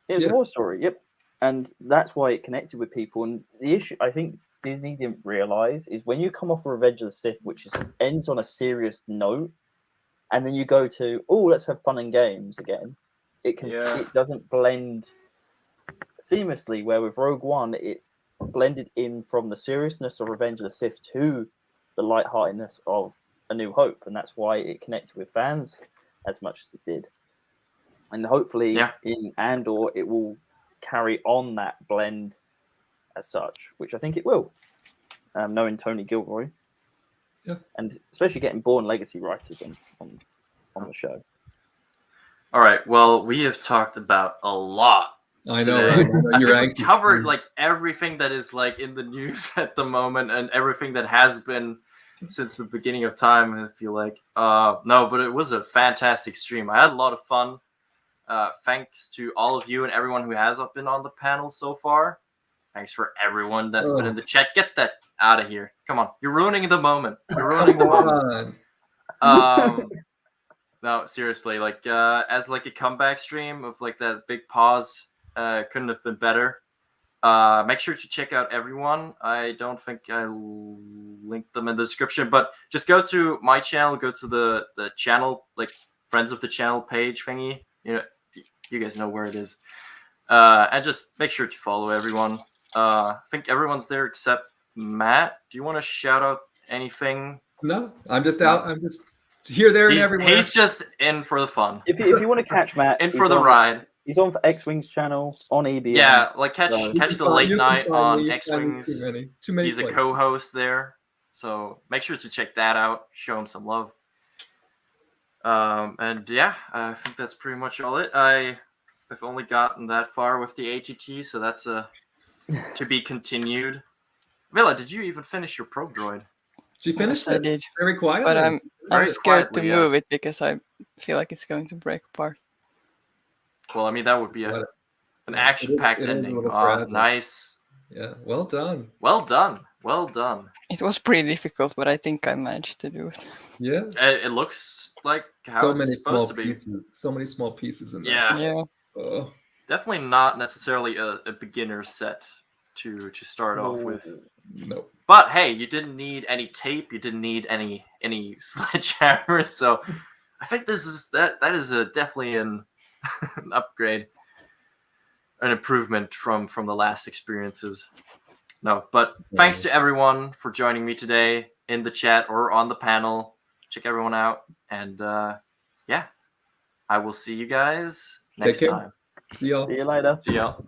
It was a war story, yep. And that's why it connected with people. And the issue, I think Disney didn't realize, is when you come off of Revenge of the Sith, which ends on a serious note, and then you go to, let's have fun and games again, it doesn't blend seamlessly. Where with Rogue One, it blended in from the seriousness of Revenge of the Sith to the lightheartedness of A New Hope, and that's why it connected with fans as much as it did. And hopefully in Andor it will carry on that blend as such, which I think it will, knowing Tony Gilroy, and especially getting Bourne legacy writers on the show. All right, well, we have talked about a lot. I know, right? I think we covered everything that is in the news at the moment, and everything that has been since the beginning of time. I feel like no, but it was a fantastic stream. I had a lot of fun. Thanks to all of you and everyone who has been on the panel so far. Thanks for everyone that's been in the chat. Get that out of here. Come on. You're ruining the moment. You're ruining the moment. No, seriously, like as like a comeback stream of like that big pause, couldn't have been better. Make sure to check out everyone. I don't think I linked them in the description, but just go to my channel, go to the channel, like friends of the channel page thingy. You know, you guys know where it is. And just make sure to follow everyone. I think everyone's there except Matt. Do you want to shout out anything? No, I'm just out. I'm just here, there, and everywhere. He's just in for the fun. If you want to catch Matt, in for the ride. He's on for X-Wing's channel on EBN. Yeah, like catch So- the late night on X-Wings. Too many He's a places. co-host there, so make sure to check that out. Show him some love. And yeah, I think that's pretty much all it. I've only gotten that far with the ATT, so that's to be continued. Villa, did you even finish your Probe Droid? She finished I it did, very quietly. but I'm Very scared to quietly, move yes. it because I feel like it's going to break apart. Well, I mean that would be an action-packed it is a ending. little Ah, fragile. nice. Yeah, well done. Well done. Well done. It was pretty difficult, but I think I managed to do it. Yeah, It looks like how so it's many supposed small to be. pieces. So many small pieces in there. Yeah. Yeah. Oh, Definitely not necessarily a beginner set to start off with. no. But hey, you didn't need any tape. You didn't need any sledgehammers. So I think this is that is definitely an upgrade, an improvement from the last experiences. No, but thanks to everyone for joining me today in the chat or on the panel. Check everyone out, and yeah, I will see you guys next care. time. See y'all. See you later. See y'all.